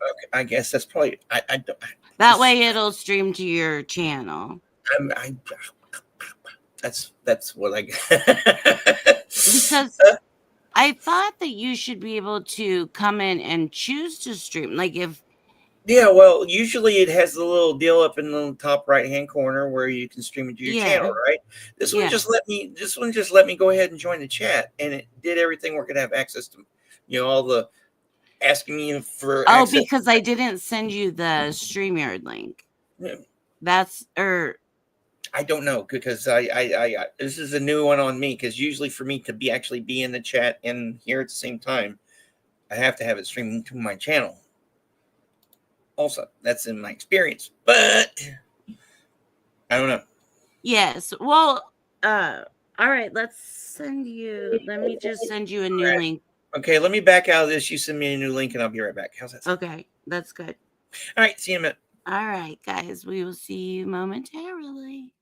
F: Okay, I guess that's probably I don't.
A: That way it'll stream to your channel.
F: That's what I
A: because I thought that you should be able to come in and choose to stream. Like if
F: yeah, well, usually it has the little deal up in the top right hand corner where you can stream it to your channel, right? This one just let me go ahead and join the chat, and it did everything. We're gonna have access to, all the asking me for.
A: Oh, because I didn't send you the StreamYard link.
F: Yeah.
A: I
F: don't know because I this is a new one on me because usually for me to actually be in the chat and here at the same time, I have to have it streaming to my channel. Also, that's in my experience, but I don't know.
A: Yes. Well, all right, let me just send you a new
F: Alright.
A: link.
F: Okay, let me back out of this. You send me a new link, and I'll be right back. How's that sound?
A: Okay, that's good.
F: All right, see you in a minute.
A: All right, guys, we will see you momentarily.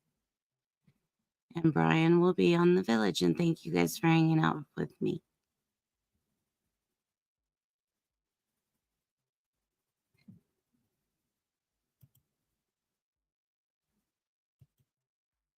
A: And Brian will be on the village. And thank you guys for hanging out with me.